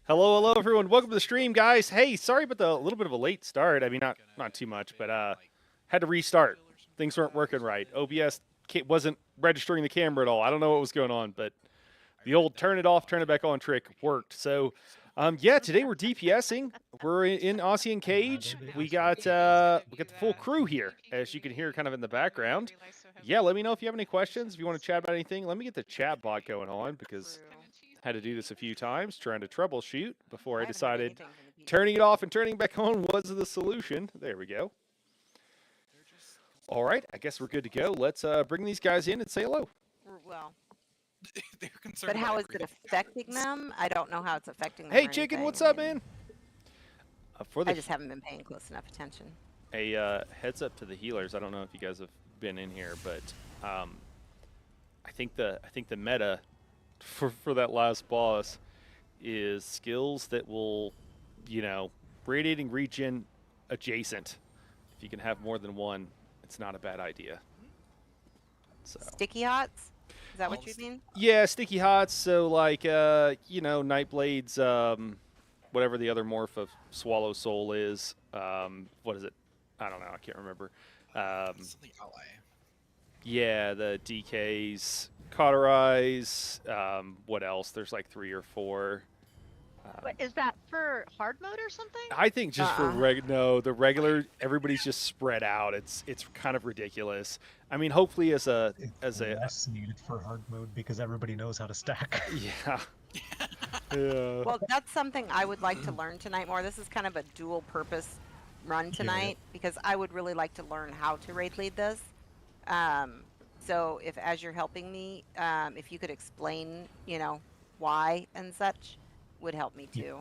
Hello, hello, everyone. Welcome to the stream, guys. Hey, sorry about the little bit of a late start. I mean, not too much, but had to restart. Things weren't working right. OBS wasn't registering the camera at all. I don't know what was going on, but the old turn it off, turn it back on trick worked. So, yeah, today we're DPSing. We're in Ossein Cage. We got the full crew here, as you can hear, kind of in the background. Yeah, let me know if you have any questions. If you want to chat about anything, let me get the chat bot going on because had to do this a few times, trying to troubleshoot before I decided turning it off and turning back on was the solution. There we go. All right, I guess we're good to go. Let's bring these guys in and say hello. Well, They're concerned. but how is it affecting them? I don't know how it's affecting them. Hey, Chicken, what's up, man? I just haven't been paying close enough attention. A heads up to the healers. I don't know if you guys have been in here, but I think the meta for that last boss is skills that will, radiating regen adjacent. If you can have more than one, it's not a bad idea. So. Sticky hots? Is that what you mean? Yeah, sticky hots. So like, Nightblade's, whatever the other morph of Swallow Soul is. What is it? I don't know. I can't remember. Something ally. Yeah, the DKs, Cauterize. What else? There's like 3 or 4. What, is that for hard mode or something? I think just for the regular, everybody's just spread out. It's kind of ridiculous. I mean, hopefully as a less needed for hard mode because everybody knows how to stack. Yeah. Yeah. Well, that's something I would like to learn tonight more. This is kind of a dual purpose run tonight because I would really like to learn how to raid lead this. So if as you're helping me, if you could explain, why and such, would help me too,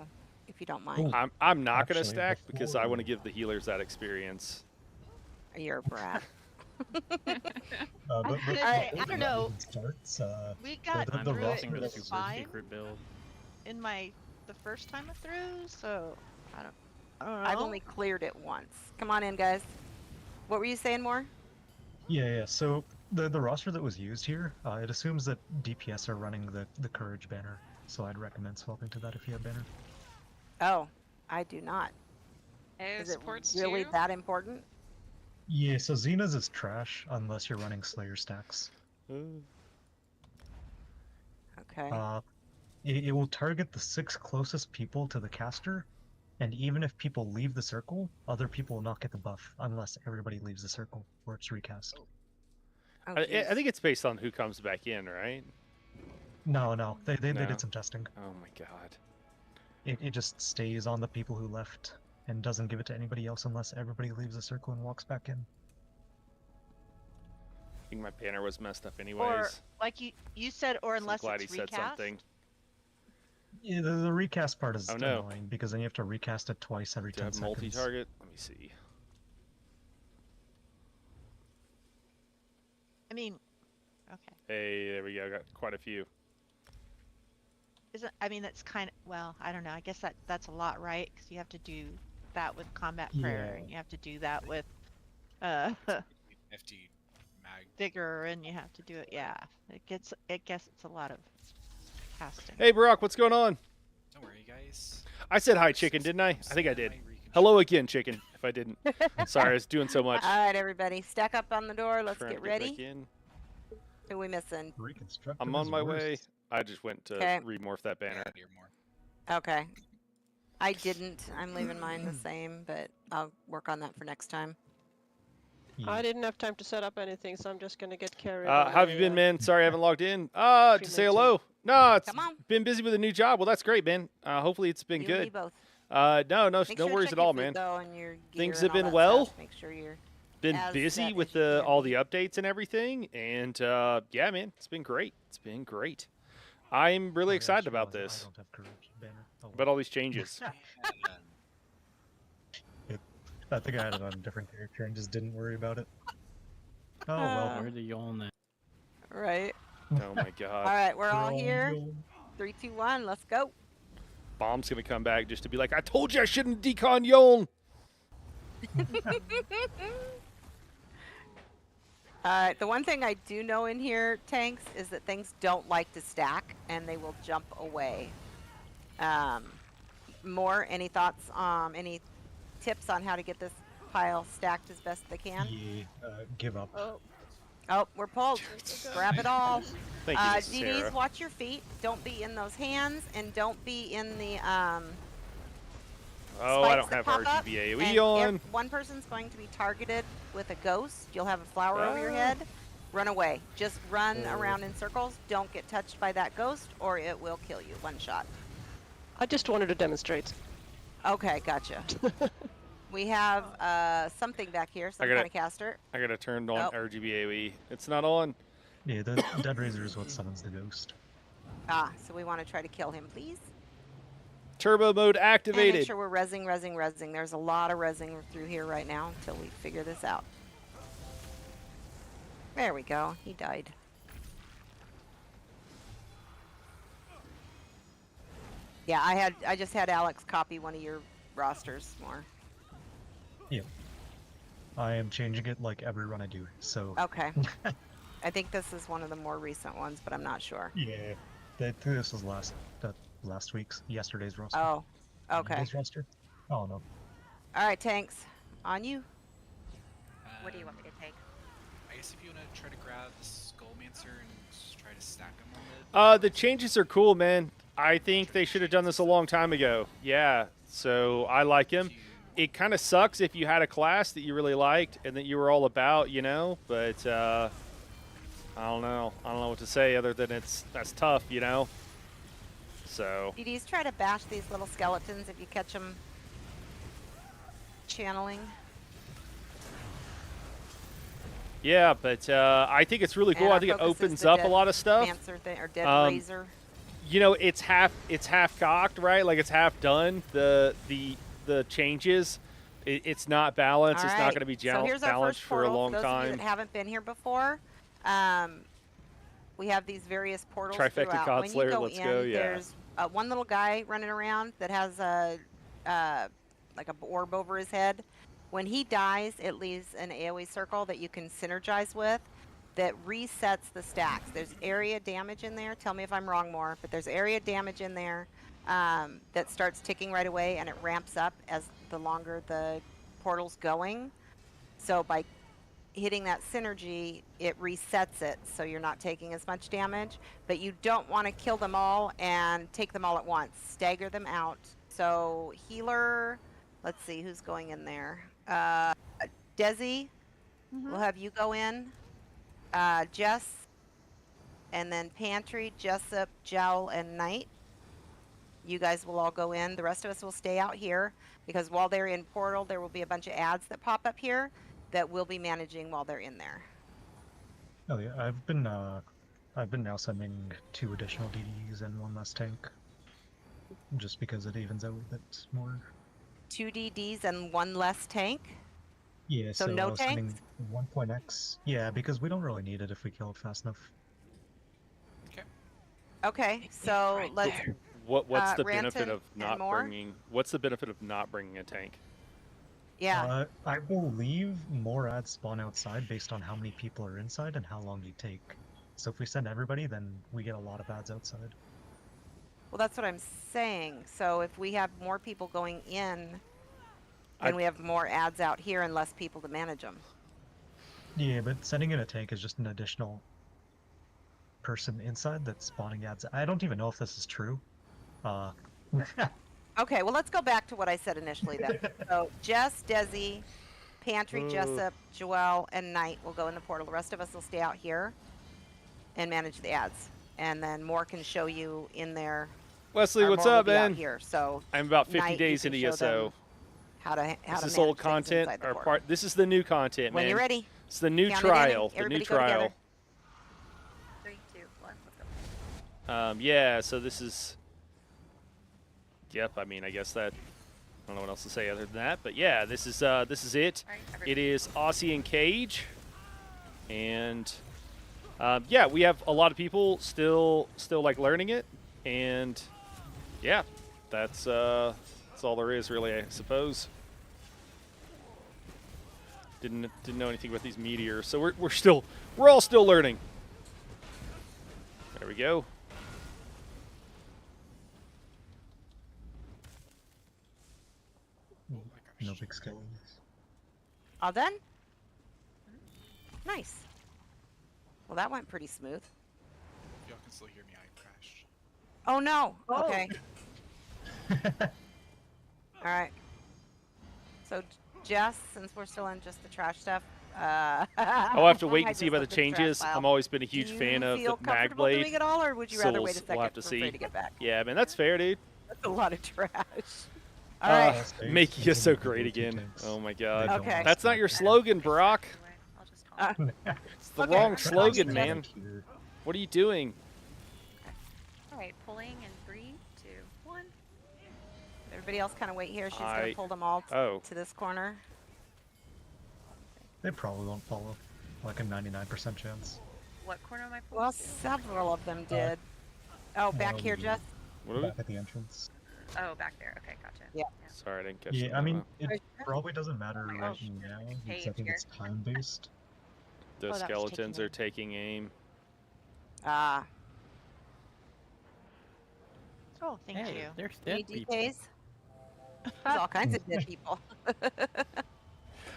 if you don't mind. I'm not going to stack because I want to give the healers that experience. You're a brat. I don't know. We got the through roster it that's fine secret build. in the first time through, so I don't know. I've only cleared it once. Come on in, guys. What were you saying more? Yeah. So the roster that was used here, it assumes that DPS are running the Courage banner. So I'd recommend swapping to that if you have banner. Oh, I do not. Is it really that important? Yeah, so Xena's is trash unless you're running Slayer stacks. Okay. It will target the 6 closest people to the caster, and even if people leave the circle, other people will not get the buff unless everybody leaves the circle or it's recast. Oh, I think it's based on who comes back in, right? No, they did some testing. Oh my god. It just stays on the people who left and doesn't give it to anybody else unless everybody leaves the circle and walks back in. I think my banner was messed up anyways. Or like you said, or unless I'm glad it's he said recast. something. Yeah, the recast part is no. annoying because then you have to recast it twice every 10 have seconds. multi-target? Let me see. I mean, okay. Hey, there we go. Got quite a few. That's kind of, well, I don't know. I guess that's a lot, right? Because you have to do that with combat prayer, and you have to do that with FT mag. vigor, and you have to do it. Yeah, I guess it's a lot of casting. Hey, Barack, what's going on? Don't worry, guys. I said hi, Chicken, didn't I? I think I did. Hello again, Chicken, if I didn't. Sorry, I was doing so much. All right, everybody, stack up on the door. Let's Trying get to ready. back in. Who are we missing? I'm on my way. I just went to remorph that banner. Okay. I didn't. I'm leaving mine the same, but I'll work on that for next time. I didn't have time to set up anything, so I'm just gonna get carried. How have you been, man? Sorry I haven't logged in. To say hello. No, it's been busy with a new job. Well, that's great, man. Hopefully it's been good. Both. No worries at all, man. Things have been well. Make sure you're been busy with all the updates and everything, and yeah, man, it's been great. It's been great. I'm really excited about this. About all these changes. I think I had it on a different character and just didn't worry about it. Oh well. Where the yawn then? Right. Oh my god. All right, we're all here. 3, 2, 1, let's go. Bomb's gonna come back just to be like, I told you I shouldn't decon Yoln. The one thing I do know in here, tanks, is that things don't like to stack and they will jump away. More, any thoughts, any tips on how to get this pile stacked as best they can? Yeah, give up. Oh, Oh, we're pulled. Grab it all. Thank you, Mrs. DDs, Sarah. watch your feet. Don't be in those hands, and don't be in the Oh, I spikes don't that have pop up, RGB and AoE on. one person's going to be targeted with a ghost. You'll have a flower over your head. Run away. Just run around in circles. Don't get touched by that ghost, or it will kill you. One shot. I just wanted to demonstrate. Okay, gotcha. We have something back here, some gotta- kind of caster. I gotta turn on Oh. RGB AoE. It's not on. Yeah, the Dead Razor is what summons the ghost. Ah, so we want to try to kill him, please. Turbo mode And make activated. sure we're rezzing. There's a lot of rezzing through here right now until we figure this out. There we go. He died. Yeah, I just had Alex copy one of your rosters more. Yep. I am changing it like every run I do, so... Okay. I think this is one of the more recent ones, but I'm not sure. Yeah. This was last week's, yesterday's roster. Oh, okay. Yesterday's roster? Oh, no. All right, Tanks. On you. What do you want me to take? I guess if you want to try to grab the Skullmancer and just try to stack them on the... The changes are cool, man. I think they should have done this a long time ago. Yeah, so I like him. It kind of sucks if you had a class that you really liked and that you were all about, you know, but I don't know. I don't know what to say other than that's tough, you know. So DDs, try to bash these little skeletons if you catch them channeling. yeah, but I think it's really cool. And I our think it focus is opens the up a dead lot of stuff. Mancer thing, or dead Um, razor. You know, it's half cocked, right? Like it's half done. The changes. It's not balanced. All It's right. not going to be So here's our balanced first for a portal. long For those of you time. that haven't been here before, we have these various portals Trifecta throughout. God When Slayer, you go let's in, go, yeah. there's one little guy running around that has a like a orb over his head. When he dies, it leaves an AoE circle that you can synergize with that resets the stacks. There's area damage in there. Tell me if I'm wrong more, but there's area damage in there that starts ticking right away, and it ramps up as the longer the portal's going. So by hitting that synergy, it resets it so you're not taking as much damage, but you don't want to kill them all and take them all at once. Stagger them out. So healer, let's see who's going in there. Desi, we'll have you go in. Jess, and then Pantry, Jessup, Jowl, and Knight. You guys will all go in. The rest of us will stay out here because while they're in portal, there will be a bunch of ads that pop up here that we'll be managing while they're in there. Oh yeah, I've been now sending 2 additional DDs and 1 less tank. Just because it evens out a bit more. 2 DDs and 1 less tank. Yeah, So so no I was sending tanks? 1.x. Yeah, because we don't really need it if we kill it fast enough. Okay, so Right let's. there. What's the Ranton benefit of and not more? bringing? What's the benefit of not bringing a tank? Yeah. I believe more ads spawn outside based on how many people are inside and how long you take. So if we send everybody, then we get a lot of ads outside. Well, that's what I'm saying. So if we have more people going in, I- then we have more ads out here and less people to manage them. Yeah, but sending in a tank is just an additional person inside that's spawning ads. I don't even know if this is true. Okay, well, let's go back to what I said initially then. So Jess, Desi, Pantry, Jessup, Joelle, and Knight will go in the portal. The rest of us will stay out here and manage the ads. And then more can show you in there. Wesley, or what's more will up, be out man? Here, so I'm about 50 Knight, you days can into show them ESO. how to Is manage this old things content inside the or portal. part? This is the new content, When man. you're ready. It's the new Count it in, trial. The new everybody go together. trial. 3, 2, 1, let's go. Yeah, so this is. Yep, I mean, I guess that. I don't know what else to say other than that, but yeah, this is it. All right, It is Ossein Cage, and yeah, we have a lot of people still like learning it, and yeah, that's all there is really, I suppose. Didn't know anything about these meteors, so we're all still learning. There we go. No big skill. All done? Nice. Well, that went pretty smooth. If y'all can still hear me, I crashed. Oh no. Oh. Okay. All right. So, Jess, since we're still in just the trash stuff, I'll have to wait I and see just about the looked at trash changes. pile. I've always been a Do huge you fan of feel the mag comfortable blade. doing it all, or would you rather wait a Souls, second we'll have to for see. Frey to get back? Yeah, man, that's fair, dude. That's a lot of trash. All right. Making you so great again. Oh my god. Okay. That's not your slogan, Brock. I'll just hold it. It's the Okay. wrong slogan, man. Here. What are you doing? All right, pulling in 3, 2, 1. Everybody else kind of wait here. She's going I- to pull them all Oh. to this corner. They probably won't follow. Like a 99% chance. What corner am I pulling Well, to? several of them did. Oh, back here, Jess? What are we? Back at the entrance. Oh, back there. Okay, gotcha. Yeah. Sorry, I didn't catch Yeah, that. I mean, Right it probably doesn't matter my right gosh, now there's a because I cave think here. it's time-based. The Oh, that was skeletons taking are taking aim. Ah. Oh, thank Hey, you. there's Any dead people. DKs? There's all kinds of dead people.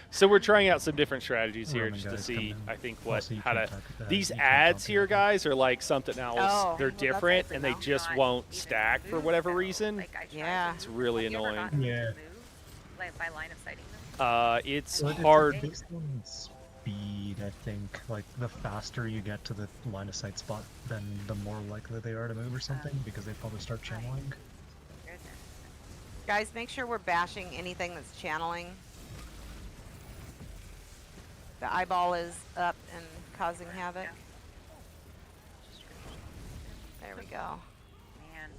So we're trying out some different strategies here Roman just to guys come see, in. I think, what Also, you how can to. target that. These You can ads copy here, it. guys, are like something else. Oh, They're well, that's different good and to they know. just Not won't even stack for move, whatever though. reason. Like, I tried Yeah. to- It's really have you ever annoying. gotten them to Yeah. move, like, by line of sighting them? It's Well, it's hard. based on speed, I think. Like, the faster you get to the line of sight spot, then the more likely they are to move or something, because they probably start channeling. There's there. Guys, make sure we're bashing anything that's channeling. The eyeball is up and causing havoc. There we go. Man.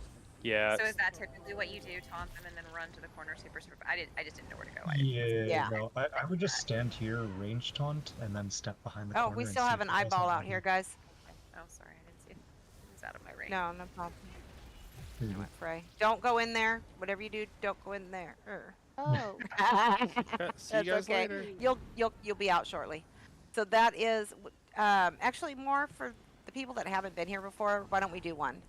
Yeah. So is that typically what you do, taunt them and then run to the corner super? I just didn't know where to go. Yeah. No, I would just stand here, range taunt, and then step behind the Oh, corner. we and still see have if an it does eyeball not out here, happen. guys. Oh, sorry, I didn't see it. It was out of my range. No, no problem. Here you go. Went Frey. Don't go in there. Whatever you do, don't go in there. Oh, See you That's guys okay. later. You'll be out shortly. So that is actually more for the people that haven't been here before. Why don't we do one?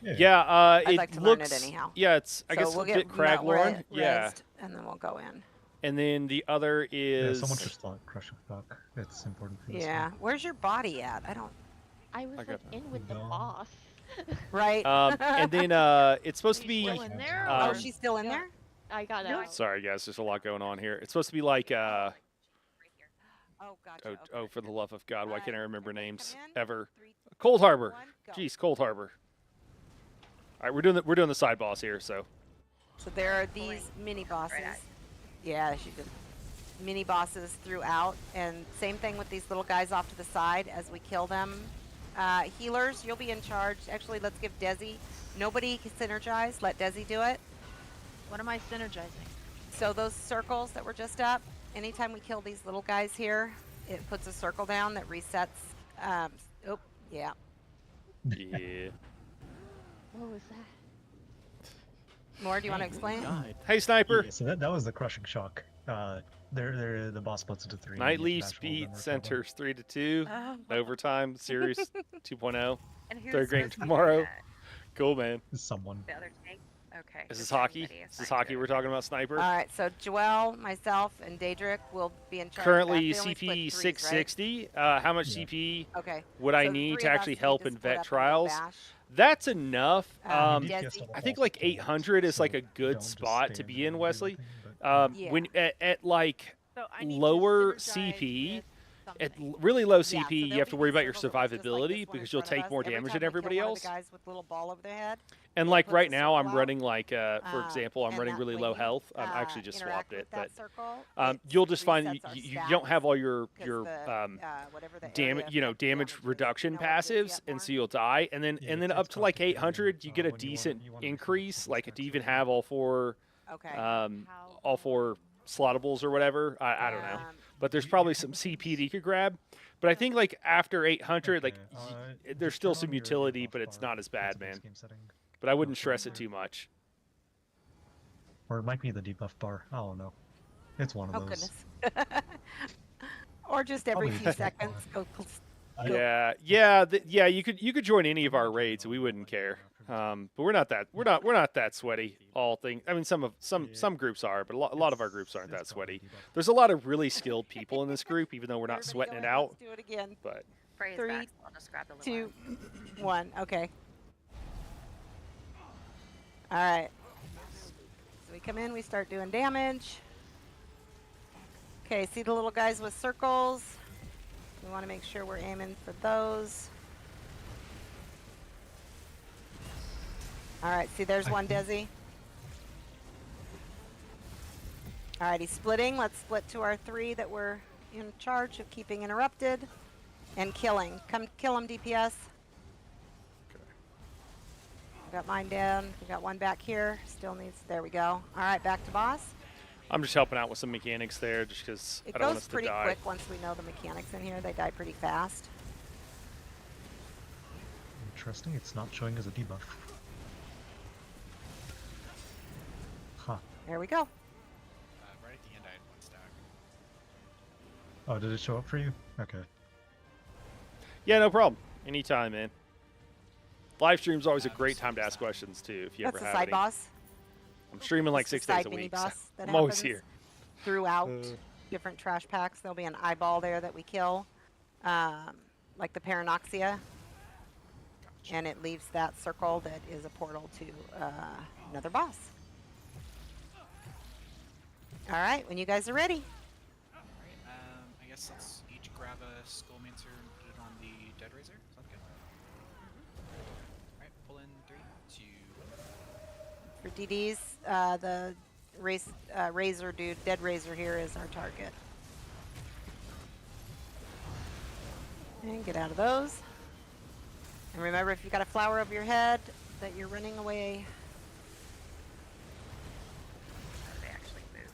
Yeah, I'd it like to looks. learn it anyhow. Yeah, it's I So guess we'll a get bit Craglorn. Yeah, rezzed, and then we'll go in. and then the other Yeah, is. someone just thought crush of fuck. It's important for this Yeah. one. Where's your body at? I don't. I was I like got that. in with the No. boss. Right. And then it's supposed to be. Still in there? oh, um, she's still in yeah. there. I got No, out. Sorry, guys. There's a lot going on here. It's supposed to be like. Right here. Oh, gotcha. Oh, okay. oh, for the love of God, why can't I remember Everybody names come in. ever? 3, Cold Harbor. 1, go. Jeez, Cold Harbor. All right, we're doing the side boss here, so. So there are these mini bosses. at Yeah, she did. Mini bosses throughout, and same thing with these little guys off to the side as we kill them. Healers, you'll be in charge. Actually, let's give Desi. Nobody can synergize. Let Desi do it. What am I synergizing? So those circles that were just up, anytime we kill these little guys here, it puts a circle down that resets. Oh, yeah. Yeah. What was that? More, do you want to Hey, explain? died. Hey, Sniper. Yeah, so that was the crushing shock. The boss splits into 3. Night and you Leaf have to bash all of speed them or kill them. centers 3-2. Oh, Overtime series 2.0. and who's Third game supposed to be tomorrow. doing that? Cool, man. Someone. The other tank? Okay. Is this just hockey? everybody Is this assigned hockey to we're it. talking about, Sniper? All right, so Joelle, myself, and Daedric will be in charge. Currently of that. They only split CP threes, 660. How much Yeah. CP Right? Okay. would I So the need three to of us actually need help to in split vet up and go trials? bash. That's enough. Um, You Desi. cast all I think the like balls, 800 is like a so good don't just spot to stand be there in, and do Wesley. nothing, but- Yeah. When at like So I need lower to synergize CP, with at something. really low Yeah, so CP, you there'll have to be worry these about your circles that look just like survivability this one in because you'll front of take us. more Every damage time than we kill everybody one of else. the guys with little ball over their head, And it like puts right a now, I'm circle running like, for out, example, I'm and running that really when low you, health. I actually just interact swapped it, with that but circle, you'll just find resets our you don't have stats, all your 'cause the, whatever the damage, area effect damage is. reduction You know what gives you passives, up and more? so you'll die. And then Yeah, and then it's up to like complicated, 800, you get a when you decent wanna increase, like to stacks even or have all four Okay. all four slottables or whatever. I don't know. But there's probably some CP that you could grab. But I think like after 800, like there's just still turn some on your utility, boss but it's bar. not as That's bad, a man. base game setting. But I wouldn't Not stress it sure. too much. Or it might be the debuff bar. I don't know. It's one of Oh those. goodness. Or just every Probably few just seconds, go. I- Yeah, yeah, yeah. You could join any of our raids. We wouldn't care. But we're not that sweaty. All things. I mean, some groups are, but a lot of our groups aren't that sweaty. There's a lot of really skilled people in this group, even though we're not Everybody sweating go it ahead, out. Let's do it again. But Frey is 3, back, so I'll just grab the 2, Lure. 1. Okay. All right. So we come in, we start doing damage. Okay, see the little guys with circles? We want to make sure we're aiming for those. All right, see there's one, Desi. All right, he's splitting. Let's split to our 3 that we're in charge of keeping interrupted and killing. Come kill him, DPS. Got mine down. We got one back here. Still needs. There we go. All right, back to boss. I'm just helping out with some mechanics there, just because It I don't want goes us to pretty die. quick once we know the mechanics in here. They die pretty fast. Interesting, it's not showing as a debuff. Huh. There we go. Right at the end, I had 1 stack. Oh, did it show up for you? Okay. Yeah, no problem. Anytime, man. Live stream's always a great time to ask questions too, if you That's ever the have side any. boss. I'm streaming like That's 6 the days side a mini week. So boss that I'm always happens here. Throughout different trash packs, there'll be an eyeball there that we kill, like the Paranoxia, and it leaves that circle that is a portal to another boss. All right, when you guys are ready. Alright, I guess let's each grab a Skullmancer and put it on the Dead Razor. Sounds good. Alright, pull in 3, 2, 1. For DDs, the Razor dude, Dead Razor here is our target. And get out of those. And remember, if you've got a flower over your head, that you're running away. Oh, they actually move.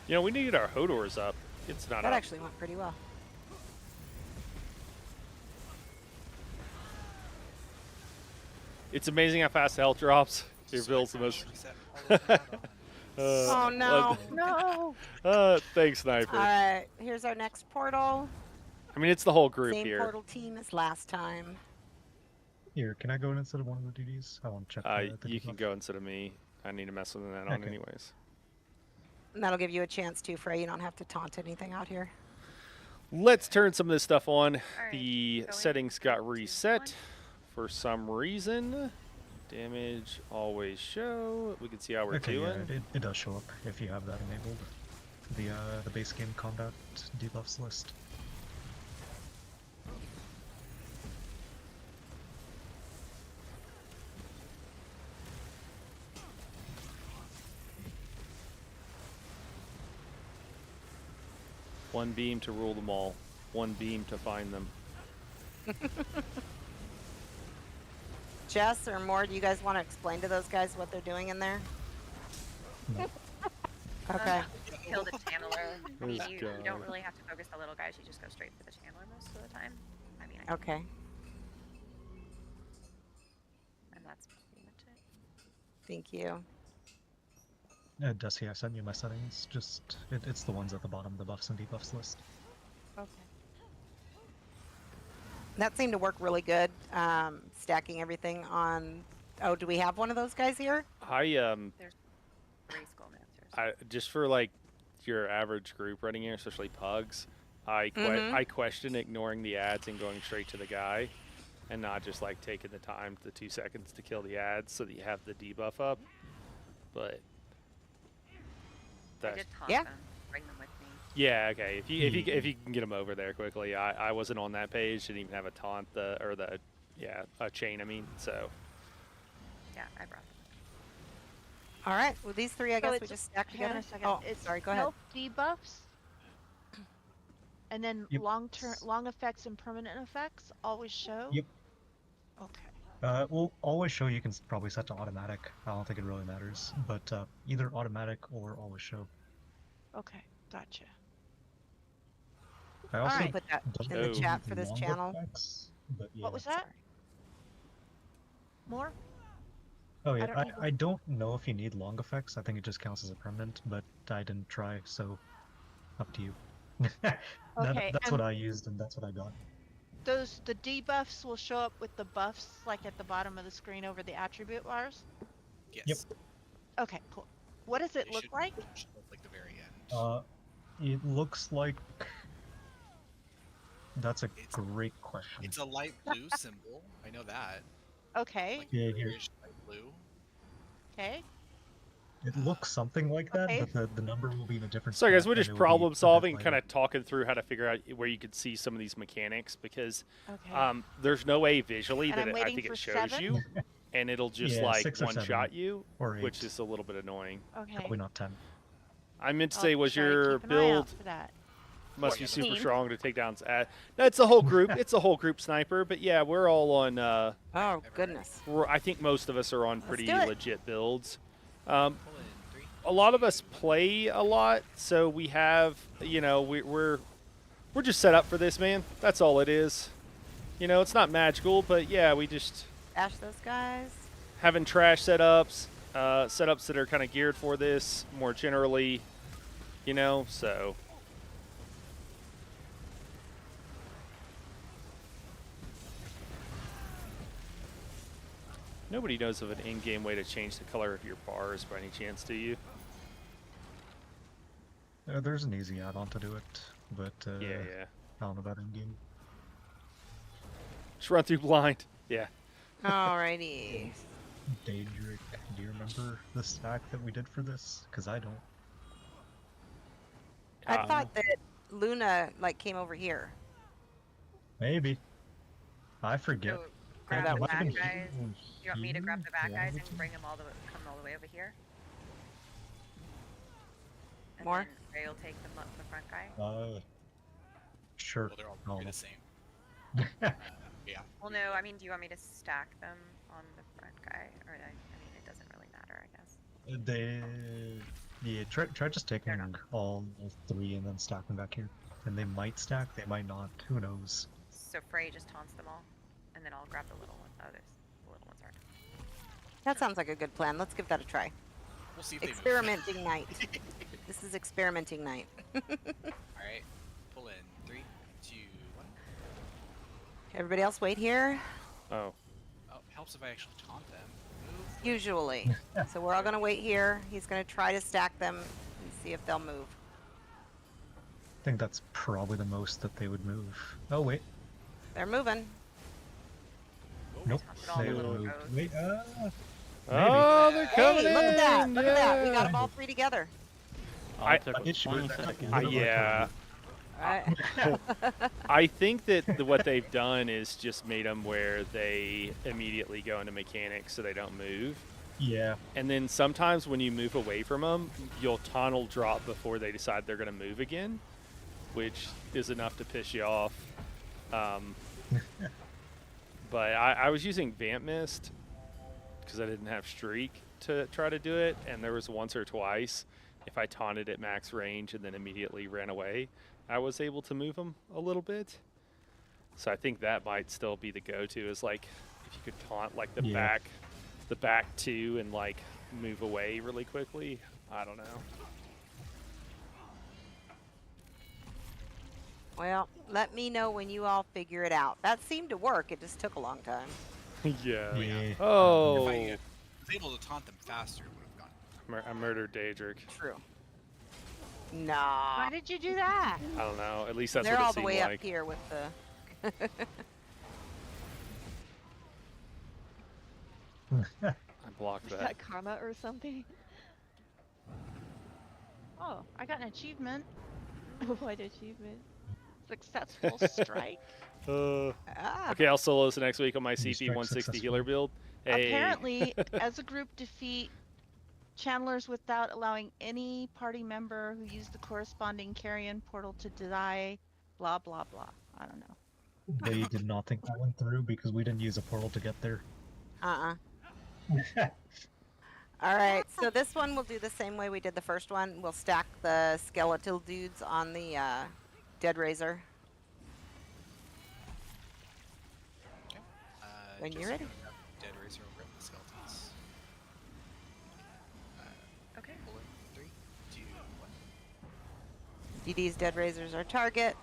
You know, we need to get our Hodors up. It's not That up. actually went pretty well. It's amazing how fast the health drops. Your So build's the I most. reset all of that on. Oh no, No. Thanks, Sniper. All right, here's our next portal. I mean, it's the whole group Same here. portal team as last time. Here, can I go in instead of one of the duties? I want to check the You can debuff. go instead of me. I need to mess with that on Okay. anyways. And that'll give you a chance too, Frey. You don't have to taunt anything out here. Let's turn some of this stuff on. Alright, The go in. settings got 3, 2, 1. reset for some reason. Damage always show. We can see how we're Okay, yeah, doing. it does show up if you have that enabled. The base game combat debuffs list. One beam to rule them all. One beam to find them. Jess or Mort, do you guys want to explain to those guys what they're doing in there? No. Okay. Kill the channeler. I mean, This you guy. don't really have to focus the little guys. You just go straight for the channeler most of the time. I mean, Okay. and that's pretty much it. Thank you. Desi, I sent you my settings. Just it's the ones at the bottom, the buffs and debuffs list. Okay. That seemed to work really good. Stacking everything on. Oh, do we have one of those guys here? I 3 Skullmancers. just for like your average group running here, especially pugs, I question ignoring the ads and going straight to the guy, and not just like taking the time, the 2 seconds to kill the ads, so that you have the debuff up. But I that did taunt Yeah. them. Bring them with me. yeah, okay. If you can get them over there quickly, I wasn't on that page. Didn't even have a taunt a chain. I mean, so Yeah, I brought them. All right. Well, these three, I So guess we it's- just stack Hang on together. a second. Oh, It's sorry. Go ahead. health debuffs, and then Yep. long effects and permanent effects always show. Yep. Okay. We'll always show you can probably set to automatic. I don't think it really matters, but either automatic or always show. Okay. Gotcha. I also Alright. Put that don't in the know chat for this longer channel. effects, but yeah. What was that? More? Oh I yeah, don't I, need I don't know if you need long effects. I think it just counts as a permanent, but I didn't try, so up to you. Okay, That's what I used, and that's what I got. the debuffs will show up with the buffs like at the bottom of the screen over the attribute bars? Yes. Okay, cool. What does it They look should- like? should look like the very end. It looks like. That's a It's- great question. It's a light blue symbol. I know that. Okay, Like Yeah, here. grayish light blue. okay. It looks something like that, Okay. but the number will be in a different. So, guys, spot, we're and just it will be problem a bit solving, lighter. kind of talking through how to figure out where you could see some of these mechanics because Okay. there's no way visually And that I'm I waiting think for it shows 7? you, and it'll just Yeah, like 6 or 7. one-shot you, Or 8. which is a little bit annoying. Okay. Probably not 10. I meant to I'll say, was try to your keep an eye out build for that. must Oh, be yeah, super Team. strong to take down? No, it's a whole group. It's a whole group sniper, but yeah, we're all on. Oh goodness. I think most of us are on Let's pretty do it. legit builds. Pull in 3. A lot of us play a lot, so we have, we're just set up for this, man. That's all it is. It's not magical, but yeah, we just Bash those guys. having trash setups, setups that are kind of geared for this more generally, so. Nobody knows of an in-game way to change the color of your bars by any chance, do you? There's an easy add-on to do it, but Yeah. I don't know about in-game. Just run through blind. Yeah. Alrighty. Daedric, do you remember the stack that we did for this? Because I don't. I Uh, thought that Luna came over here. Maybe. I forget. So grab that the might back have been guys. You want me to grab the back Yeah. guys and bring them all the way over here? And More? then Ray will take the front guy. Sure. Well, they're all No. the same. Yeah. Well, no, I mean, do you want me to stack them on the front guy, or I mean, it doesn't really matter, I guess. Try just taking Fair enough. all 3 and then stack them back here. And they might stack, they might not. Who knows? So Frey just taunts them all, and then I'll grab the little one. Oh, the little ones aren't. That sounds like a good plan. Let's give that a try. We'll see if they move. Experimenting night. This is experimenting night. All right. Pull in 3, 2, 1. Everybody else wait here. Oh. Oh, helps if I actually taunt them. Move. Usually. So we're all going to wait here. He's going to try to stack them and see if they'll move. I think that's probably the most that they would move. Oh, wait. They're moving. Nope. Taunted all They the little moved. rogues. Wait, Oh, they're Hey, coming look at in. that. Look at that. We got yeah. them all 3 together. I- It took it should 20 be- seconds. Yeah. Alright. I think that what they've done is just made them where they immediately go into mechanics so they don't move. yeah. And then sometimes when you move away from them, you'll tunnel drop before they decide they're going to move again, which is enough to piss you off. But I was using Vamp Mist because I didn't have Streak to try to do it, and there was once or twice if I taunted at max range and then immediately ran away, I was able to move them a little bit. So I think that might still be the go-to is like if you could taunt like the Yeah. back 2 and like move away really quickly. I don't know. Well, let me know when you all figure it out. That seemed to work. It just took a long time. Yeah. Yeah. Oh, If I was able to taunt them faster, it would have gone. I murdered Daedric. True. Why Nah. did you do that? I don't know. At least that's They're what it all the seemed way like. up here with the... I blocked Is that. that karma or something? Oh, I got an achievement. What achievement? Successful strike. Ah. Okay, I'll solo this next week on my You CP strike 160 healer successfully. build. Hey. Apparently, as a group, defeat channelers without allowing any party member who used the corresponding carrion portal to die. Blah blah blah. I don't know. They did not think that went through because we didn't use a portal to get there. Uh-uh. All right, so this one we'll do the same way we did the first one. We'll stack the skeletal dudes on the Dead Razor. When Just you're ready. gonna grab Dead Racer over at the skeletons. Okay. Pull in 3, 2, 1. DD's Dead Razor's our target.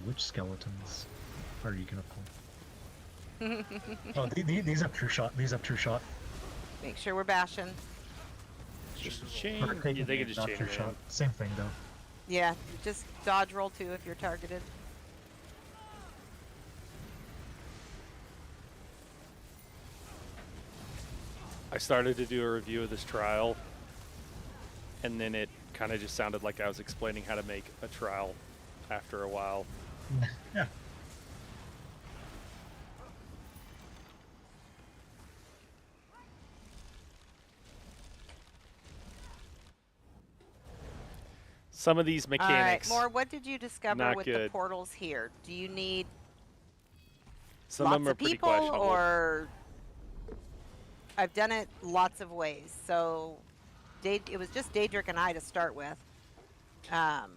Which skeletons are you gonna pull? Oh, these have true shot. These have true shot. Make sure we're bashing. Just chain. Or taking Yeah, they can aim, just not chain true it in. shot. Same thing though. Yeah, just dodge roll too if you're targeted. I started to do a review of this trial, and then it kind of just sounded like I was explaining how to make a trial after a while. Yeah. Some of these mechanics, All right, More, what did you discover not with the good. portals here? Do you need some of lots them are of pretty people, questionable. or I've done it lots of ways. So it was just Daedric and I to start with, and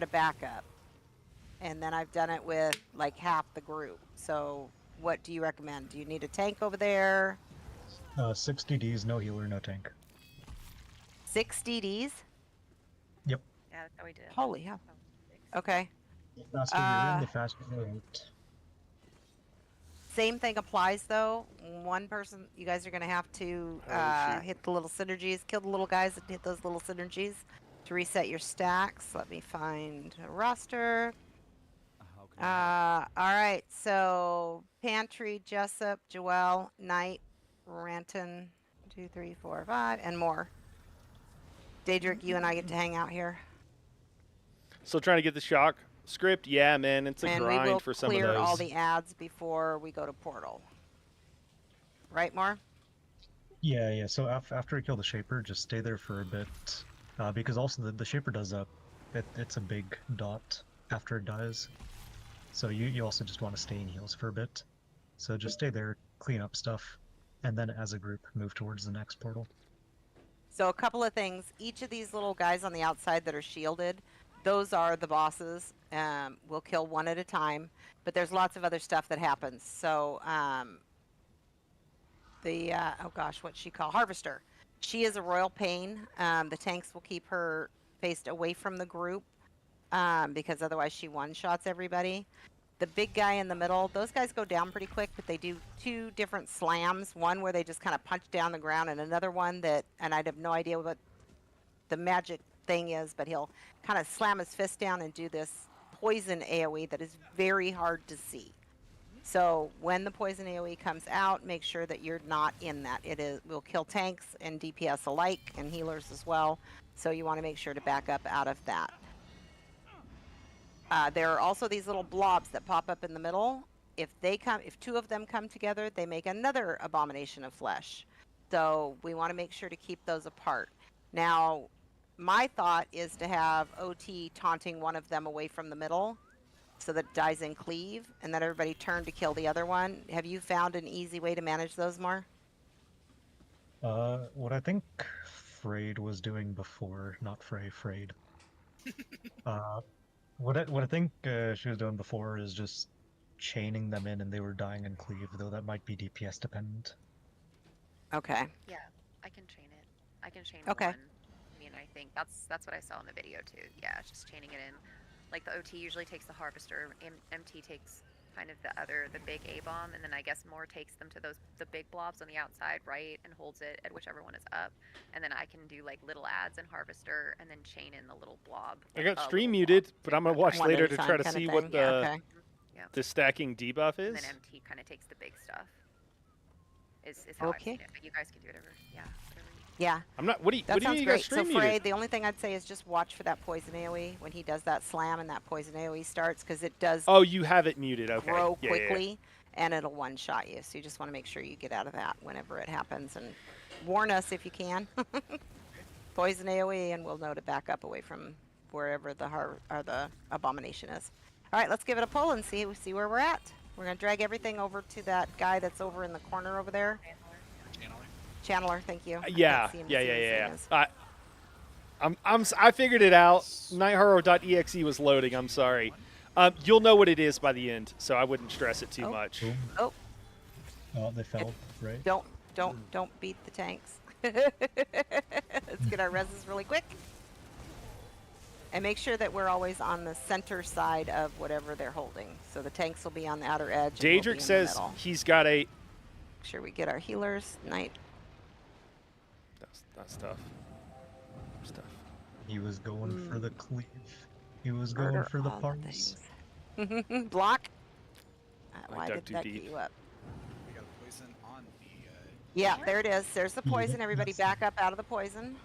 a backup, and then I've done it with like half the group. So what do you recommend? Do you need a tank over there? 6 DDs, no healer, no tank. 6 DDs? Yep. Yeah, that's how we did it. Holy hell. Oh, 6. Okay. The faster you're in, the faster you're out. Same thing applies though. One person, you guys are going to have to shoot. hit the little synergies, kill the little guys and hit those little synergies to reset your stacks. Let me find a roster. All right, so Pantry, Jessup, Joelle, Knight, Ranton, 2, 3, 4, 5, and more. Daedric, you and I get to hang out here. Still trying to get the shock script? Yeah, man, it's a And we grind will for some of clear those. all the ads before we go to Portal. Right, Mar? Yeah. So after you kill the Shaper, just stay there for a bit. Because also the Shaper does it's a big dot after it dies. So you also just want to stay in heals for a bit. So just stay there, clean up stuff, and then as a group move towards the next portal. So a couple of things. Each of these little guys on the outside that are shielded, those are the bosses. We'll kill one at a time, but there's lots of other stuff that happens. So oh gosh, what's she called? Harvester. She is a royal pain. The tanks will keep her faced away from the group because otherwise she one-shots everybody. The big guy in the middle, those guys go down pretty quick, but they do 2 different slams. One where they just kind of punch down the ground, and another one that, and I'd have no idea what the magic thing is, but he'll kind of slam his fist down and do this poison AoE that is very hard to see. So when the poison AoE comes out, make sure that you're not in that. Will kill tanks and DPS alike, and healers as well. So you want to make sure to back up out of that. There are also these little blobs that pop up in the middle. If 2 of them come together, they make another abomination of flesh. So we want to make sure to keep those apart. Now, my thought is to have OT taunting one of them away from the middle so that it dies in cleave, and then everybody turn to kill the other one. Have you found an easy way to manage those more? What I think Frayed was doing before, not Frayed. What I think she was doing before is just chaining them in and they were dying in cleave, though that might be DPS dependent. Okay. Yeah, I can chain it. I can chain Okay. one. I mean, I think that's what I saw in the video too. Yeah, it's just chaining it in. Like the OT usually takes the Harvester, MT takes kind of the big A-bomb, and then I guess More takes them to the big blobs on the outside, right, and holds it at whichever one is up. And then I can do like little adds and Harvester, and then chain in the little blob. I got little stream blob. muted, but I'm gonna watch One at later a to time try to kinda see thing. what Yeah, the okay. the stacking debuff And is. then MT kind of takes the big stuff. Is how I've Okay. seen it. But you guys can do whatever. Yeah. Whatever you Yeah. I'm not. What do you? That What do you sounds mean you got great. So stream Frey, muted? the only thing I'd say is just watch for that poison AoE when he does that slam and that poison AoE starts, because it does Oh, you have it muted. Okay. grow Yeah, yeah, yeah. quickly and it'll one-shot you. So you just want to make sure you get out of that whenever it happens, and warn us if you can. Poison AoE, and we'll know to back up away from wherever the abomination is. All right, let's give it a pull and see where we're at. We're gonna drag everything over to that guy that's over in the corner over there. Channeler. Channeler, thank you. I Yeah, can't see him to yeah, see yeah, what his yeah. name is. I figured it out. Nightharo.exe was loading. I'm sorry. You'll know what it is by the end, so I wouldn't stress it too Oh. much. Boom. Oh, Oh, they fell, right? don't beat the tanks. Let's get our reses really quick. And make sure that we're always on the center side of whatever they're holding. So the tanks will be on the outer edge. And we'll be Daedric in says the middle. he's got a. Make sure we get our healers. Knight. That's tough. That's tough. He was going for the cleave. He was going Murder for the all parts. things. Block. I Why dug did too that deep. get you up? We got poison on the. Yeah, there it is. There's the poison. Yeah, Everybody that's- back up out of the poison.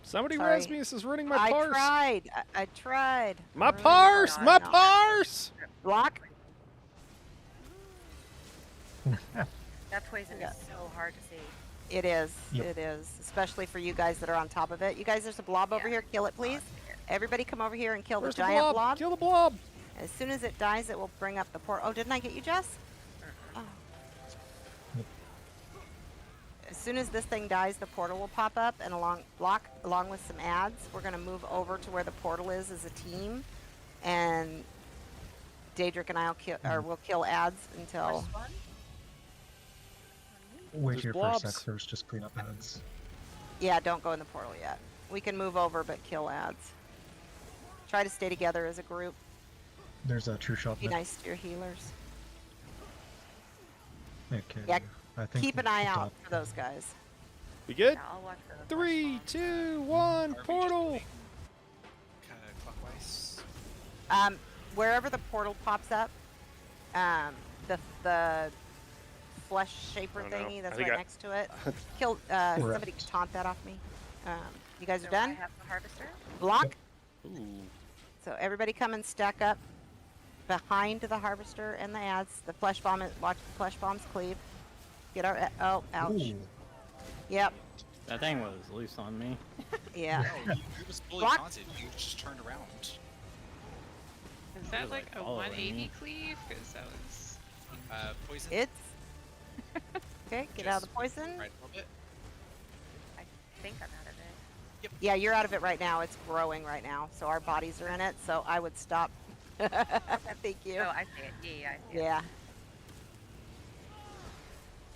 Somebody Sorry. res me. This is ruining my I parse. tried. I tried. My Ruined parse. it. My No. parse. Block. That poison Yeah. is so hard to see. It is. Yep. It is. Especially for you guys that are on top of it. You guys, there's a blob over Yeah. here. Kill it, please. Everybody come over here and kill Where's the the giant blob? blob. Kill the blob. As soon as it dies, it will bring up the port. Oh, didn't I get you, Jess? Oh. Yep. As soon as this thing dies, the portal will pop up, and along with some ads, we're gonna move over to where the portal is as a team, and Daedric and I'll kill, or we'll kill ads until. First one. Wait There's here for a blobs. sec first, just clean up ads. Yeah, don't go in the portal yet. We can move over, but kill ads. Try to stay together as a group. There's a true shot Be there. nice to your healers. Okay. Yeah, I think Keep an we eye should out top. for those guys. We good? Yeah, I'll watch for the 3, 2, 1. Are we just Portal. moving clockwise? Wherever the portal pops up, the flesh shaper Oh, no. thingy that's I think right I- next to it. Kill. Correct. Somebody taunt that off me. You guys are So I done. have the harvester. Block. Ooh. So everybody come and stack up behind the harvester and the ads. The flesh bomb. Watch the flesh bombs cleave. Get our. Oh, ouch. Ooh. Yep. That thing was loose on me. Yeah. No, he was fully Block. taunted. You just turned around. Is It that was, like like, a following 180 me. cleave? Because that was. Poison. It's. Okay. Get out of the poison. Right a little bit. I think I'm out of it. Yeah, you're out of it right now. It's growing right now, so our bodies are in it. So I would stop. Thank you. Oh, I see it. Yeah, I see it. Yeah.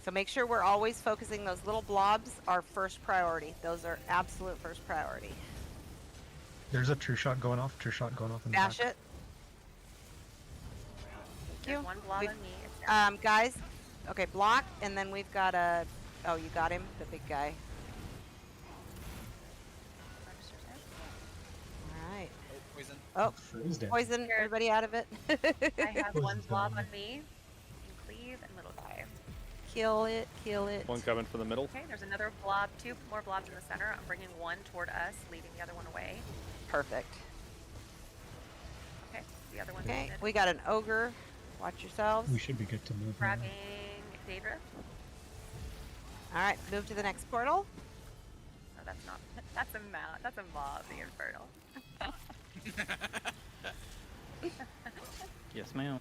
So make sure we're always focusing those little blobs are first priority. Those are absolute first priority. There's a true shot going off. True shot going off in the Bash back. it. Thank There's you. one blob We've- on me. It's down. Guys. Okay, block, and then we've got a. Oh, you got him, the big guy. Harvester's down. All right. Oh, poison. Oh, Freeze down. poison. Here. Everybody out of it. I have one Poison's blob down. on me. And cleave and little die. Kill it. Kill it. One coming from the middle. Okay, there's another blob. 2 more blobs in the center. I'm bringing one toward us, leaving the other one away. Perfect. Okay, the other one's Okay, wounded. we got an ogre. Watch yourselves. We should be good to move now. Grabbing Daedra. All right, move to the next portal. Oh, that's not. That's a mound. That's a mob. The infernal. Yes, ma'am.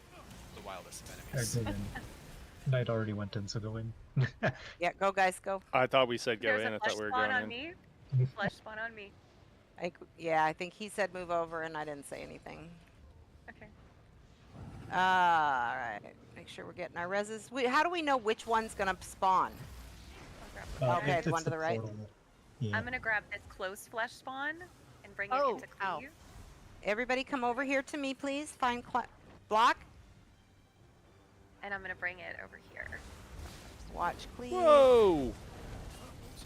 The wildest of I enemies. did in. Knight already went in, so go in. Yeah, go guys, go. I thought we said go There's in. a I flesh thought we were spawn going on in. me. Flesh spawn on me. I think he said move over, and I didn't say anything. Okay. All right, make sure we're getting our reses. How do we know which one's gonna spawn? I'll grab Okay, if the one it's to the right. portal, Yeah. I'm gonna grab this close flesh spawn and bring Oh, it into ow. cleave. Everybody, come over here to me, please. Find block. And I'm gonna bring it over here. Watch, please. Whoa!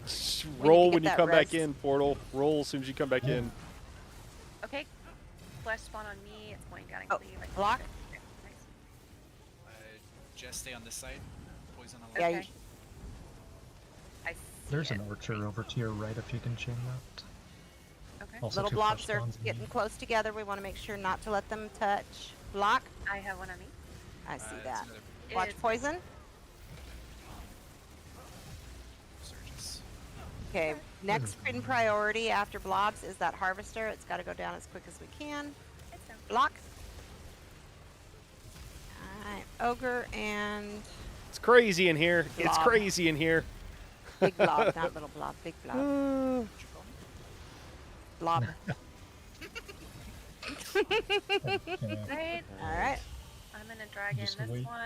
to Roll get when you that come back res. in, portal. Roll as soon as you come back in. Okay. Flesh spawn on me. It's going down in Oh, cleave. I can block. get it. Okay, nice. Just stay on this side. Poison on the Yeah, left. you Okay. I see There's it. an archer over to your right if you can chain that. Okay. Also little two blobs flesh are spawns in getting here. close together. We want to make sure not to let them touch. Block. I have one on me. I see It's that. another Watch It's- poison. Surges. Okay, next in priority after blobs is that harvester. It's got to go down as quick as we can. It's down. Block. Alright, ogre and It's crazy in here. It's Blob. crazy in here. big blob, not little blob, big blob. Uh, Blob. Okay. Right. Alright, I'm gonna drag in Just this wait. one.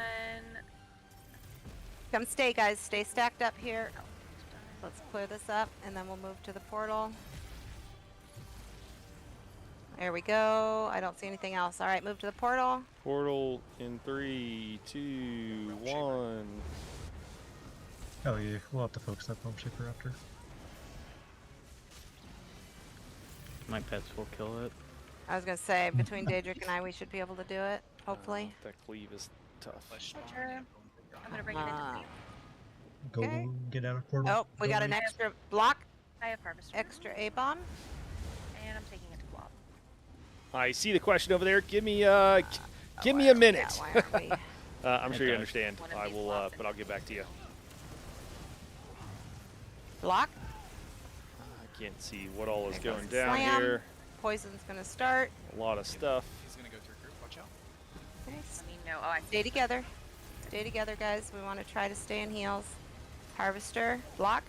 come stay, guys. Stay stacked up here. Oh, it's done. Let's clear this up and then we'll move to the portal. There we go. I don't see anything else. All right, move to the portal. Portal in 3, 2, 1. Oh yeah, we'll have to focus that Foam Shaper after. My pets will kill it. I was gonna say between Daedric and I, we should be able to do it. Hopefully. That cleave is tough. Flesh spawn. Sure. yeah, I'm gonna bring it into Ah. cleave. Go Okay. get out of portal. Oh, we got an extra block, I have harvester. extra A-bomb. And I'm taking it to blob. I see the question over there. Give me a minute. Yeah, why aren't we? I'm sure you Okay. understand. One of I these will, blobs but I'll get back to you. Block. I can't see what all is There goes going the down slam. here. Poison's gonna start. A lot of stuff. He's gonna go through group. Watch out. Okay, Let me know. Oh, I stay together. Stay together, guys. We want to try to stay in heals. Harvester. Block.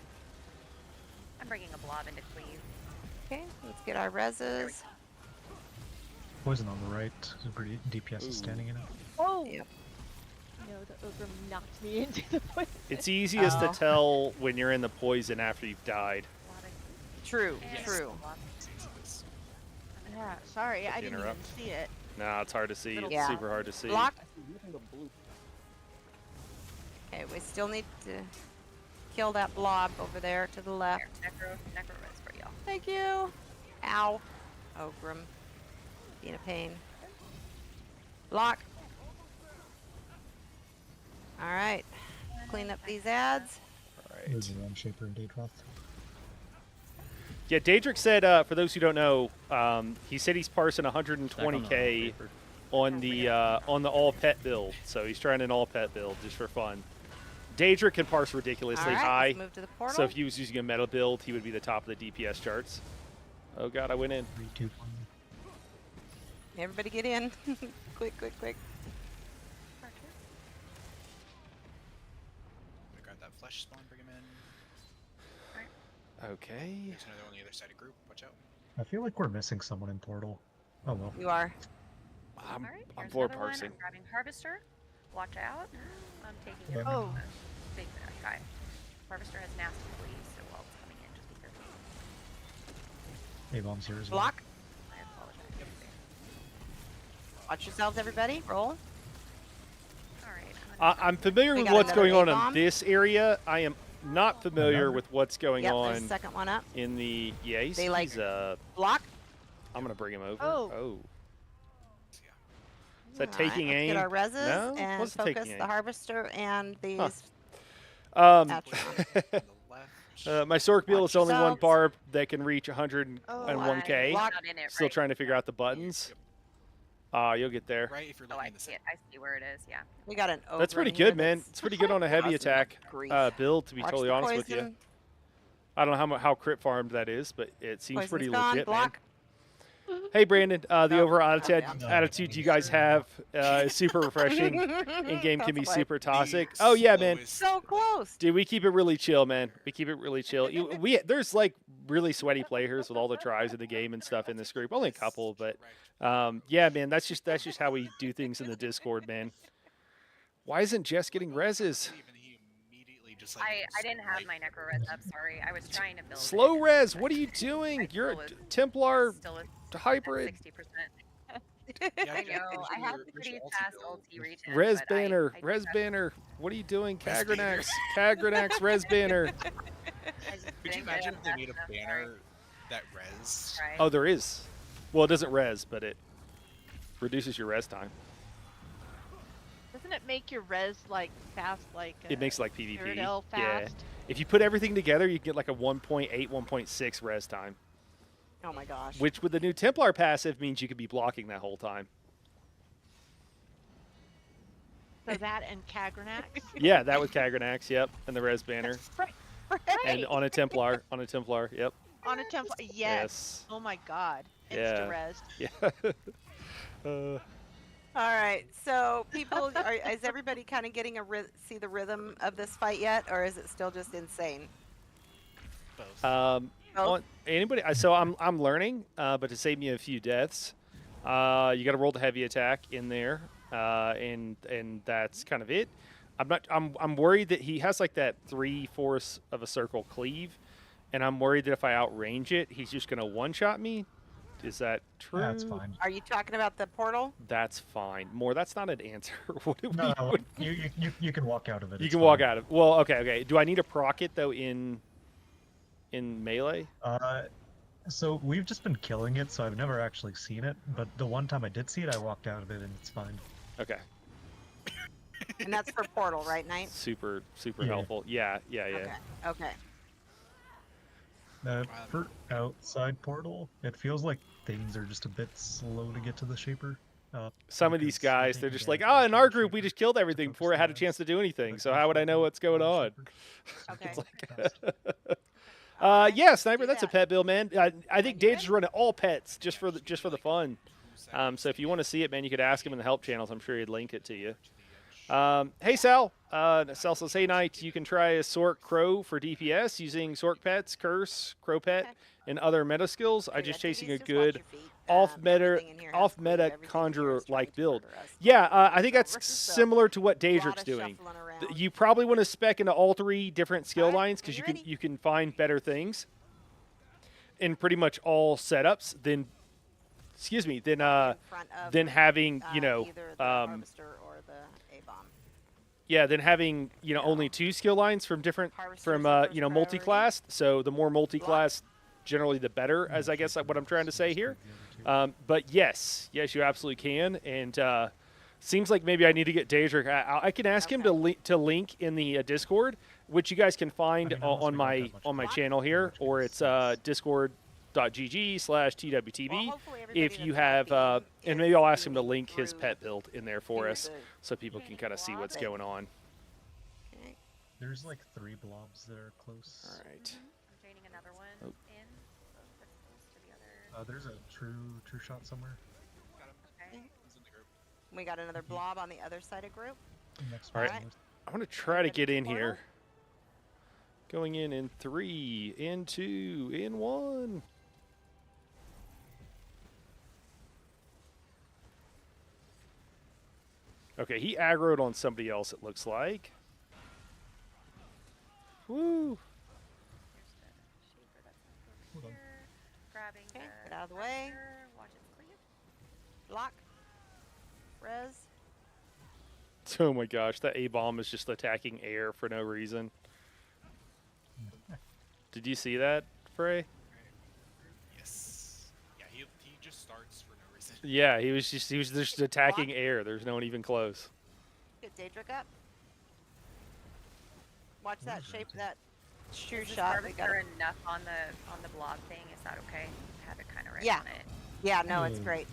I'm bringing a blob into cleave. Okay, let's get our reses. Poison on the right. So pretty DPS is standing in it. Oh! Yep. No, the ogre knocked me into the poison. It's easiest Oh. to tell when you're in the poison after you've died. Blobbing. True. And True. blob. Yeah, sorry, I didn't Interrupt. even see it. Nah, it's hard to see. It's Yeah. super hard to see. Block. Okay, we still need to kill that blob over there to the left. Here, necro res for y'all. Thank you. Ow. Oh, Grim. Being a pain. Block. All right. Clean up these ads. There's a Realm Shaper and Daedroth. Yeah, Daedric said, for those who don't know, he said he's parsing Back on the 120k paper. on the all pet build. So he's trying an all pet build just for fun. Daedric can parse All ridiculously right, high. let's move to the portal. So if he was using a meta build, he would be the top of the DPS charts. Oh god, I went in. 3, 2, 1. Everybody get in. Quick, quick, quick. Archer. Gonna grab that flesh spawn. Bring him in. Okay. There's another on the other side of group. Watch out. I feel like we're missing someone in portal. Oh well. You are. I'm All right, I'm here's for another one. parsing. I'm grabbing harvester. Watch out. I'm taking it Yeah. from Oh. the big bad guy. Harvester has nasty fleas, so while it's coming in, just be careful. A-bomb's here as well. Block. I apologize. Watch yourselves, everybody. Roll. All right. I'm familiar We with got what's another going on in A-bomb. this area. I am not familiar Another? with what's going Yep, there's on the second one up. in the. Yeah, he's. They like- he's Block. I'm gonna bring him over. Oh. Is that All right, taking let's aim? Get our reses No, it and wasn't focus taking the aim. harvester and these. Um, On the left. my Sork Bill Watch is only one yourselves. barb that can reach Oh, 101k. Block. Not in it, Still right. trying to figure out the buttons. You'll get there. Right if you're Oh, looking I in the see center. it. I see where it is. Yeah. We got an ogre That's pretty in here good, man. that's It's pretty good on a heavy awesome. attack Grief. build, to be Watch totally the honest with you. poison. I don't know how crit farmed that is, but it seems Poison's pretty gone. legit, Block. man. Hey, Brandon, the Oh, overall okay. attitude you guys have is super refreshing. In-game can be That's super toxic. The Oh, yeah, man. slowest- So close. Dude, we keep it really chill, man. We keep it really chill. There's like really sweaty players with all the tries in the game and stuff in this group. Only a couple, but yeah, man, that's just how we do things in the Discord, man. Why isn't Jess getting reses? He immediately just, like, I didn't have my necro res up. Sorry. I was trying to build. Slow it. res, what are you doing? You're a still was- Templar Still is hybrid. 60%. Yeah, I know. I have your pretty ulti fast build. ulti reach. Res banner, res banner. What are you doing? Res banner. Kagranax, Kagranax, res banner. Could you imagine if they made a banner that res? Oh, there is. Well, it doesn't res, but it reduces your res time. Doesn't it make your res like fast like It makes it like PvP. Cyrodiil Yeah. fast? If you put everything together, you get like a 1.8, 1.6 res time, Oh my gosh. which with the new Templar passive means you could be blocking that whole time. So that and Kagranax? Yeah, that with Kagranax, yep, and the res banner, Right. and on a Templar, yep. On a temple. Yes. Yes. Oh my god. Yeah. Insta res. Yeah. All right, so people, is everybody kind of getting see the rhythm of this fight yet, or is it still just insane? Both. Both? Anybody? So I'm learning, but to save me a few deaths, you got to roll the heavy attack in there, and that's kind of it. I'm worried that he has like that 3/4 of a circle cleave, and I'm worried that if I outrange it, he's just gonna one-shot me. Is that true? That's fine. Are you talking about the portal? That's fine. More, that's not an answer. What do No, we... no, you can walk out of it. You it's can walk fine. out of. Well, okay. Do I need to proc it though in melee? So we've just been killing it, so I've never actually seen it. But the one time I did see it, I walked out of it, and it's fine. Okay. And that's for portal, right, Knight? Super Yeah. helpful. Yeah. Okay. Okay. For outside portal, it feels like things are just a bit slow to get to the Shaper. Some of these because I guys, think they're you just gotta like, oh, in our focus group, we Shaper just killed to everything focus before I had a the chance to do anything. but So how would I know what's going on? Okay. It's Alright, Yeah, let's Sniper, do that's a that. pet build, man. I think you Dave's ready? running all pets just for the fun. So if you want to see it, man, you could ask him in the help channels. I'm sure he'd link it to you. Hey, Sal. Sal says, hey, Knight, you can try a Sork Crow for DPS using Sork Pets, Curse, Crow Pet, Okay. and other meta skills. I'm Good, just I think chasing a it's just watch good your feet. off-meta Everything in here has clue. Everything in here is trying Conjurer-like to build. murder us. Yeah, I think that's So, similar to what lot Daedric's of doing. shuffling around. You probably want to spec into all 3 different skill Alright, lines are because you you ready? can find better things in pretty much all setups than in front of, than having either the harvester or the A-bomb. yeah, than having only 2 skill lines from different Harvester's the first priority. multi-class. So the more multi-class, generally the better, as I guess what I'm trying to say here. But yes, you absolutely can, and seems like maybe I need to get Daedric. I can ask him to link in the Discord, which you guys can find unless on we don't my have much time. channel here, or it's discord.gg/twtb. Well, hopefully everybody If you that's have, helping and is maybe I'll ask him to moving link his through pet build in there for to us, the- so people can kind of see what's going on. Okay. There's like 3 blobs that are close. All right. I'm training another one Oh. in. So that's close to the other. There's a true shot somewhere. Got him. Okay. He's in the group. We got another blob on the other side of group. Next All right. one. I'm gonna try to Ready get for in portal? here. Going in 3, in 2, in 1. Okay, he aggroed on somebody else, it looks like. Woo! Here's the shaper that's Hold on. here. Grabbing Okay, the get out of the way. harvester. Watch it cleave. Block. Res. Oh my gosh, that A-bomb is just attacking air for no reason. Did you see that, Frey? Yes. Yeah, he just starts for no reason. Yeah, he was just attacking air. There's no one even close. Get Daedric up. Watch that shape, that true Is this shot. We got harvester it. enough on the blob thing? Is that okay? Have it kind of right Yeah. on it. Yeah, no, it's great.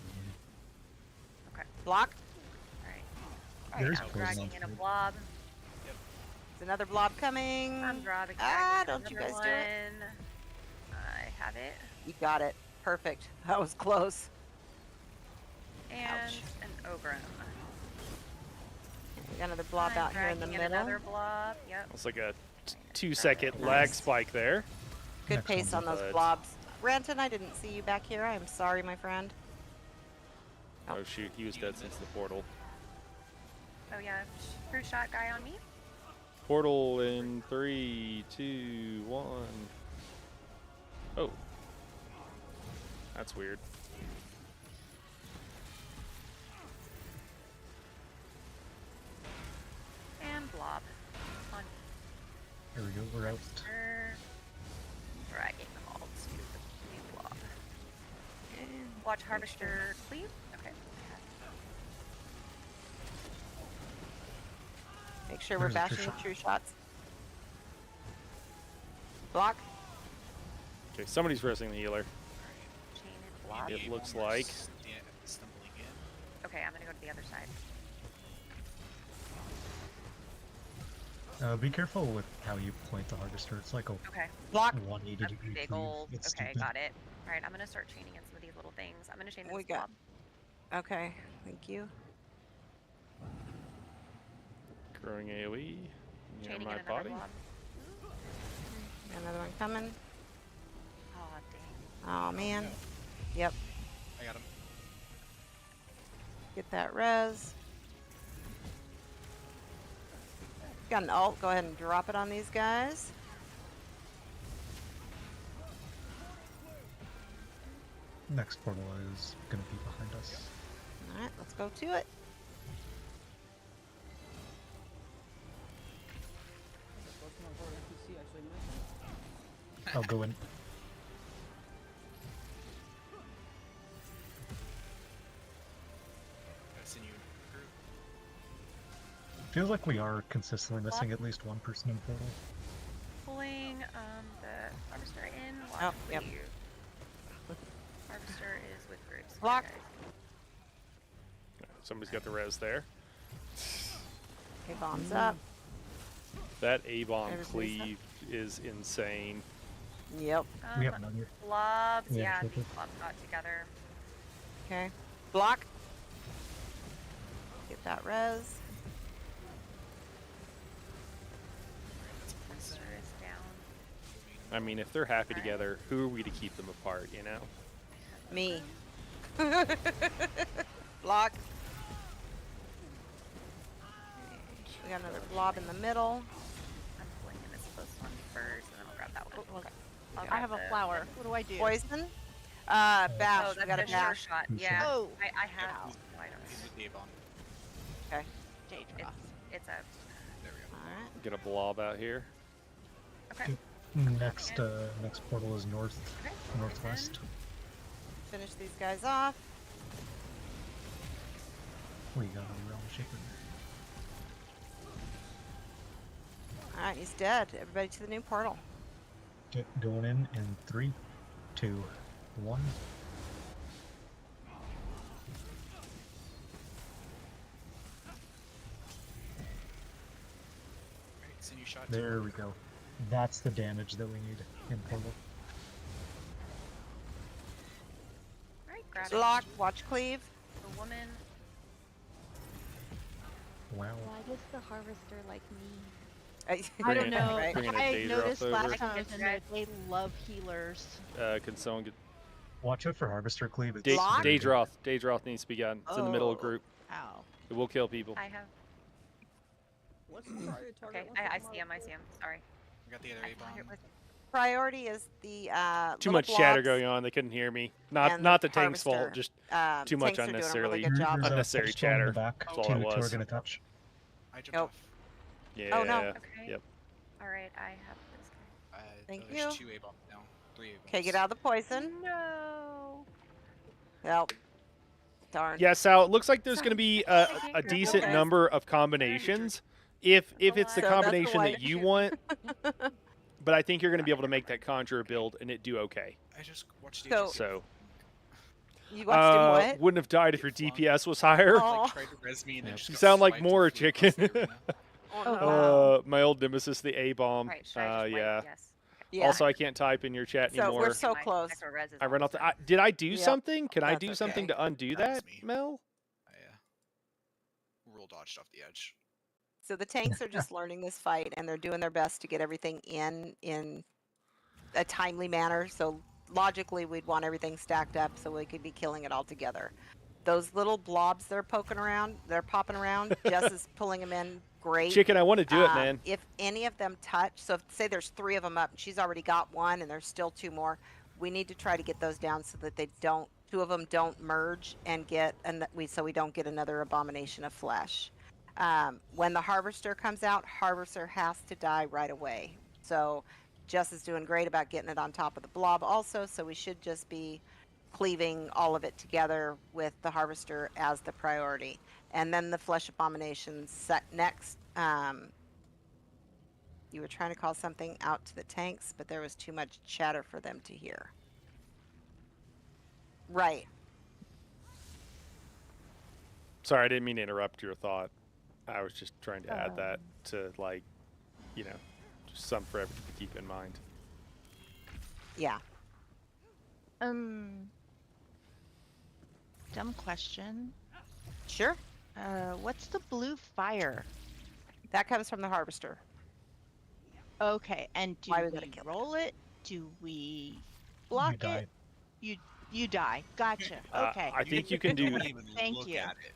Okay. Block. All right. There's I'm poison dragging on in a food. blob. There's another blob coming. I'm dragging. Don't you guys do it? I have it. You got it. Perfect. That was close. And Ouch. an ogre. We got another blob I'm out here in the dragging middle. Another blob. Yep. It's like a 2-second lag spike there. Good Next pace one. on those But- blobs. Ranton, I didn't see you back here. I'm sorry, my friend. Oh shoot, he was dead since the portal. Oh yeah. Fruit shot guy on me. Portal in 3, 2, 1. Oh. That's weird. And blob. On me. Here we go. We're out. Dragging them all to the new blob. Watch harvester cleave. Okay. Make sure we're There's a true bashing the shot. true shots. Block. Okay, somebody's resing the healer. Chain and blob. It looks like. Stumbling in. Okay, I'm gonna go to the other side. Be careful with how you point the harvester. It's like a Okay. Block. 180 A degree big cleave. old. It's Okay, stupid. got it. All right, I'm gonna start chaining in some of these little things. I'm gonna chain We this got- blob. Okay, thank you. Growing AoE near Chaining my in another body. blob. Another one coming. Oh dang. Oh man. Yep. I got him. Get that res. Got an ult. Go ahead and drop it on these guys. next portal is gonna be behind us. All right, let's go to it. I'll go in. Send you group. Feels like we are consistently missing at least one person in portal. Pulling the harvester in. Oh, Watch yep. leave. Harvester is with groups. Block. Guys. Somebody's got the res there. Okay, bombs up. That A-bomb There's Lisa. cleave is insane. Yep. We have none here. Blobs. We have Yeah, triple. these blobs got together. Okay. Block. Get that res. Harvester is down. I mean, if they're happy together, who are we to keep them apart, you know? Me. Block. We got another blob in the middle. I'm pulling in this close one first, and then I'll grab that one. Oh, okay. I'll I grab have a the- flower. What do I do? Poison. Oh, Bash. We that's got a a sure bash. shot. Who's Yeah. Oh, I have ow. no items. He's with the A-bomb. Okay. Daedra. It's a. There we go. All right. Get a blob out here. Okay. Next portal is north, Okay. northwest. Finish these guys off. We got a realm shaper. All right, he's dead. Everybody to the new portal. Okay, going in 3, 2, 1. Alright, send you shot. There we go. That's the damage that we need in portal. Alright, grab it. Block. Watch cleave. The woman. Wow. Why does the harvester like me? I Bring don't it- know. Right? bring it a I Daedra noticed over. last I can time I was get in you there, guys. they love healers. Can someone get... Watch out for harvester cleave. It's Block? very good. Daedroth. Daedroth needs to be gotten. It's in the middle of Oh. group. Ow. It will kill people. I have. What's the target? Okay, I see him. I see him. Sorry. We got the other I thought it A-bomb. was. Priority is the Too little much chatter blobs, going on. They couldn't hear me. Not and not the the tank's fault. harvester. Just tanks too much are doing a unnecessarily- really good job. There's a Unnecessary fetch storm in chatter. the back. That's all Two, it two are was. gonna touch. I jumped Oh. off. yeah. Oh, no. Okay. Yep. Alright, I have this guy. Thank There's you. 2 A-bombs now. 3 A-bombs. Okay, get out of the poison. No. Well, darn. Yeah, Sal. It looks like there's going to be a Okay. decent Okay. number of combinations. If it's the So that's the combination white that you shoe. want, but I think you're going to be able to make that conjurer build and it do okay. I just watched So- the So You watched him what? wouldn't have died if your DPS was higher. Oh. like tried to res me and then Yep. just You got sound like swiped more and flew across chicken. the arena. Oh, no. My old nemesis, the A-bomb. Right, should I just wait? Yeah. Yes. Yeah. Also, I can't type in your chat So anymore. we're so My close. micro res is I ran off almost the. Did I do Yep. something? Can I That's do something okay. to undo That was that, me. Mel? I rule dodged off the edge. So the tanks are just learning this fight, and they're doing their best to get everything in a timely manner. So logically, we'd want everything stacked up so we could be killing it all together. Those little blobs they're popping around, Jess is pulling them in great. Chicken, I want to do it, man. If any of them touch, so if, say there's 3 of them up, and she's already got 1, and there's still 2 more, we need to try to get those down so that they don't, 2 of them don't merge and get, so we don't get another abomination of flesh. When the harvester comes out, harvester has to die right away. So Jess is doing great about getting it on top of the blob also, so we should just be cleaving all of it together with the harvester as the priority. And then the flesh abominations set next. You were trying to call something out to the tanks, but there was too much chatter for them to hear. Right. Sorry, I didn't mean to interrupt your thought. I was just trying to add that to, like, just something for everyone to keep in mind. Yeah. Dumb question. Sure. What's the blue fire? That comes from the harvester. Okay, and do Why we gotta we kill it? roll it? Do we Block You die. it? You die. Gotcha. Okay. I think you can do. Don't even Thank look you. at it.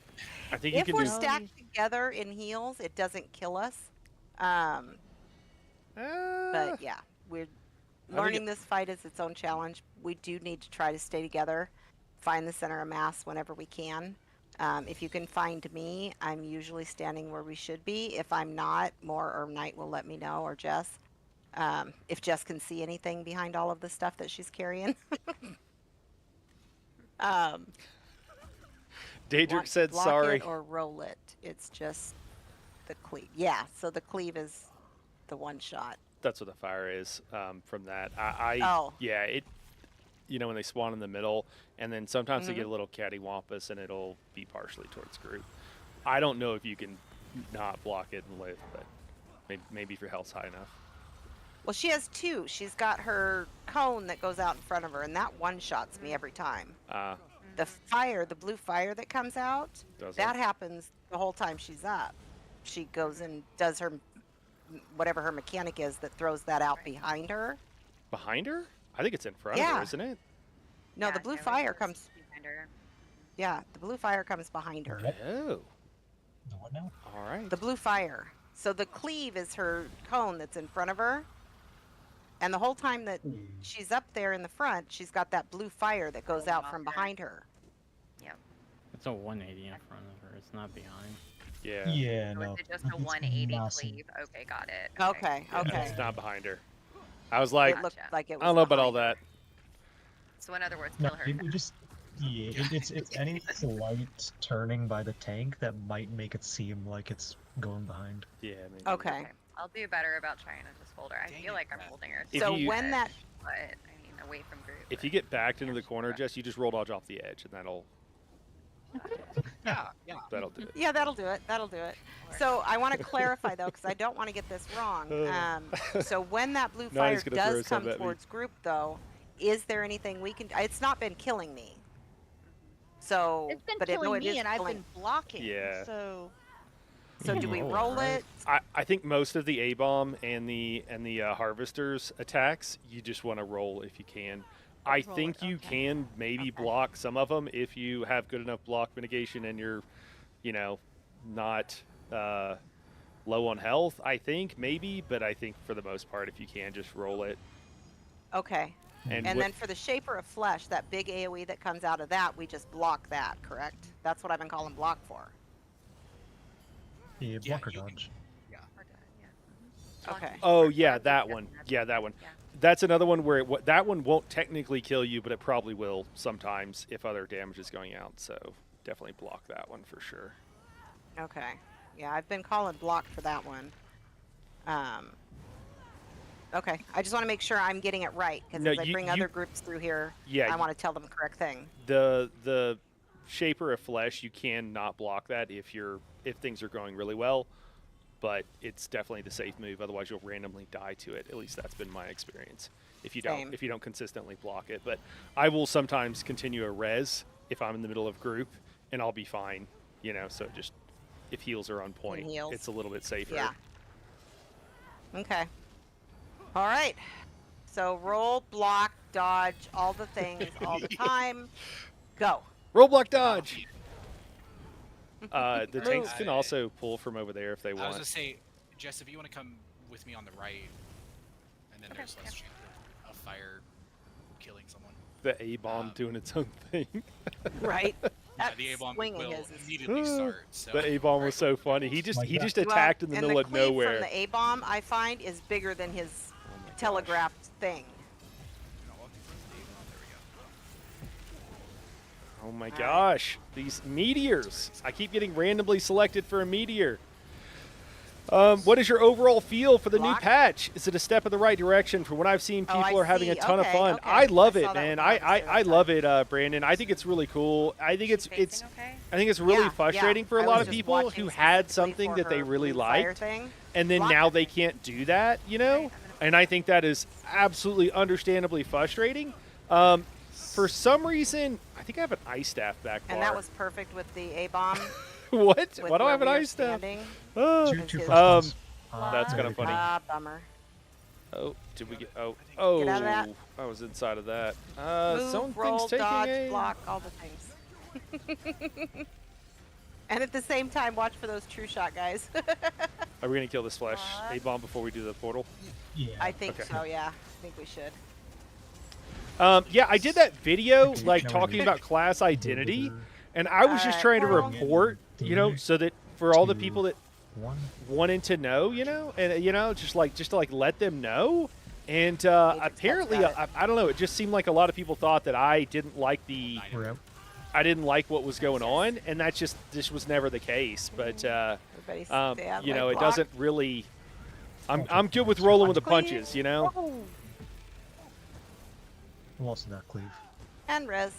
I think you If can we're do. stacked together in heals, it doesn't kill us. But yeah, we're think learning this fight is its own challenge. We do need to try to stay together find the center of mass whenever we can. If you can find me, I'm usually standing where we should be. If I'm not, Moore or Knight will let me know, or Jess. If Jess can see anything behind all of the stuff that she's carrying. Daedric said block sorry. it or roll it. It's just the cleave. Yeah, so the cleave is the one shot. That's what the fire is from that. Oh. Yeah, it. You know, when they spawn in the middle, and then sometimes they get a little cattywampus, and it'll be partially towards group. I don't know if you can not block it and live, but maybe if your health's high enough. Well, she has two. She's got her cone that goes out in front of her, and that one-shots me every time. The fire, the blue fire that comes out, that happens the whole time she's up. She goes and does her, whatever her mechanic is, that throws that out behind her. Behind her? I think it's in front of her, isn't it? No, Yeah, the blue no, fire it's comes. behind her. Yeah, the blue fire comes behind her. Oh. The what now? All right. The blue fire. So the cleave is her cone that's in front of her. And the whole time that she's up there in the front, she's got that blue fire that goes out from behind her. Yep. It's a 180 in front of her. It's not behind. Yeah. Yeah, So no. is it just a it's 180 massive. cleave? Okay, got it. Okay, Yeah, okay. It's not behind her. I was like, It looked like it was I don't know about all behind that. So in other words, No, kill her. it just it's any slight turning by the tank that might make it seem like it's going behind. Yeah. Maybe. her. Okay. I'll do better about trying to just hold her. I Dang feel it, like I'm Brad. holding her. If So you- when that But I mean, away from group. If but- you get backed into the corner, Jess, you just roll dodge off the edge, and that'll Yeah. do it. Yeah, that'll do it. That'll do it. So I want to clarify though, because I don't want to get this wrong. So when that blue No, fire he's gonna throw does some come at me. towards group, though, is there anything we can? It's not been killing me. So, It's been but killing it me, is and I've killing. been blocking. Yeah. So So do we Roll it, roll right? it? I think most of the A-bomb and the harvesters attacks, you just want to roll if you can. I Roll think it, you okay. can maybe Okay. block some of them if you have good enough block mitigation and you're, not low on health. I think maybe, but I think for the most part, if you can, just roll it. Okay. And, And with- then for the Shaper of Flesh, that big AoE that comes out of that, we just block that, correct? That's what I've been calling block for. Yeah, Yeah, blocker you can- dodge. We're good, yeah. Okay. Oh Or yeah, block that it, one. doesn't Yeah, matter. that one. Yeah. That's another one where that one won't technically kill you, but it probably will sometimes if other damage is going out. So definitely block that one for sure. Okay. Yeah, I've been calling block for that one. Okay. I just want to make sure I'm getting it right, because No, as I you- bring you- other groups through here, Yeah, I you- want to tell them the correct thing. The Shaper of Flesh, you can not block that if things are going really well, but it's definitely the safe move. Otherwise, you'll randomly die to it. At least that's been my experience. If you Same. don't consistently block it, but I will sometimes continue a res if I'm in the middle of group, and I'll be fine. So just if heals are on point, heals. it's a little bit safer. Yeah. Okay. All right. So roll, block, dodge, all the things, all the time. Go. Roll block dodge. The tanks Move. can also pull from over there if they I was want. gonna say, Jess, if you want to come with me on the right, and then Okay, there's less yeah. chance of fire killing someone. The A-bomb doing its own thing. Right. Yeah, That the A-bomb swing of will his is- immediately start. So The A-bomb was right. so funny. He just Like that. attacked in the and middle of cleave nowhere. from the A-bomb, I find, is bigger than his Oh my gosh. telegraphed thing. No, I'll do first the A-bomb. There we go. Oh my Alright. gosh, these meteors! I keep getting randomly selected for a meteor. What is your overall feel for the new Block? patch? Is it a step in the right direction? From what I've seen, Oh, people I are having a see. ton of Okay, fun. okay. I love I it, saw that man. with Harvester I that love it, Brandon. I think it's really cool. I think it's Facing okay? I think it's really Yeah, frustrating yeah. for a I lot was of just people watching who had specifically something for that they her really blue fire liked, thing. and then Block now it. they can't do that, And I think that is absolutely understandably frustrating. For some reason, I think I have an ice staff back bar. And that was perfect with the A-bomb. what? with Why do I where have an we are ice staff? standing. Oh. Two his- first ones. That's kinda very funny. Ah, bummer. Oh, did we get? Oh, Get out of that. I was inside of that. Move, Something's roll, taking dodge, a. block, all the things. And at the same time, watch for those true shot guys. Are we gonna kill this flesh What? A-bomb before we do the portal? Yeah. I think Okay. so, yeah. I think we should. Yeah, I did that video Okay, like now we talking need about class identity, Burger and I was just trying to Portal. report, you know, Three, so that for all the two, people that 1. wanted to know, you know, and just to like let them know. And apparently, got it. I don't know. It just seemed like a lot of people thought that I didn't like We're out. I didn't like what was going on, and that's just this was never the case. But Everybody stay out of you my know, it block. doesn't really. I'm Okay, good with next rolling with the one. punches, you know. We'll also not cleave. And res.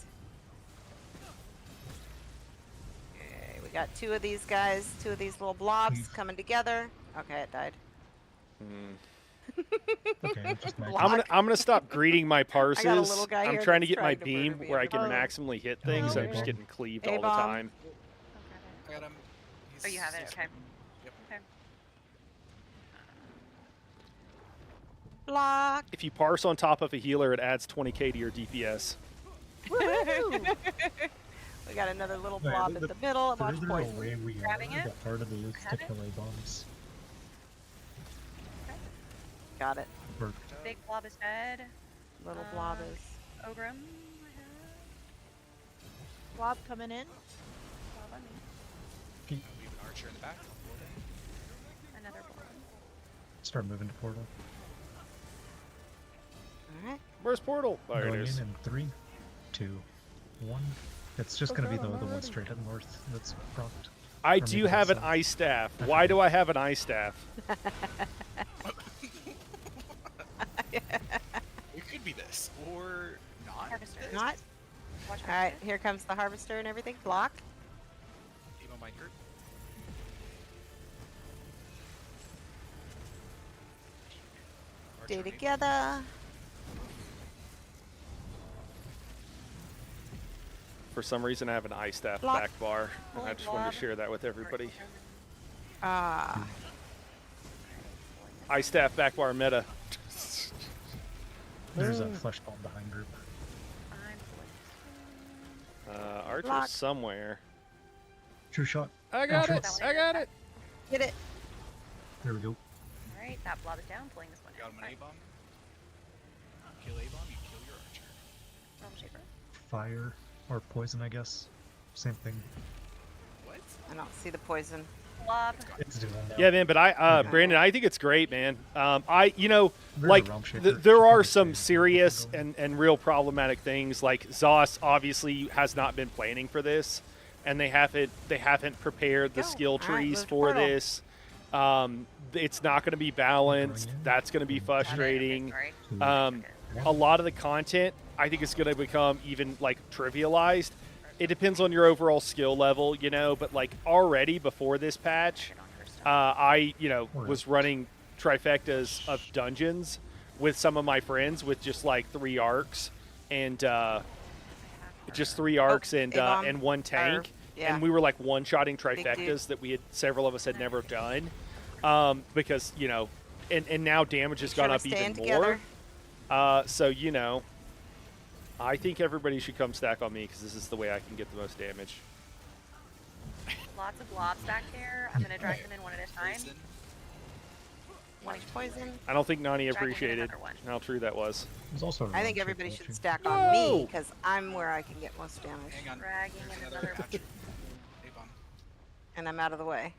Okay, we got 2 of these guys, 2 of these little blobs Cleave. coming together. Okay, it died. Okay, just max. I'm gonna stop greeting my parses. I got a little guy I'm here trying to that's get my trying to murder beam me where I every can time. maximally hit things. Oh, I'm just A-bomb. getting cleaved all the A-bomb. time. I got him. Oh, you have it. He's- Okay. Yep. Okay. Block. If you parse on top of a healer, it adds 20k to your DPS. Woohoo! We got another little Wait, blob the- in the middle. There Watch is no poison. way we Grabbing it? got part of the Have stick it? melee bombs. Got it. Or Big blob is dead. Little blob is. Ogrim. Blob coming in. Blob on me. We have an archer in the back. Another blob. start moving to portal. All right. Where's Portal? Oh, there it Going is. in 3, 2, 1. It's just going to be the one straight up north that's propped. I Or do maybe have an that's ice staff. Why do I have an ice staff? It could be this or not. Harvester. This. Not. Watch All right. Here comes the harvester and everything. Block. Emo might group. Stay Archer, maybe. together. For some reason, I have an ice staff Block. back bar, and I just wanted Blob. to share that with everybody. Ah. Ice staff back bar meta. There's a flesh bomb behind group. Archer's Block. somewhere. True shot. I got it. Entrance. I got it. Get it. There we go. Alright, that blob is down, pulling this one Got out. him an A-bomb. Kill A-bomb, you kill your archer. Realm Shaper. Fire or poison, I guess. Same thing. What? I don't see the poison. Blob. It's doing that. Yeah, man. But I, Okay. Brandon, I think it's great, man. You know, There's a like realm shaper. there are Probably some stay serious going. and real problematic things. Like Zos obviously has not been planning for this, and they haven't prepared the Go. skill All right, trees move to for portal. this. It's not going to be balanced. Going in. That's going to be Got it, okay, frustrating. sorry. Um, a lot of the content, I think, is going to become even like trivialized. It depends on your overall skill level, you know. But like already before this patch, Get on her stuff. I Or was running trifectas of dungeons with some of my friends with just like 3 arcs and just 3 arcs A-bomb. and 1 tank. yeah. And we were like one-shotting dude. trifectas that we had several of us had never done because you know, and now damage has Sure gone we're up even staying more. together. So you know, I think everybody should come stack on me because this is the way I can get the most damage. Lots of blobs back there. I'm gonna drag them in one at a time. Poison. Watch poison. I don't think Nani Dragging in appreciated another one. how true that was. There's also a I realm think shaper everybody option. should stack on me No! because I'm where I can get most damage, Hang on. Dragging There's in another another archer. A-bomb. and I'm out of the way.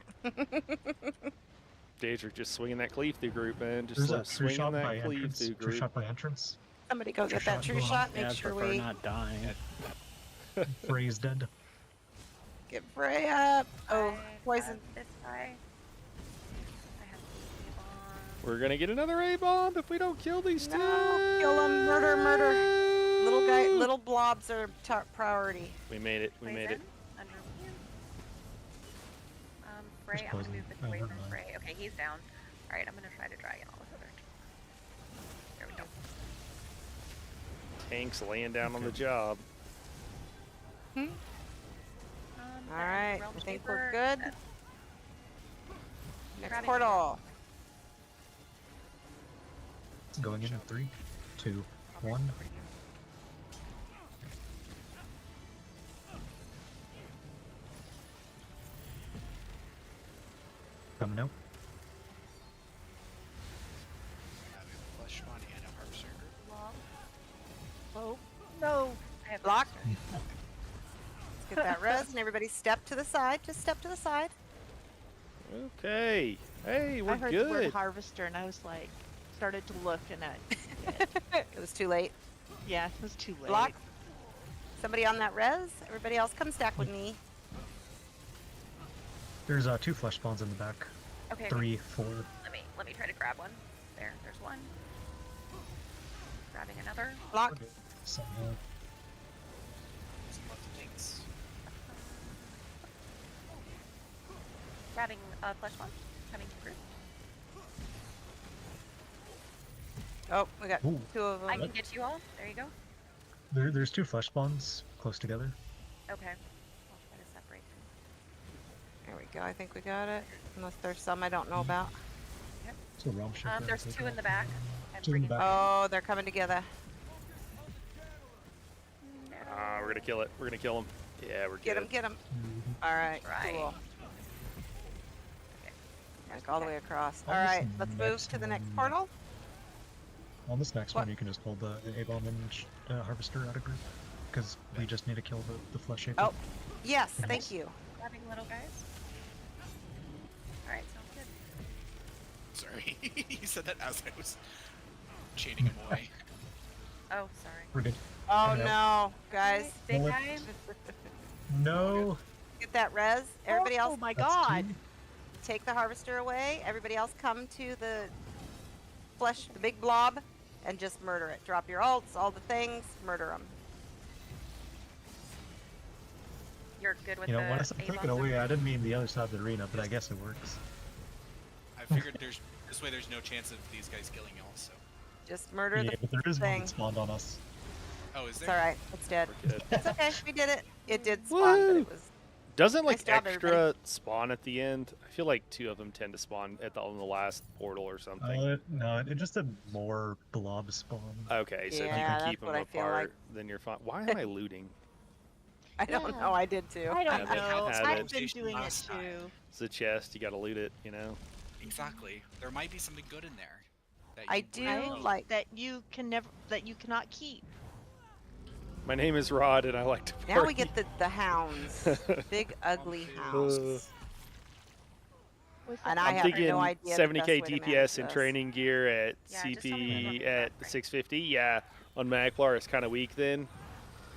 Daedric just swinging that cleave through group, man. Just There's like a true swinging shot by that cleave entrance. through True group. shot by entrance. Somebody go True get that shot true going on. shot. Yeah, Make I sure prefer we not dying. Frey's dead. get Frey up. Oh, I poison. have This guy. I have the bomb. We're gonna get another A-bomb if we don't kill these two. No, kill 'em. Murder, murder. Little guy, little blobs are top priority. We made it. We made it. Poison. Under you. Frey, There's I'm gonna poison. move this Oh, away never from mind. Frey. Okay, he's down. Alright, I'm gonna try to drag in all this other. There we go. Tanks laying down on the Okay. job. All right, I think we're good. Next grabbing- portal. Going in 3, 2, 1. Coming out. I have a flesh spawn and a harvester group. Blob. Oh, Block. Let's get that res, and everybody step to the side. Just step to the side. Okay. Hey, we're I heard good. the word harvester and I was like, started to look and It was too late. yeah, it was too late. Block. Somebody on that res. Everybody else come stack with me. There's 2 flesh spawns in the back. Okay. 3, 4. Let me try to grab one. There's one. Grabbing another. Block. So, Some left things. Grabbing a flesh one. Coming through. Oh, we got Ooh. 2 of them. I can get you all. There you go. there's 2 flesh spawns close together. Okay. I'll try to separate them. There we go. I think we got it. Unless there's some I don't know about. So realm shaper. There's 2 in the back. I'm 2 in the bringing. back. Oh, they're coming together. We're gonna kill it. We're gonna kill him. Yeah, we're Get good. him, get him. Mhm. All right, Right. cool. Okay. Like all the way across. On All this right, let's move next to the next one- portal. On this next What? one, you can just hold the A-bomb and harvester out of group. Because we just need to kill the flesh shaper. Oh, yes, thank you. Grabbing little guys. All right, sounds good. Sorry, you said that as I was chaining him away. Oh, sorry. We're good. Oh Yeah. no, guys. Big Well, guy. No! Get that res. Everybody Oh else my That's god. 2. take the harvester away. Everybody else come to the flesh, the big blob, and just murder it. Drop your alts, all the things, murder them. You're good with You know, the when I said take it A-bombs away, over- I didn't mean the other side of the arena, but I guess it works. I figured this way there's no chance of these guys killing y'all. So. Just murder Yeah, the but there is one thing. that spawned on us. Oh, is It's there? alright. It's dead. We're good. It's okay. We did it. It did spawn, but Woo! it was... Doesn't like Nice job, extra everybody. spawn at the end? I feel like 2 of them tend to spawn on the last portal or something. No, it just did more blob spawn. Okay, so if you Yeah, can that's keep them what I feel apart, like. then you're fine. Why am I looting? I don't Yeah. know. I did too. I don't Yeah, they know. had I've it. been doing it Last time. too. It's a chest. You got to loot it. You know. Exactly. There might be something good in there. That I you do wouldn't Right? know. like... That you cannot keep. My name is Rod, and I like to party. Now we get the hounds. Big, ugly hounds. And I I'm have thinking no idea the 70k best way to DPS manage and this. training gear at Yeah, just tell me when CP I'm at back. 650. Yeah, on Magplar it's kind of weak then.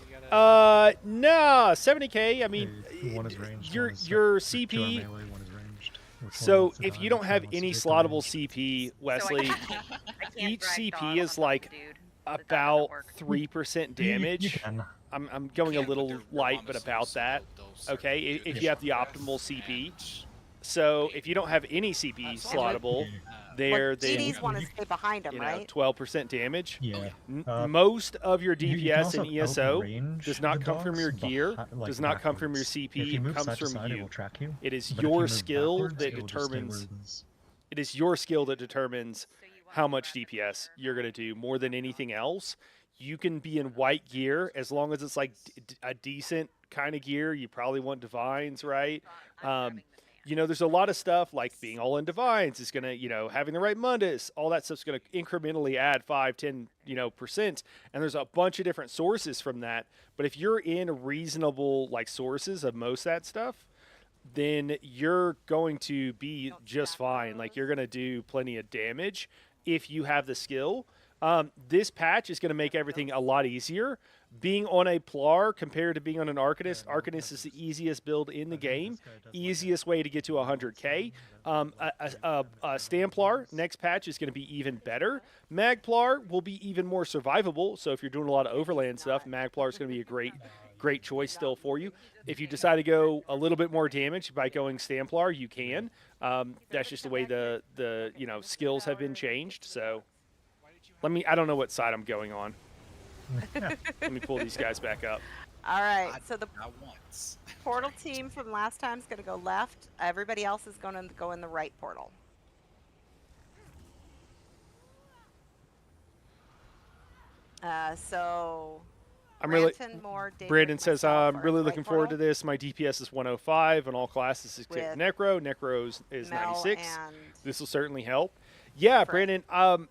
You gotta- No, 70k. I mean, One is ranged. your one is your two are CP. melee, one is ranged. Which So one wants to if die, you don't which have one wants any to take the slottable range? CP, So Wesley, I can't each drag CP dog is on like top of the dude. That doesn't about work. 3% You damage. can. I'm going a Can, but little they're light, on but the about so that. they'll start Okay, to do if the you have the short optimal rest CP. and- So if you don't have any CP That's slottable, uh, there Well, they GDs want to stay behind them, you know right? 12% damage. Yeah. Most of your You can DPS also and ESO outrange does not the come from your dogs gear, like does not come from your backwards. CP, If you it move comes side to from side, you. It will track you. It is but if your you move skill backwards, that it will just stay where determines. it is. It is your skill that determines So you want how to much grab the DPS cover. you're going to do more than anything else. You can be in white gear as long as it's like a decent kind of gear. You probably want divines, right? I'm grabbing the You know, there's a lot of stuff like being all in divines is going to, you know, having the right mundus, all that stuff's going to incrementally add 5, 10, percent. And there's a bunch of different sources from that. But if you're in reasonable like sources of most of that stuff, then you're going to be just fine. Like you're going to do plenty of damage if you have the skill. This patch is going to make everything a lot easier. Being on a Plar compared to being on an Arcanist, Arcanist is the easiest build in the game, easiest way to get to 100k. A Stamplar next patch is going to be even better. Magplar will be even more survivable. So if you're doing a lot of overland stuff, Magplar is going to be a great choice still for you. If you decide to go a little bit more damage by going Stamplar, you can. That's just the way the skills have been changed. So I don't know what side I'm going on. Let me pull these guys back up. All right, so the Not once. portal team from last time is going to go left. Everybody else is going to go in the right portal. So Branton, Moore, David, Brandon says, myself I'm are in really the right looking forward to portal. this. My DPS is 105 on all classes except With Necro. Necro is Mel 96. and This will certainly help. Yeah, Fred. Brandon,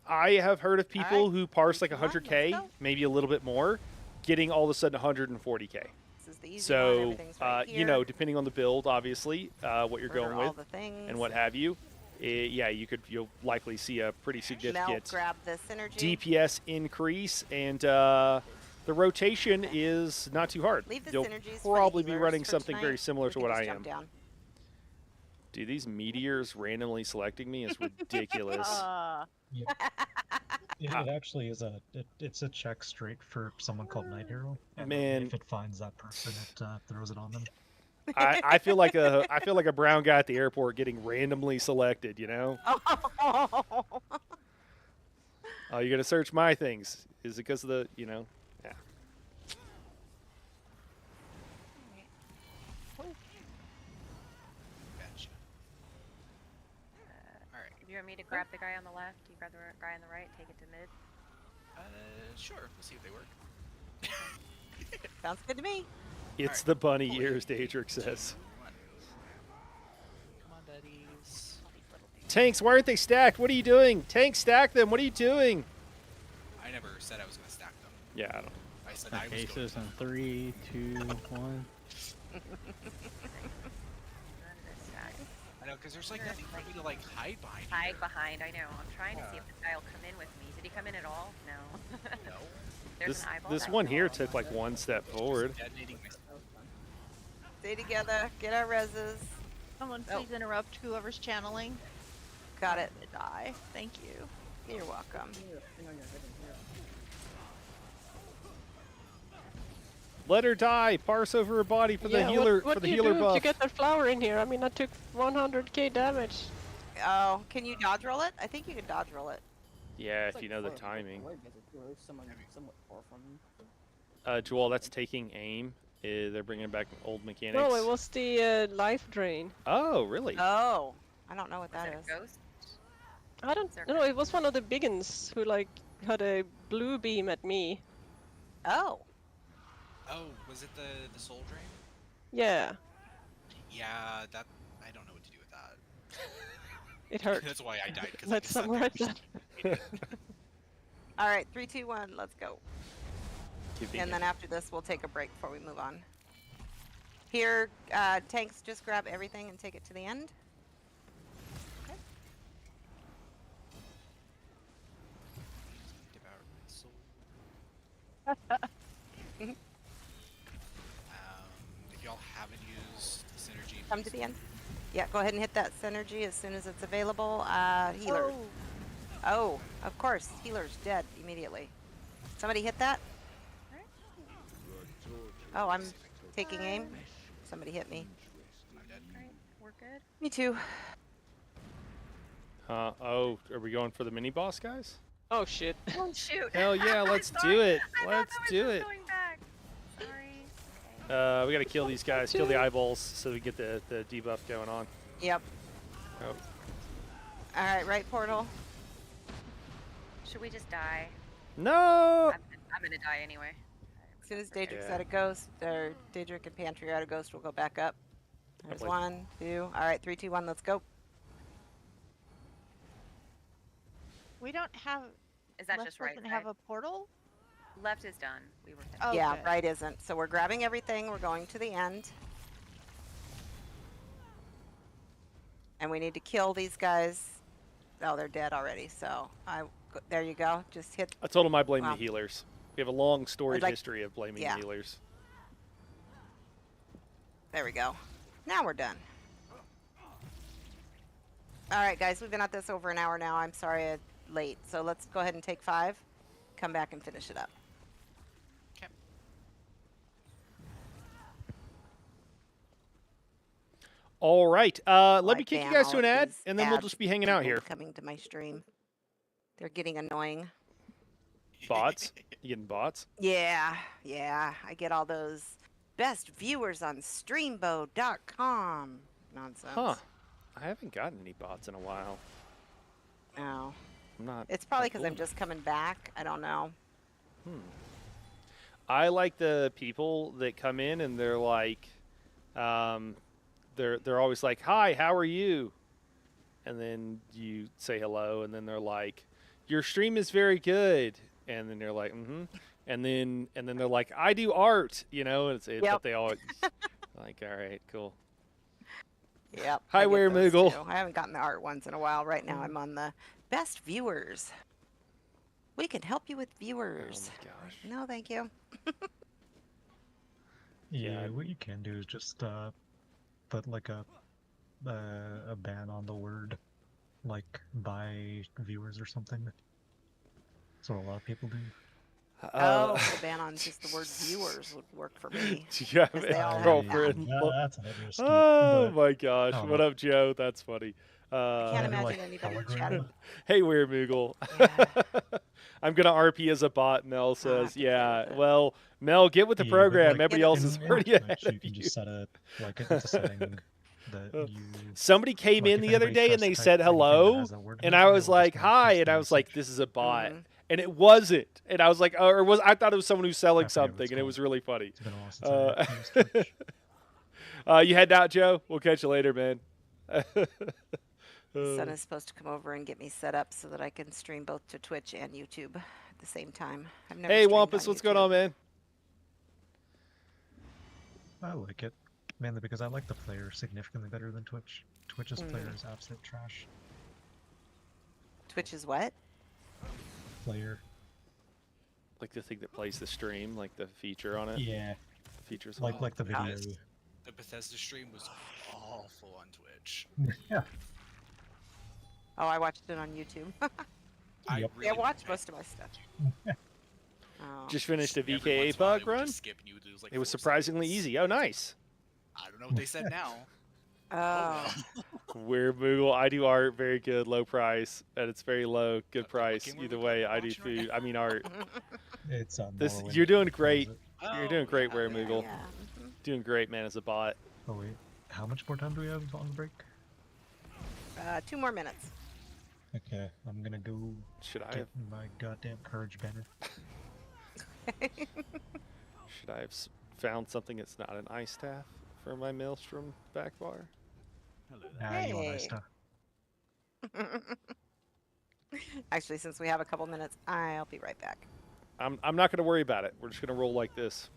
I have heard of people right, who parse like 3, 2, 1, 100k, let's go. maybe a little bit more. getting all of a sudden 140k. This is the easy one. So, Everything's right you know, here. depending on the build, obviously, what you're Order going all with the things. and what have you, yeah, you'll likely see a pretty Melt, significant grab this energy. DPS increase, and the rotation is not too hard. Leave the You'll synergies for the probably be healers running for something very tonight. similar We to can what just I jump am. down. Dude, these meteors randomly selecting me is ridiculous. It actually is it's a check straight for someone called Night Hero. And Man. if it finds that person, it throws it on them. I feel like a brown guy at the airport getting randomly selected. You know? Oh. Oh, you're gonna search my things? Is it because of the, you know? Yeah. Gotcha. Alright. Do you want me to grab the guy on the left? You grab the guy on the right, take it to mid? Sure. We'll see if they work. Sounds good to me. It's Alright. the bunny ears, Daedric says. Come on, buddies. Tanks, why aren't they stacked? What are you doing? Tanks, stack them. What are you doing? I never said I was going to stack them. Yeah, I don't. I said I was going Cases to. in 3, 2, 1. None of this stack. I know, because there's like nothing for me to like hide behind. Hide here. behind, I know. I'm trying to see if this guy will come in with me. Did he come in at all? No. No. There's This an eyeball. this back one there. here took like one step forward. Detonating myself. Stay together. Get our reses. Someone Oh. please interrupt whoever's channeling. Got it. To die. Thank you. You're welcome. Let her die. Parse over her body for the Yeah, healer what for the do you healer do buff. to get that flower in here? I mean, I took 100k damage. Oh, can you dodge roll it? I think you can dodge roll it. Yeah, if you know the timing. Joel, that's taking aim. They're bringing back old mechanics. No, it was the life drain. Oh, really? Oh, I don't know what Was that it is. a ghost? I don't Is there- know. It was one of the biggins who like had a blue beam at me. Oh, Oh, was it the soul drain? Yeah, Yeah, that I don't know what to do with that. it hurt. That's why I died. Because Let's summarize that. all right. 3, 2, 1. Let's go. Keeping And it. then after this, we'll take a break before we move on. Here, tanks, just grab everything and take it to the end. Okay. Devour my soul. If y'all haven't used synergy, Come to please the end. Yeah, go ahead and hit that synergy as soon as it's available. Healer. Oh, of course. Healer's dead immediately. Somebody hit that? Oh, I'm taking aim. Somebody hit me. I'm dead. Alright, we're good. Me too. Oh, are we going for the mini boss, guys? Oh shit. Oh shoot! Hell yeah, I'm let's sorry. do it. I Let's thought that do was it. Going back. Sorry. We gotta kill these guys, kill the eyeballs, so we get the debuff going on. Yep. Oh. All right, right portal. Should we just die? No! I'm gonna die anyway. As soon as Daedric's Yeah. out of Ghost, or Daedric and Pantry are out of Ghost, we'll go back up. There's like- 1, 2. All right, 3, 2, 1. Let's go. We don't have. Is that Left just right? doesn't have a portal. Left is done. We were. Finished. Oh, Yeah, good. right isn't. So we're grabbing everything. We're going to the end. And we need to kill these guys. Oh, they're dead already. So there you go. Just hit. I told him I blame Wow. the healers. We have a long storied like- history of blaming yeah. healers. There we go. Now we're done. All right, guys. We've been at this over an hour now. I'm sorry I'm late. So let's go ahead and take 5. Come back and finish it up. Okay. All right. Let Like me kick you ban guys all to an of ad, these and then we'll ads just be hanging out people here. Coming to my stream. They're getting annoying. Bots? You getting bots? Yeah, yeah. I get all those best viewers on streambo.com nonsense. Huh. I haven't gotten any bots in a while. No. I'm not. It's probably not because I'm cool. just coming back. I don't know. I like the people that come in and they're like, they're always like, "Hi, how are you?" And then you say hello, and then they're like, "Your stream is very good," and then they're like, "Mm-hmm." and then they're like, I do art, you know, and it's Yep. but they all like, all right, cool. Yep. Hi, I get Where those Moogle. too. I haven't gotten the art ones in a while. Right now, I'm on the best viewers. We can help you with viewers. Oh my gosh. No, thank you. Yeah, what you can do is just put like a ban on the word, like by viewers or something. That's what a lot of people do. The ban on just the word viewers would work for me. Do you have Because a they all have girlfriend? That's a little steep, Oh but my gosh! I don't What know. up, Joe? That's funny. I can't Maybe, imagine like, anybody Telegram. chatting. Hey, Weird Moogle. Yeah. I'm gonna RP as a bot. Mel I'll says, have to play "Yeah, with it. well, Mel, get with the Yeah, but, program. like, Everybody in- else is in already ahead Twitch, you of can you." just set a it's a setting that you. Somebody came like, in if the other anybody day and tries to they type said anything that hello, has that word in and it, I it was will like, just "Hi," manifest and the I was like, message. "This is a bot," Mhm. and it wasn't. And I was like, "Oh," or I thought it was someone who's selling I forget what something, it's and it was called. really funny. It's been a while since I used Twitch. You heading out, Joe? We'll catch you later, man. The son is supposed to come over and get me set up so that I can stream both to Twitch and YouTube at the same time. I've never Hey, streamed Wampus, on what's going YouTube. on, man? I like it, mainly because I like the player significantly better than Twitch. Twitch's player is absolute trash. Twitch is what? Player. Like the thing that plays the stream, like the feature on it. Yeah, Features like the video. Guys, the Bethesda stream was awful on Twitch. Yeah. Oh, I watched it on YouTube. I Yep. really I watched most of my stuff. Oh. Just finished a every VKA once in a while, bug it would run. just skip and you would lose, like, It was 4 surprisingly seconds. easy. Oh, nice. I don't know what they said now. Oh. Weird Moogle. I do art, very good, low price, and it's very low, good What price. game were Either we way, I do watching right food. I mean art. It's This Morrowind. you're doing What was great. it? You're doing great, yeah, Weird yeah. Moogle. Yeah. Doing great, man. As a bot. Oh wait, how much more time do we have on the break? 2 more minutes. Okay, I'm gonna go Should I get have? my goddamn courage banner. Should I have found something that's not an ice staff for my Maelstrom back bar? You want ice Hey. stuff? Actually, since we have a couple minutes, I'll be right back. I'm not gonna worry about it. We're just gonna roll like this.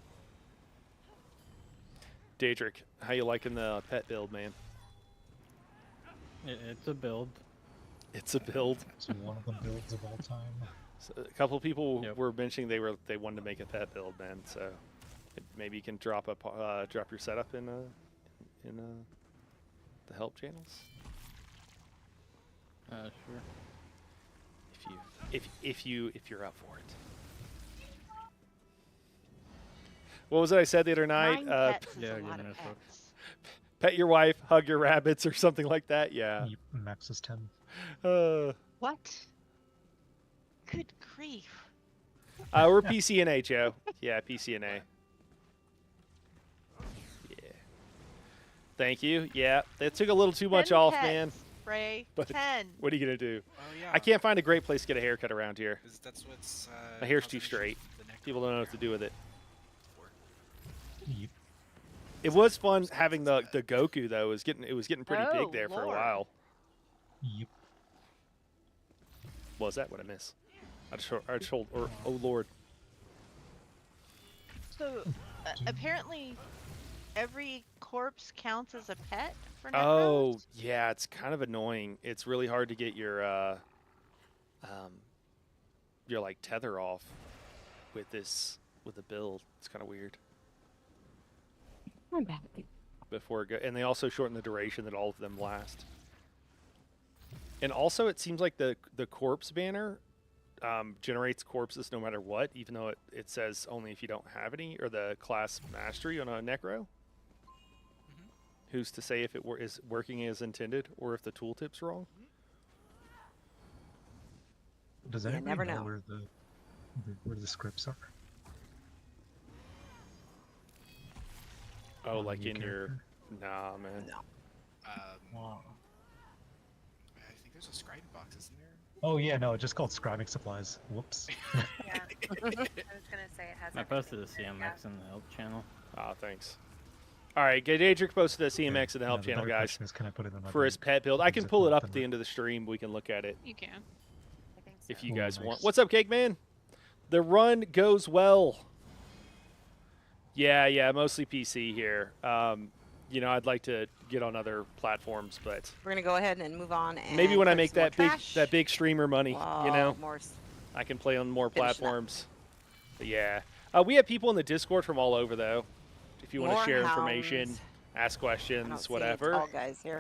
Daedric, how you liking the pet build, man? It's a build. It's a build. It's one of the builds of all time. So a couple of people Yep. were mentioning they wanted to make a pet build, man. So maybe you can drop your setup in the help channels Sure. if you're up for it. What was it I said the other night? 9 pets is yeah, a give lot me of a sec. pets. Pet your wife, hug your rabbits, or something like that. Yeah. Yep, max is 10. What? Good grief. We're PCNA, Joe. Yeah, PCNA. Yeah. Thank you. Yeah, that took a little too much 10 off, pets, man. Ray, But 10. what are you gonna do? Oh yeah. I can't find a great place to get a haircut around here. 'Cause that's what's. My hair's too causing straight. the neck People don't know what to do with it. for. Yep. It was fun having the Goku though. It was getting pretty Oh, big there for a Lord. while. Yep. What was that? What I miss? I just hold. Or oh lord. So, apparently, every corpse counts as a pet for Oh necros? yeah, it's kind of annoying. It's really hard to get your like tether off with the build. It's kind of weird. I'm back. Before it and they also shorten the duration that all of them last. And also, it seems like the corpse banner generates corpses no matter what, even though it says only if you don't have any, or the class mastery on a necro. Who's to say if it is working as intended, or if the tooltip's wrong? Does Yeah, anybody never know know. where the scripts are? Oh, On like your in your... character? Nah, man. No. Wow. I think there's a scribing box, isn't there? Oh yeah, no, it's just called scribing supplies. Whoops. Yeah. I was gonna say it has. I posted a everything in there, CMX in the help channel. Ah, thanks. All right, Daedric posted a CMX in the help the channel, better guys, question is, can I put it in my for his bank? pet build. I can Is it pull it not up at the in end of the stream. We can look at it You can. I think so. if you Oh, guys nice. want. What's up, Cake Man? The run goes well. Yeah, mostly PC here. You know, I'd like to get on other platforms, but We're gonna go ahead and move on. And maybe when I clear make some more that trash. big streamer money, you know, Whoa, more I can play on more Finishing up. platforms. But yeah, we have people in the Discord from all over though. If you want to More share information, hounds. ask I don't questions, see any whatever. tall guys here.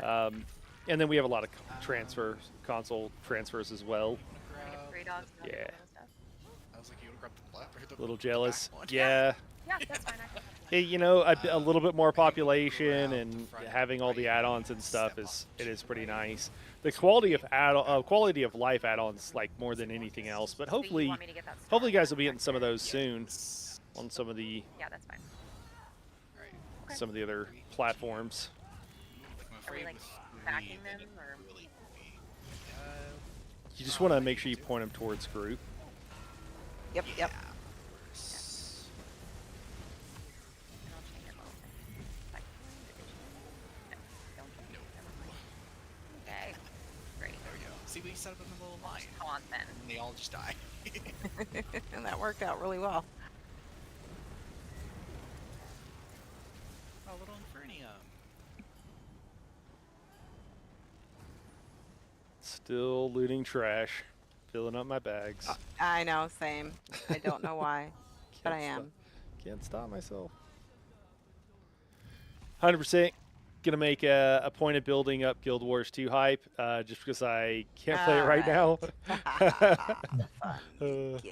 And then we have a lot of console transfers as well. Like stray dogs and all Yeah. that little stuff. I was like, you want to grab the black or the A little the jealous. black one? Yeah. Yeah, that's fine. I can Hey, you know, a little bit more maybe go population around the and front having all the right add-ons and and stuff step is up pretty to nice. The quality of quality of life add-ons like more than anything else. But So you hopefully, want me to get that hopefully, star guys will be getting back some of there? those soon on some of the Yeah, that's fine. Alright. Okay. some of the other platforms. Like, I'm Are we afraid like with backing three, them then it or? really be, You just want to make sure you point them towards group. Yep. yeah. And I'll change it a little bit. Like, no, don't change it. Never mind. Okay, great. There we go. See, we set up a little line. Come on then. And they all just die. And that worked out really well. Oh, little Infernium. Still looting trash, filling up my bags. I know, same. I don't know why, but I am. Can't stop myself. 100% gonna make a point of building up Guild Wars 2 hype, just because I can't play it right now. Fun begins.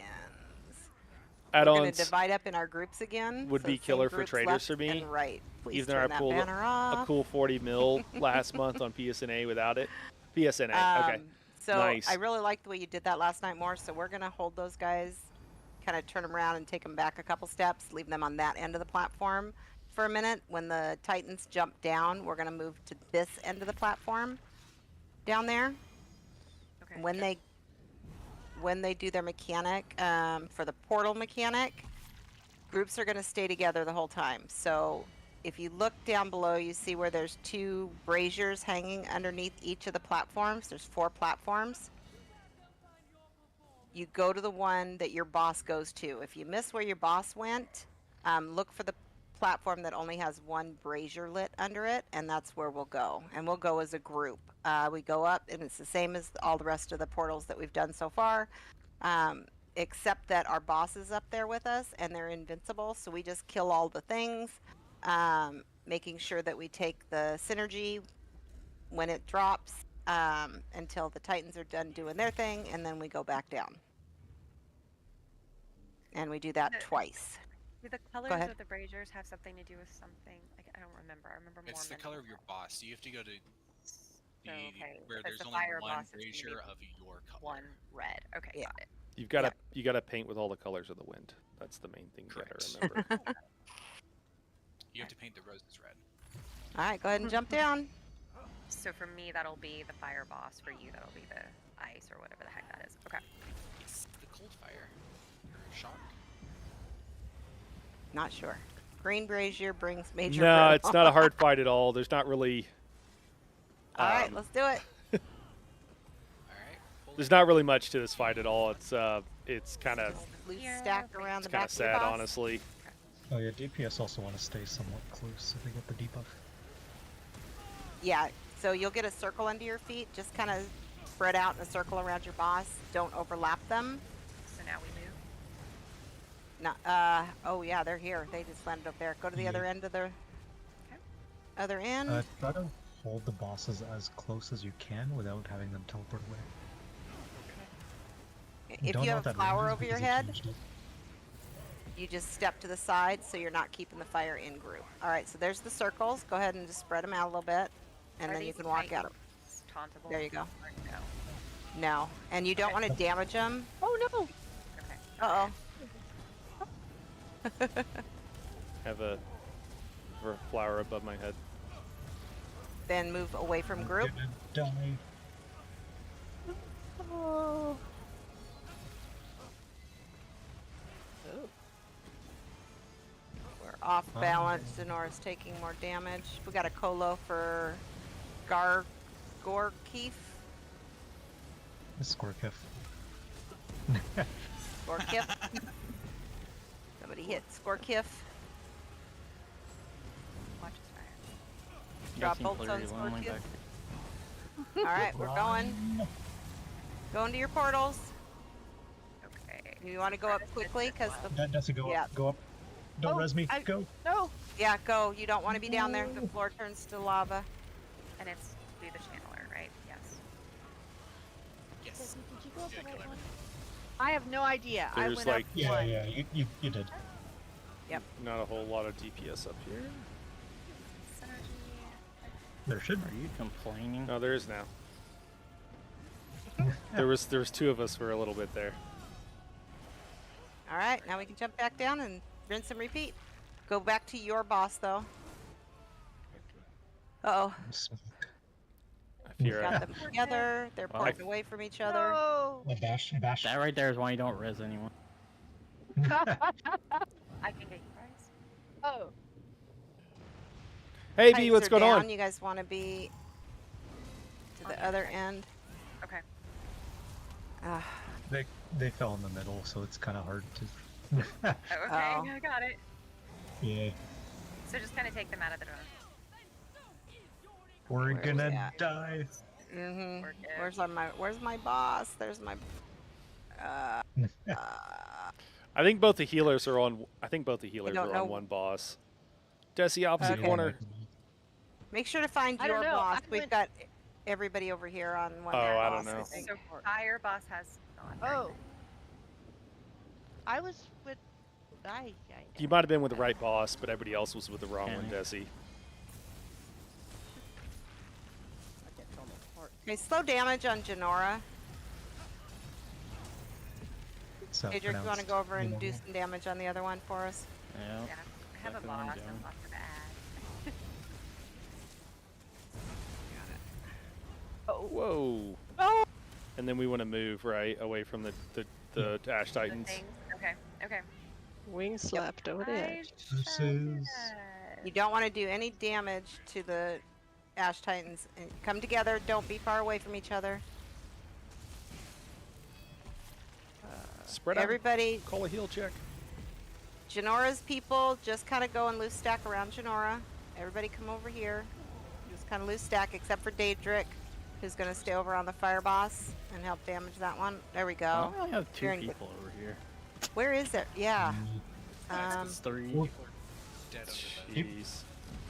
We're gonna Add-ons divide up in our groups again. would so be same killer for groups traders left for me, and right. Please even though I turn that pulled banner a off. cool 40 mil last month on PSNA without it. PSNA, okay. So Nice. I really liked the way you did that last night more. So we're gonna hold those guys, kind of turn them around and take them back a couple steps, leave them on that end of the platform for a minute. When the Titans jump down, we're gonna move to this end of the platform, down there. Okay. When they do their mechanic, for the portal mechanic, groups are gonna stay together the whole time. So if you look down below, you see where there's 2 braziers hanging underneath each of the platforms. There's 4 platforms. You go to the one that your boss goes to. If you miss where your boss went, look for the platform that only has 1 brazier lit under it, and that's where we'll go. And we'll go as a group. We go up, and it's the same as all the rest of the portals that we've done so far, except that our boss is up there with us, and they're invincible, so we just kill all the things. Making sure that we take the synergy when it drops until the Titans are done doing their thing, and then we go back down. And we do that twice. Do the colors ahead. of the braziers have something to do with something? Like, I don't remember. I remember more. It's the color of your boss. So you have to go to the okay. where Because there's the only fire one boss is gonna brazier be of your color. one red. Okay, Yeah. got it. You gotta paint with all the colors of the wind. That's the main thing you Correct. gotta remember. You have to paint the roses red. All right, go ahead and jump down. So for me, that'll be the fire boss. For you, that'll be the ice or whatever the heck that is. Okay. It's the cold fire. Or shock. Not sure. Green brazier brings major. No, brittle. it's not a hard fight at all. There's not really. All right, let's do it. Alright. There's not really much to this fight at all. It's kind of Loose Yeah, stacked okay. around the kind back of of your sad, boss. honestly. Oh yeah, DPS also want to stay somewhat close so they get the debuff. Yeah, so you'll get a circle under your feet. Just kind of spread out in a circle around your boss. Don't overlap them. So now we move. No, oh yeah, they're here. They just landed up there. Go to the other end of the other end. Try to hold the bosses as close as you can without having them teleport away. If Don't you know have what a that range flower is over your because it head, changed it. you just step to the side so you're not keeping the fire in group. All right, so there's the circles. Go ahead and just spread them out a little bit, and Are then you these can walk at them. Titans tauntable? There you go. Or no. No, and you don't want to damage them. Oh no! Okay. Uh oh. Have a flower above my head. Then move away from group. Gonna die. Oh. We're off balance. Denora's taking more damage. We got a colo for Gorkeef. This Squirkiff. Score kiff. Somebody hit score kiff. Watch his fire. Drop Guessing bolts on clearly score lonely kiff. back All right, we're going. Going to your portals. Okay. You want to go up quickly because the That's a go Yeah. up. Go up. Don't Oh, res me. I- Go. No. yeah, go. You don't want to be down there. The floor turns to lava. And it's do the channeler, right? Yes. Yes. Did you go up the right one? I have no idea. I There's went like- up Yeah, one. yeah. You did. Not a whole lot of DPS up here. Synergy. There should Are be. you complaining? No, there is now. there was two of us for a little bit there. All right, now we can jump back down and rinse and repeat. Go back to your boss though. Uh-oh. I fear Got it. them together. They're Well, pulling away from each other. No. Bash. That right there is why you don't res anyone. I can get you guys. Oh. Hey B, Heights what's are going down. on? You guys want to be to the other end? Okay. Ah, They fell in the middle, so it's kind of hard to. Oh, okay, Oh. I got it. Yeah. So just kind of take them out of the door. We're Where's gonna that? die. mm-hmm. Work it. Where's my boss? There's my. I think both the healers are on. I think both the healers don't are know. on one boss. Jesse, opposite Okay. corner. Make sure to find I your don't know. boss. I We've went- got everybody over here on one. Oh, I boss, don't know. think. So fire boss has gone. right Oh. now. I was with. You might have been with the right boss, but everybody else was with the wrong one, Okay. Desi. Okay, slow damage on Janora. It's, Adric, you want to pronounced go over and do Lenore. some damage on the other one for us? Yeah. Yeah, I have a That's what I'm boss. doing. I'm lots of add. Whoa. Oh. And then we want to move right away from the Ash The Titans. things. Okay. Okay. Wing slapped over the I edge. shall do Versus- that. You don't want to do any damage to the Ash Titans. And come together. Don't be far away from each other. Spread out. Everybody, Call a heal check. Janora's people, just kind of go and loose stack around Janora. Everybody come over here. Just kind of loose stack, except for Daedric, who's going to stay over on the fire boss and help damage that one. There we go. I only have two You're in- people over here. Where is it? Yeah. It's three. People are dead under that. Jeez.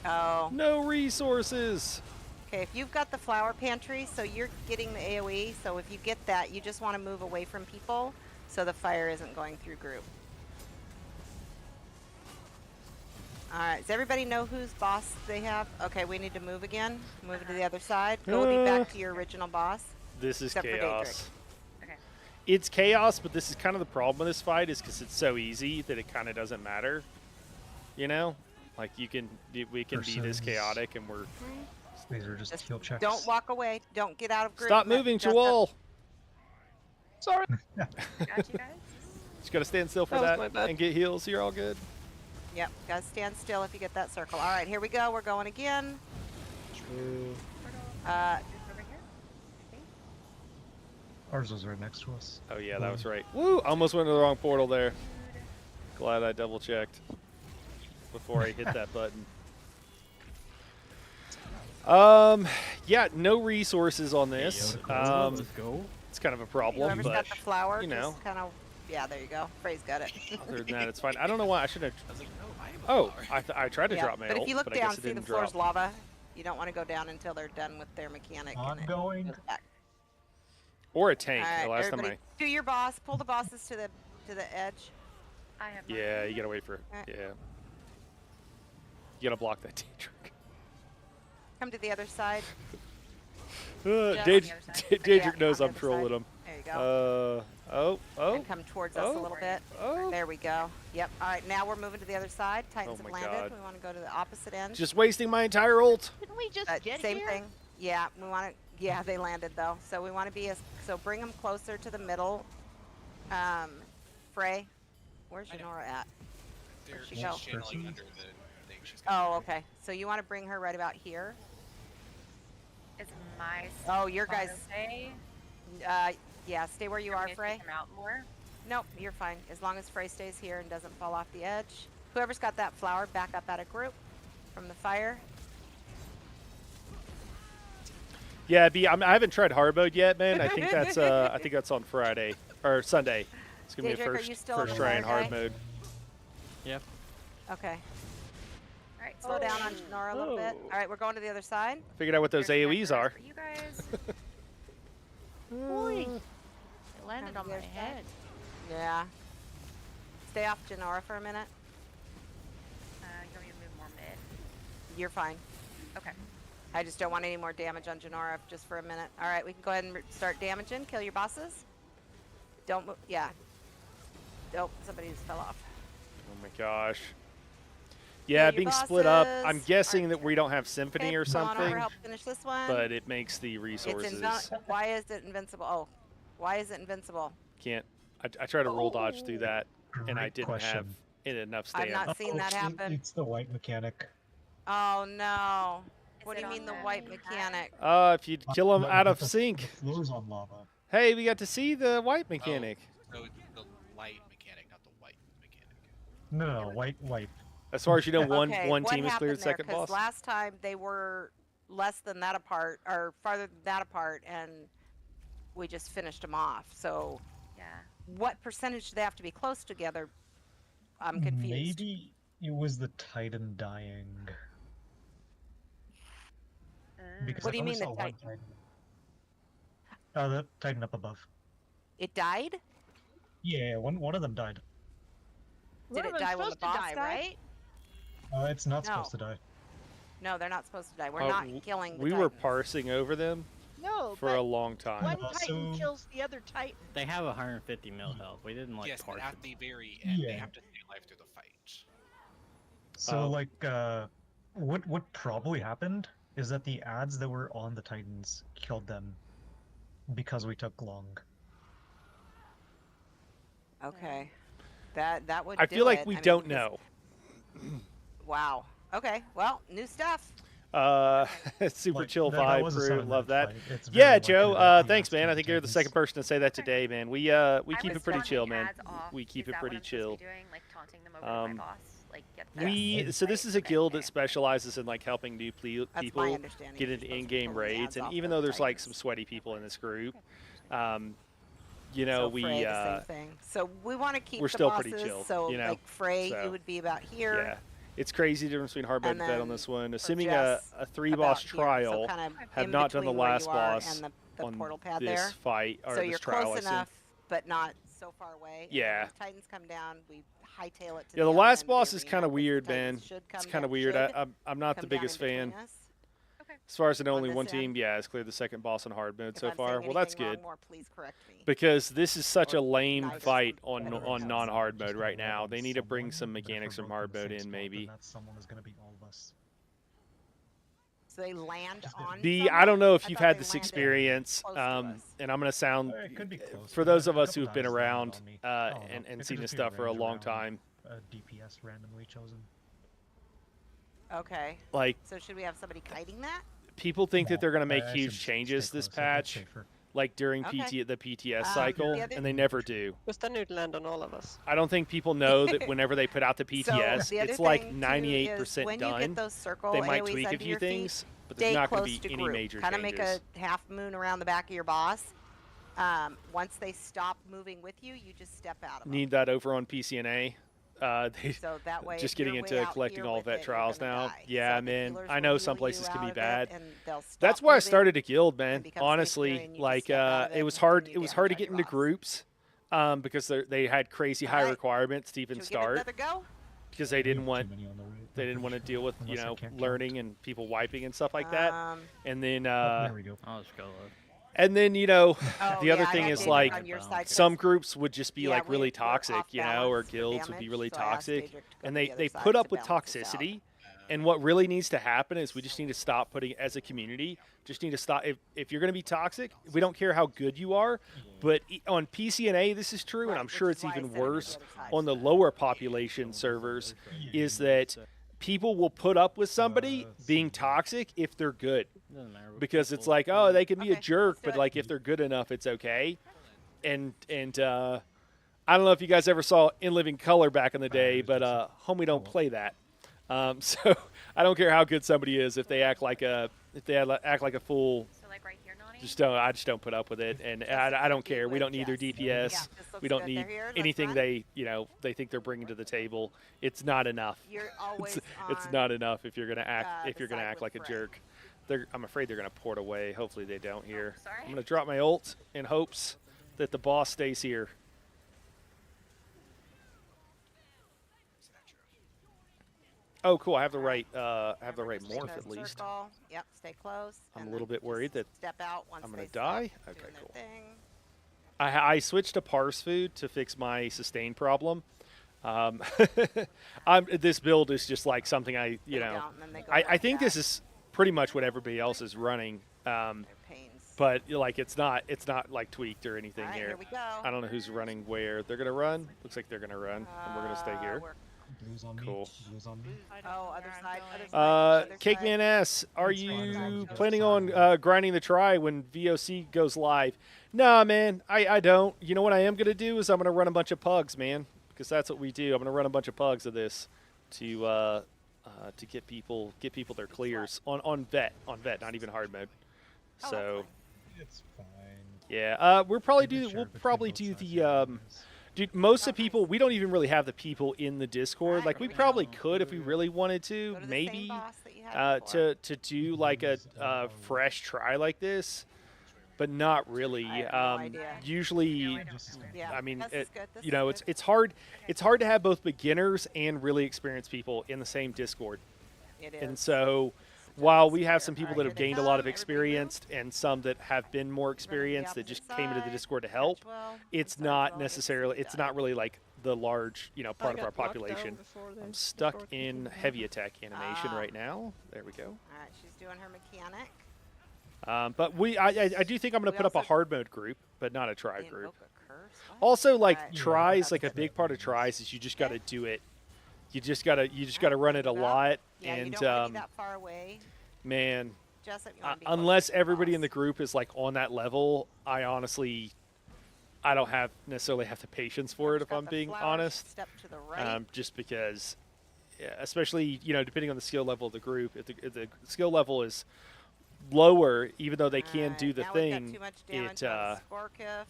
Oh. No resources. Okay, if you've got the flower pantry, so you're getting the AoE, so if you get that, you just want to move away from people so the fire isn't going through group. Alright, does everybody know whose boss they have? Okay, we need to move again. Move it to the other side. Go be back to your original boss. This is Except for chaos. Okay. It's chaos, but this is kind of the problem with this fight is because it's so easy that it kind of doesn't matter. You know? Like we can be this Versus- chaotic and we're... These are just Just heal checks. don't walk away. Don't get out of group. Stop Let- moving, just Joel! Sorry. Got you guys. Just gotta stand still for That was that my bad. and get heals. You're all good. Yep, gotta stand still if you get that circle. Alright, here we go. We're going again. Over here. Ours was right next to us. Oh yeah, that was right. Woo! Almost went to the wrong portal there. Glad I double checked before I hit that button. Yeah, no resources on this. Let's go. It's kind of a problem, Whoever's but got the flower, you know. just kind of. Yeah, there you go. Frey's got it. other than that, it's fine. I don't know why I should have. I was like, no, I have a Oh, flower. I tried to Yeah, drop my but if ult, you look but I down, guess it see the didn't floor's drop. lava. You don't want to go down until they're done with their mechanic. and it Ongoing. goes back. Or a tank. All The right, last time everybody, do your boss. Pull the bosses to the edge. I have. mine. Yeah, you gotta wait for. Alright. Yeah. You gotta block that Daedric. Come to the other side. Uh, on the Daedric other side. Daedric Yeah, knows on the I'm other trolling side. him. There you go. Oh. And come towards us a Oh. little bit. Oh. There we go. Yep. All right, now we're moving to the other side. Titans Oh have my landed. God. We want to go to the opposite end. Just wasting my entire ult. Didn't we just But get same here? thing. Yeah, we want to. Yeah, they landed though. So we want to be so bring them closer to the middle. Frey, where's I know. Janora at? They're she she's go? channeling under the thing. She's Oh, okay. So you want to bring her right about here. Is my. Oh, your spot guys. okay? Yeah, stay where you Want are, me to Frey. take them out more. Nope, you're fine. As long as Frey stays here and doesn't fall off the edge. Whoever's got that flower, back up out of group from the fire. Yeah, B. I haven't tried hard mode yet, man. I think that's on Friday or Sunday. It's gonna be Daedric, a are you still first in try the in fire hard guy? mode. Yep. Okay. Alright, Slow down on Nora a little bit. Oh. All right, we're going to the other side. Figured out what those there's AOE's vectors are. for you guys. Boy, it landed Time on to my go inside. head. Yeah. Stay off Janora for a minute. You want me to move more mid? You're fine. Okay. I just don't want any more damage on Janora just for a minute. All right, we can go ahead and start damaging. Kill your bosses. Don't move. Yeah. Nope, somebody just fell off. Oh my gosh. Yeah, your being split up. bosses. I'm guessing that we don't have Symphony Okay, or come on something, over, help finish this one. but it makes the It's resources. why is it invincible? Oh, why is it invincible? Can't. I tried to roll dodge through that, and I Great didn't have question. enough I've stand. not seen that happen. It's the white mechanic. Oh no. Is What do it you on mean the the white hat? mechanic? If you'd kill them No, out but of the sync. floor's on lava. Hey, we got to see the white mechanic. So the light mechanic, not the white mechanic. No, white. As far as you know, one Okay, one what team has cleared happened the there? second 'Cause boss. last time they were less than that apart, or farther than that apart, and we just finished them off. So Yeah. what percentage do they have to be close together? I'm confused. Maybe it was the Titan dying. Because What do I you only mean the saw one Titan? Titan. The Titan up above. It died? Yeah, one of them died. Did One it of them's die when the supposed to boss die, died? right? It's not No. supposed to die. No, they're not supposed to die. We're Oh, not killing the we were Titans. parsing over them No, for but a long time. one Also- Titan kills the other Titan. They have 150 mil health. We didn't like Yes, but parse at it. the very end, they Yeah. have to stay alive through the fight. So Oh. like, what probably happened is that the ads that were on the Titans killed them because we took long. Okay. That would I do feel like it. we I mean, don't because- know. Wow. Okay. Well, new stuff. Super Like, chill that vibe was a crew. 7-minute Love that. fight. It's very Yeah, likely Joe. that he Thanks, asked man. for I think you're the Titans. second person to say that today, man. We I keep was it pretty turning chill, man. ads off. We keep Is it that pretty what I'm supposed to chill. be doing? Like taunting them over to Um, my boss? Like get So this is a guild that specializes in like helping new That's my people understanding. get You're into supposed to in-game pull the raids, ads and off even of though there's like Titans. some sweaty people in this group, you know, So we Frey, the same thing. So we want to keep we're the still bosses. pretty chill, So you know, like Frey, so, you would be about here. yeah, it's crazy the difference between hard mode And and vet on then this one. for Assuming Jess, a 3 about boss here. trial, So kind of have in not done the between where last you are boss and the on portal pad this there. fight or So this you're trial. close I assume. enough, but not so far away. And Yeah. when the Titans come down, we hightail it to Yeah, the other last end of boss the is arena, kind of 'cause the weird, Titans man. should come It's kind of down- weird. should I'm not the come down biggest in between fan. us. As far as I know, on only this one team, end. yeah, has cleared the second boss on hard mode If so I'm far. saying Well, that's anything wrong good. more, please correct me. Because this is such a Or lame neither. fight Better on ourselves. non-hard mode Just right rely now. on They need to bring someone, some but if mechanics we're from both hard the mode same in, spot, maybe. then that someone is going to be all of us. So they land on. B, I don't know if someone? I you've thought had they this landed experience, close to us. and I'm gonna sound It could be close, for but those a of us couple who've been times they landed around on me. I don't know. It and could seen just this be stuff for a random long round, time. A DPS randomly chosen. Okay. Like So should we have somebody kiting that? people think that they're gonna make I huge should changes stay this close, I think it's patch, safer. like during Okay. the PTS The cycle, other- and they never do. Because then it'd land on all of us. I don't think people know that whenever they put out the PTS, so the other it's like thing, too, 98% is when you done. get those circle They might AoEs tweak a under few your feet, things, but there's stay not going close to be to any group. major Kind of changes. make a half moon around the back of your boss. Once they stop moving with you, you just step out of them. Need that over on PCNA. They So that way, just if you're getting way into out collecting here all with vet it, trials you're gonna now. die. Yeah, So the man. healers I will know heal some you places can out be of it, bad. and they'll That's stop why I moving. started a guild, man. become Honestly, stationary and you just like step out of it it was and hard. continue It was hard to damage get on into your groups because they had crazy high Alright. requirements to even Should we give it start another go? because they We didn't have want too many on the right, they I'm didn't want to pretty deal with Unless I can't learning and people wiping and stuff like that. And then sure. There we go. I'll just go low. and then Oh, the other yeah, I thing had is Daedric like on your side 'cause some groups would just be yeah, like really we're toxic, off you know, or balance for guilds would be damage, really so I asked toxic, Daedric to go and to the they other put side up to with balance this out. toxicity. And what really needs to happen is we just need to stop putting, as a community, just need to stop. If you're going to be toxic, we don't care how good you are, but on PCNA this is true, and Right, I'm which sure is it's why I even said on the worse other side. on the lower population servers, is that people will put up with somebody being toxic if they're good. Doesn't matter what Because it's people- like, oh, they can be a Okay, jerk, let's do but it. like if they're good enough, it's okay. And I don't know if you guys ever saw In Living Color back in the day, but homie don't play that. So I don't care how good somebody is if they act like a fool. So like right here, Nani? I just don't put up with it, and I don't care. We don't need their DPS. Yeah, this looks We don't good. need They're here. Let's anything run. they think they're bringing to the table. It's not enough. You're always It's on, not enough if you're gonna act the if you're gonna side act with like a Frey. jerk. I'm afraid they're gonna port away. Hopefully they don't here. sorry. I'm gonna drop my ult in hopes that the boss stays here. Oh, cool! I have the right morph at least. Circle. Yep, stay close. I'm and a little then bit worried that step out once I'm gonna they stop die. doing Okay, their cool. thing. I switched to parse food to fix my sustain problem. This build is just like something They don't, and then they go I right think back. this is pretty much what everybody else is running. They're pains. But like it's not like tweaked or anything All right, here. here we go. I don't know who's running where. They're gonna run. Looks like they're gonna run, and we're gonna stay here. Blues on me. Cool. Blues on me. I don't Oh, know other where I'm side, going. other side. Other Cake side. Man S, are It's fine, you I'm planning fine. on grinding the try when VOC goes live? Nah, man, I don't. You know what I am gonna do is I'm gonna run a bunch of pugs, man, because that's what we do. I'm gonna run a bunch of pugs of this to get people their clears on vet, not even hard mode. Oh, So It's fine. yeah, we'll probably Keep it do short between probably both do sides the anyways. dude. Most of the people, we don't even really have the people in the Discord. Like we probably could if we really wanted to, Go to the same maybe boss that you had before. to do like a fresh try like this, but not really. I have no idea. Usually, Yeah, I mean, this is good. This you is know, good. it's hard to have both beginners and really experienced people in the same Discord, It is. and so. While we have some people Alright, that here have they gained a lot of come. Everybody experience and some that have been more experienced that just came into the Discord to help, it's not necessarily, it's not really like the large, part of our population. I'm stuck in heavy attack animation right now. There we go. All right, she's doing her mechanic. But I do think I'm going to We put up a also- hard mode group, but not a try They group. invoke a curse. What? Also, like Alright. tries, like a That's big it. part of tries is you just got to do it. You just gotta run it a lot, Yeah, you and don't want to be that far away. man. Jessup, you want to be Unless closer to the everybody in the boss. group is like on that level, I don't necessarily have the patience for it if Got I'm the being flowers, honest. Step to the right. Just because, yeah, especially depending on the skill level of the group, if the skill level is lower, even though they can do the now we've got thing, too much damage it on Skorkif.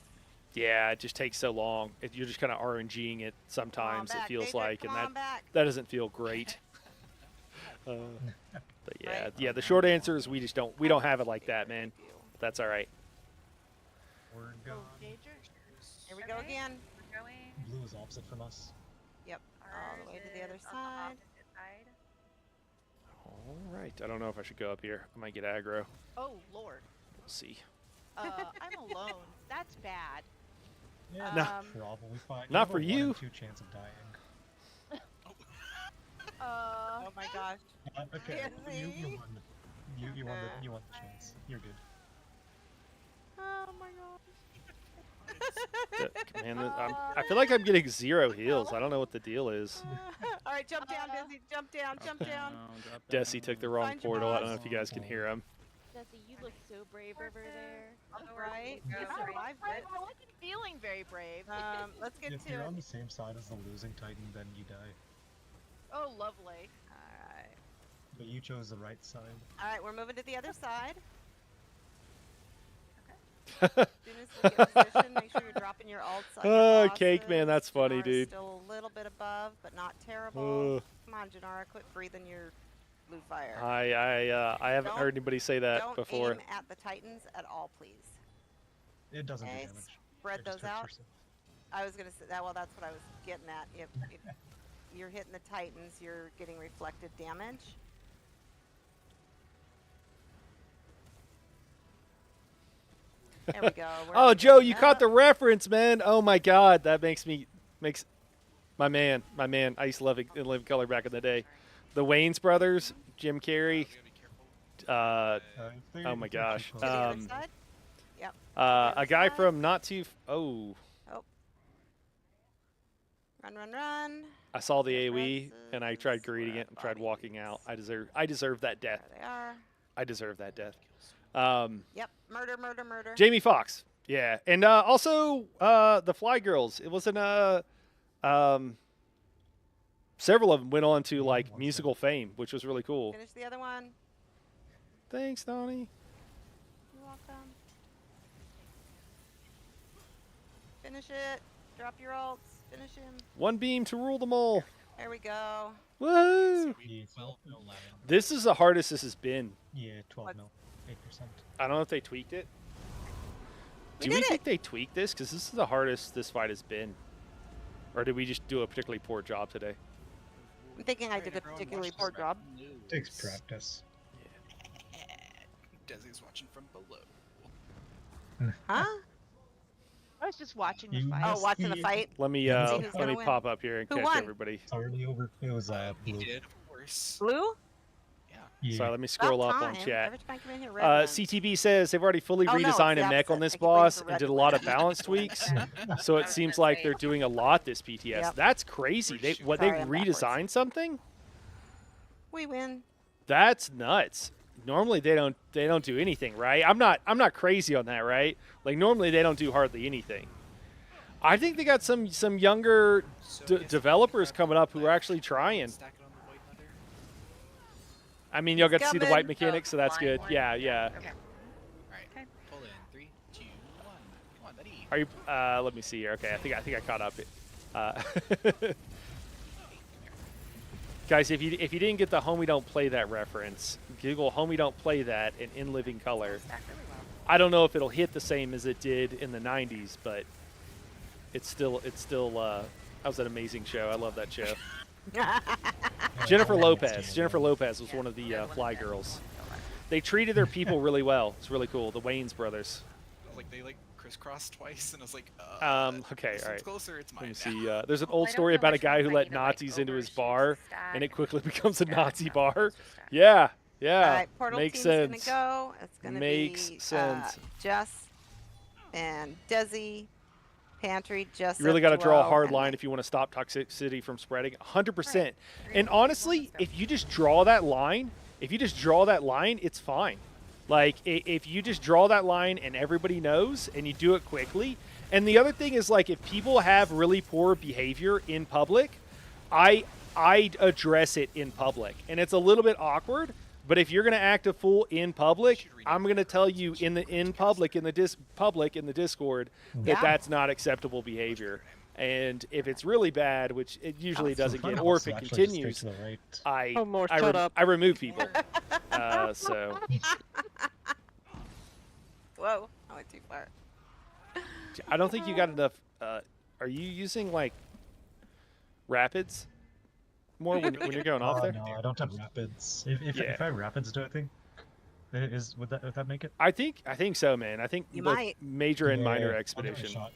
yeah, it just takes so long. You're just kind of RNGing it sometimes. It back, feels Daedric, like, come and on back. that doesn't feel great. But yeah, Right. yeah. The short answer is we don't have it like that, man. But that's all right. We're gone. Here we go Okay. again. We're going. Blue is opposite from us. Yep. All the way Ours to the other is on side. opposite side. All right. I don't know if I should go up here. I might get aggro. Oh Lord. We'll see. I'm alone. That's bad. Yeah, No. probably fine. Not have a for 1 in you. 2 chance of dying. Oh my gosh. Okay, you Really? won. You won the chance. You're good. Oh my gosh. Man, I feel like I'm getting 0 heals. I don't know what the deal is. All right, jump down, Dizzy. Jump down. Jump down. Desi took the wrong Find your portal. I don't boss. know if you guys can hear him. Jesse, you look so brave over there. Right? Go You right. survived it. I wasn't feeling very brave. Let's get If to you're it. on the same side as the losing Titan, then you die. Oh, lovely. All right. But you chose the right side. All right, we're moving to the other side. As soon as we get position, make sure you're dropping your ults on Oh, your Cake Man, bosses. that's funny, Janara's dude. Still a little bit above, but not terrible. Ugh. Come on, Janara, quit breathing your blue fire. I haven't Don't- heard anybody say that Don't before. aim at the Titans at all, please. It doesn't Okay, do damage. spread It just those hurts out. yourself. I was gonna say that. Well, that's what I was getting at. If you're hitting the Titans, you're getting reflected damage. There we go. we're Oh, Joe, you moving caught up. the reference, man. Oh my God, that makes my man. I used to love it in Living Color back in the day. The Wayans brothers, Jim Carrey. If they're- Oh my if they're too gosh. close, To the other Um, side? Yep. a guy side. from not too. Oh, Run. I saw the Get AOE and I tried reses, greeting it and tried walking bodies. out. I deserve that death. There they are. I deserve that death. Yep. Murder. Jamie Foxx. Yeah, and also the Fly Girls. It wasn't several of them went on to like musical fame, which was really cool. Finish the other one. Thanks, Donnie. You're welcome. Finish it. Drop your ults. Finish him. One beam to rule them all. There we go. Woohoo! Yeah, 12 mil 11. This is the hardest this has been. yeah, 12 What? mil, 8%. I don't know if they tweaked it. We Do we did think it. they tweaked this? Because this is the hardest this fight has been. Or did we just do a particularly poor job today? I'm thinking I Alright, did a everyone particularly watch poor this job. news. Takes practice. Desi's watching from below. Huh? I was just watching the You fight. Oh, watching the Yeah. fight. Let me Yeah. See who's let gonna me win. pop up here and Who catch won? everybody. It's already over. It was He blue. did, of course. Blue? Yeah. Yeah. Sorry, let me About scroll up on time. chat. Every time I come in here, red wins. CTB says they've already fully Oh, no, it's redesigned the a mech on opposite. this I keep waiting boss for and red did to a lot win. of balance tweaks. So I it was seems gonna like say- they're doing a lot this PTS. Yep. That's crazy. They Sorry, what they I'm backwards. redesigned something? We win. That's nuts. Normally they don't do anything, right? I'm not crazy on that, right? Like normally they don't do hardly anything. I think they got some younger So d- yes, developers grab coming up who are left, actually trying. stack it on the white leather. I mean, you'll get to see the coming. white mechanics, so that's Flying good. one? Yeah, yeah. Okay. Alright. Okay. Pull in. 3, 2, 1. Come on, buddy. Are you? Let me see here. Okay, I think I caught up. Guys, if you didn't get the "Homie Don't Play That" reference, Google "Homie Don't Play That" in living color. Stacked really well. I don't know if it'll hit the same as it did in the '90s, but it's still. That was an amazing show. I love that show. Jennifer Lopez. Jennifer Lopez was one of the Fly Girls. They treated their people really well. It's really cool. The Wayans brothers. Like they crisscrossed twice, and I was like, Okay, this all one's right. closer. It's Let mine me now. see. There's an Well, old I don't story know about a which guy ones who I let need to, like, Nazis into his overshoot bar, stack and it quickly and becomes a stack. Nazi No, bar. just stack. Yeah, yeah. All right, portal Makes team's sense. gonna go. It's gonna Makes be sense. Jess and Desi, Pantry, Jess. You really got to draw a hard line if you want to stop toxicity from spreading. 100%. Right. And honestly, if you just draw that line, it's fine. Like if you just draw that line and everybody knows and you do it quickly. And the other thing is like if people have really poor behavior in public, I address it in public. And it's a little bit awkward, but if you're going to act a fool in public, I'm going to tell you in the Discord that Yeah. that's not acceptable behavior. And if it's really bad, which it usually doesn't get, or if it continues, I More, shut up. I remove people. So Whoa, I went too far. I don't think you got enough. Are you using like rapids more when you're going off there? No, I don't have rapids. If Yeah. I have rapids, do I think? Would that make it? I think so, man. I think You both might. major and minor Yeah, I'll give it a expedition. shot.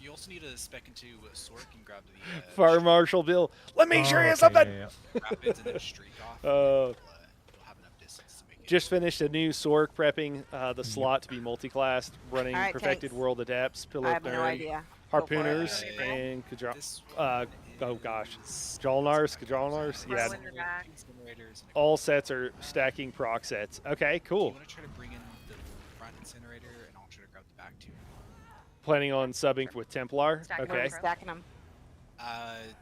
You also need to spec into Sork and grab the Fire Marshal Bill, let me show Oh, you okay, something. yeah. rapids and then streak off. Uh, You'll have enough distance to make it. Just finished a new Sork prepping the slot to be multi-class, running All right, Perfected tanks. World Adepts, Pillar I of have no Nerd, idea. Go for it. Harpooners, and This oh gosh, Jalnars. Yeah, Throw in the back. Incinerators and all sets are stacking proc sets. Okay, Do cool. you want to try to bring in the front incinerator, and I'll try to grab the back too. Planning on subbing with Templar. Stack Okay. over. Stacking them.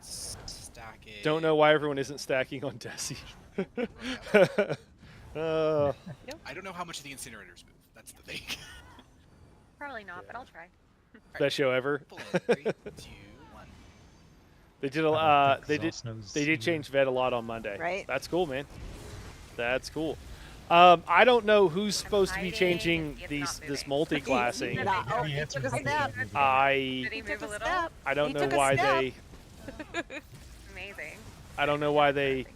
Stack it. Don't know why everyone isn't stacking on Desi. I don't know how much of the incinerators move. That's the thing. Probably not, but I'll try. Best show ever. Pull in 3, 2, 1. They did I don't they think did Zoss knows they did either. change Vet a lot on Monday. Right. That's cool, man. That's cool. I don't know who's supposed to be hiding, changing it's this not this moving. multi-classing. Nah, oh, He he answered took a the step. question. I Did he He move took a a little? step. I don't He know took a why step. they Amazing. I don't know why they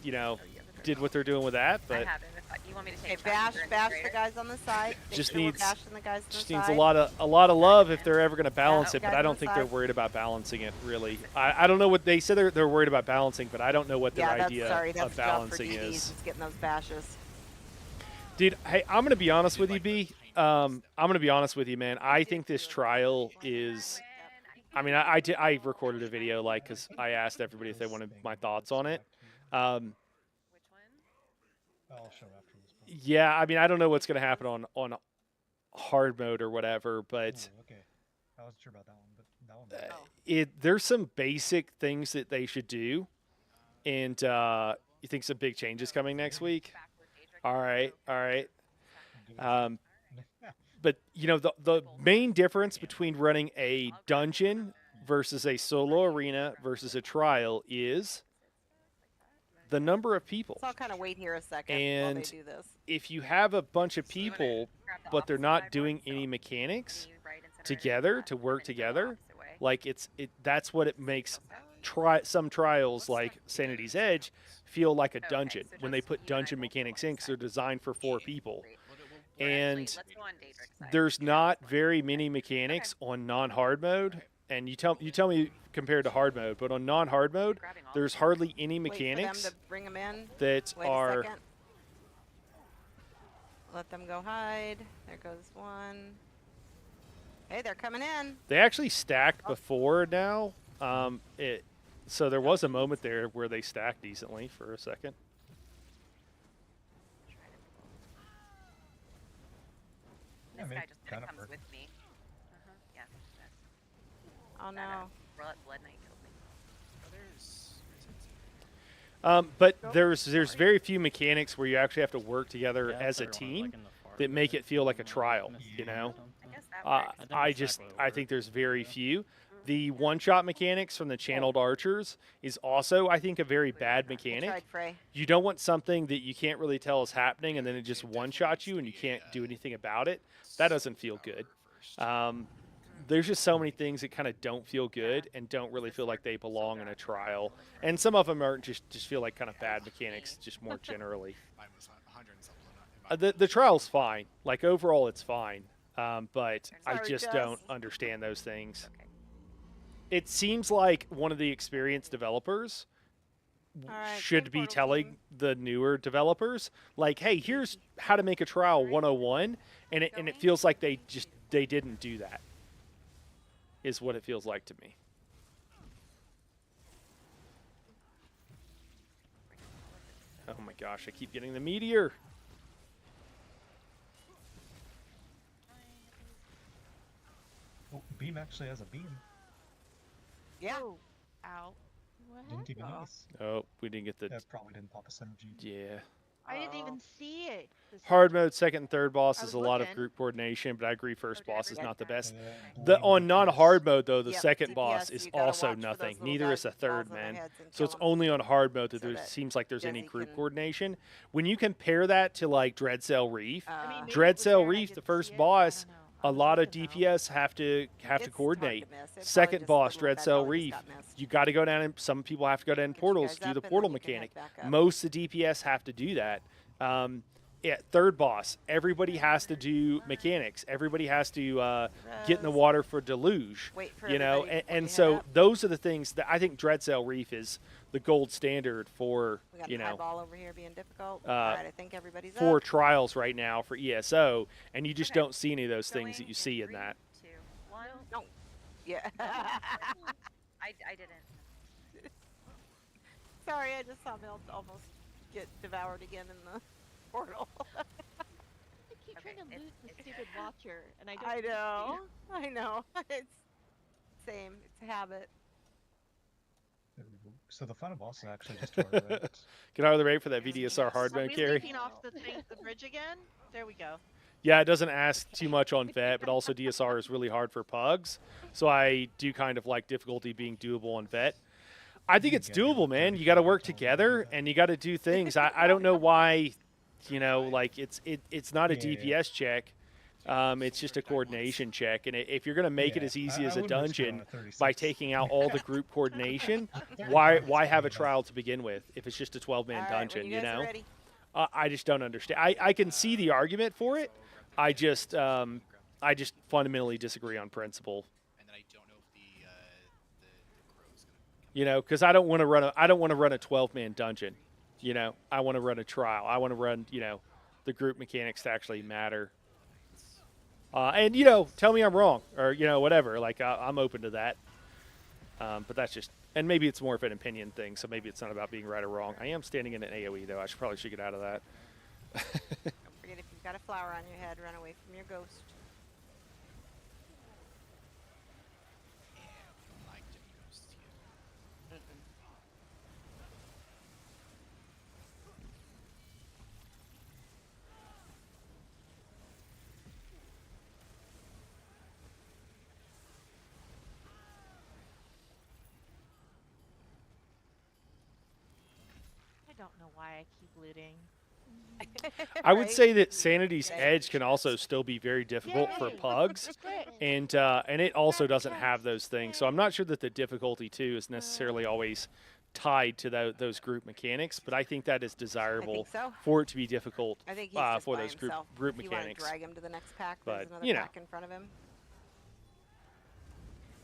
did what they're doing with that, I but haven't. If you want me to Okay, change bash your the incinerator? guys on the side. Make Just sure we're needs- bashing the guys on the just side. needs a lot of love if they're ever going to balance Yeah. it. But Guys I on don't the think they're side. worried about balancing it really. I don't know what they said they're worried about balancing, but I don't know what their Yeah, that's idea sorry. That's of the job for balancing DDs. is. Is getting those bashes. Dude, hey, I'm gonna be honest with you, B. I'm gonna be honest with you, man. I think this trial is. I mean, I recorded a video like because I asked everybody if they wanted my thoughts on it. Which one? I'll show after this. Yeah, I mean, I don't know what's gonna happen hard mode or whatever, but Ooh, okay. I wasn't sure about that one, but that one. there's some basic things that they should do, and you think some big changes coming next week? All right, all right. But you know the main difference between running a dungeon versus a solo arena versus a trial is the number of people. So I'll kind of wait here a second while they And do this. if you have a bunch of people, but they're not doing any mechanics together to work together, like that's what it makes some trials like Sanity's Edge feel like a dungeon when they put dungeon mechanics in because they're designed for 4 people. And there's not very many mechanics on non-hard mode. And you tell me compared to hard mode, but on non-hard mode, there's hardly any mechanics Wait for them to bring them in. that Wait are. a second. Let them go hide. There goes one. Hey, they're coming in. They actually stacked before now. So there was a moment there where they stacked decently for a second. This Yeah, guy just kind of comes worked. with me. Yeah. Oh no. Blood Knight killed me. Oh, there's But there's very few mechanics where you actually have to work together Yeah, as a third one, team like in the far that make it feel like a corner, trial. kinda You know, I guess that works. I think there's very few. The one-shot mechanics from the channeled archers is also, I think, a very bad We mechanic. tried Frey. You don't want something that you can't really tell is happening, and then it just one-shots you, and you can't do anything about it. That doesn't feel good. There's just so many things that kind of don't feel good and don't really feel like they belong in a trial. And some of them are just feel like kind of bad mechanics, just more generally. mine was 100 and something. The trial's fine. Like overall, it's fine. But I Sorry, just Jess. don't understand those things. Okay. It seems like one of the experienced developers Alright, should same be portal telling team. the newer developers, like, hey, here's how to make a trial 101, and it feels like they didn't do that. Is what it feels like to me. Oh my gosh, I keep getting the meteor. Oh, Beam actually has a beam. Yeah. Oh, ow. What? Didn't even Oh. notice. Oh, we didn't get the. That probably didn't pop a synergy. Yeah. I didn't Oh. even see it. this Hard time. mode, second and third boss I is was a lot of looking. group coordination, but I agree first boss is not the best. Yeah, The blame on DPS. non-hard mode though, the Yep, second boss DPS, is you gotta also watch for those nothing. little Neither is guys a with balls third on their man. heads and So kill it's 'em. only on hard mode that so there that seems like there's any Jesse group can- coordination. When you compare that to like Dreadcell Reef, I mean, maybe it was Dreadcell there and I Reef, the didn't first see it. I boss, don't know. a I was lot of looking, though. DPS have to It's hard to coordinate. miss. It probably Second just- boss, the little guy Dreadcell probably Reef, just got missed. you got to go down and some people have to go down in Get you portals, guys do up, the and then portal you can head mechanic. back up. Most of the DPS have to do that. Yeah, third boss, everybody has to do mechanics. Everybody has to get in the Res. water for deluge. Wait for You know, everybody before and you head so up. those are the things that I think Dreadcell Reef is the gold standard for We got you the high know ball over here being difficult. uh, All right, I think everybody's for up. trials right now for ESO, and you just Okay. don't see any of those things that Going you see in 3, that. 2, 1. No. Yeah. I didn't. Sorry, I just saw Mel almost get devoured again in the portal. I keep trying to Okay, loot the it's- stupid watcher, and I don't. I see it. know. I know. It's same. It's a habit. So the final boss is actually just to our right. Get out of the way for that Yes. VDSR hard Are mode we carry. leaping off the bridge again? There we go. Yeah, it doesn't ask too much on vet, but also DSR is really hard for pugs. So I do kind of like difficulty being doable on vet. I think it's Yeah, doable, man. You got to work together and you got to do things. I don't know why, you know, like it's not a Yeah, yeah. DPS check. It's just a coordination check. And if you're gonna make it Yeah, as easy I as a wouldn't risk it on dungeon a 36. by taking out all the group coordination, why have a trial to begin with if it's just a 12-man All right, dungeon? when You you guys are know. ready. I just don't understand. I can see the argument for it. I just fundamentally disagree on principle. And then I don't know if the crow's gonna come. You know, because I don't want to run a 12-man dungeon. You know, I want to run a trial. I want to run, you know, the group mechanics to actually matter. And you know, tell me I'm wrong, or you know, whatever. Like I'm open to that. But that's just, and maybe it's more of an opinion thing. So maybe it's not about being right or wrong. I am standing in an AOE though. I should probably get out of that. Don't forget if you've got a flower on your head, run away from your ghost. don't know why I keep looting. I would Right? say that Sanity's Right. Edge can also still be very difficult for Yay! pugs, Great. and it also doesn't have those things. So I'm not sure that the difficulty too is necessarily always tied to those group mechanics, but I think that is I desirable think so. for it to be difficult I think he's just for by those himself. group If you want to mechanics. drag him to the next pack, But, there's another you know. pack in front of him.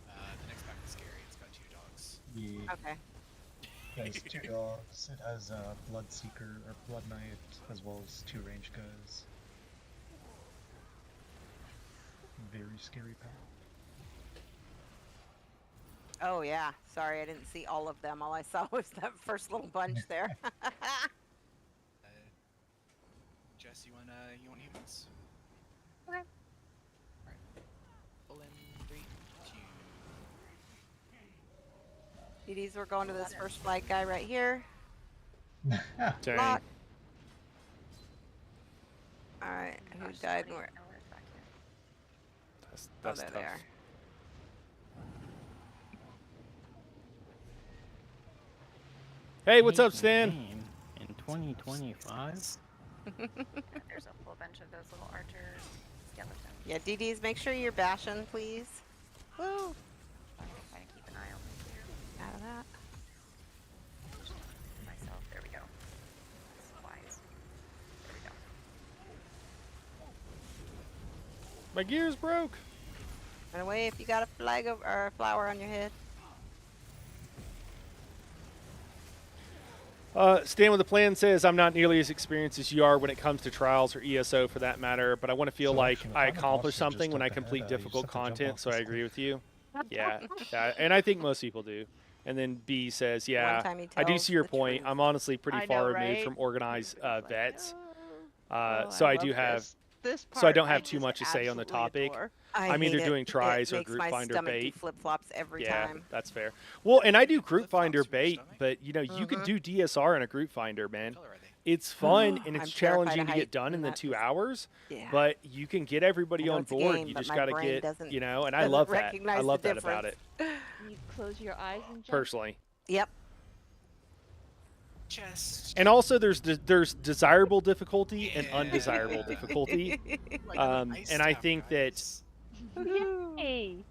The next pack is scary. It's got 2 dogs. Yeah. Okay. Yeah, it's 2 dogs. It has a Blood Seeker or Blood Knight, as well as 2 range guys. Very scary pack. Oh yeah. Sorry, I didn't see all of them. All I saw was that first little bunch there. Jess, you want humans? Okay. Alright. Pull in 3, 2. DDs, we're going to this first flag guy right here. Dang. Lock. Alright, who Gosh, died? 20 Where? hours back here. That's Oh, tough. there they are. Hey, what's up, Amazing Stan? game in 2025? There's a whole bunch of those little archer skeletons. Yeah, DDs, make sure you're bashing, please. Woo! Trying to keep an eye on them too. Out of that. Myself. There we go. Supplies. There we go. My gear's broke. Run away if you got a flag or a flower on your head. Stan with the plan says, I'm not nearly as experienced as you are when it comes to trials or ESO for that matter, but I want to feel So like actually, I if I'm accomplished watching just something when up I complete ahead, you just difficult have to jump content, off so the I side. agree with you. Yeah, and I think most people do. And then B says, yeah, time he I do tells see your the point. truth. I'm honestly pretty I know, far removed right? from organized Everybody's like, vets. "Oh, So I love do have, this so I don't part have too just much to say on the absolutely topic. adore." I'm either hate it. doing tries it or makes group my finder stomach do bait. flip-flops every Yeah, time. that's fair. Well, and I do group Flip-flops finder for your bait, stomach? but you know, you can do DSR in a group finder, man. What color are they? It's fun and I'm it's terrified challenging of to height get done in and the that 2 just- hours, Yeah. but you can get everybody I know on it's a board. game, You but just my got to brain get, doesn't- you know, and I doesn't love that. I recognize love the that about it You close your eyes and jump. personally. Yep. Chest. And also, there's desirable difficulty and undesirable difficulty. Like And I think that Yay!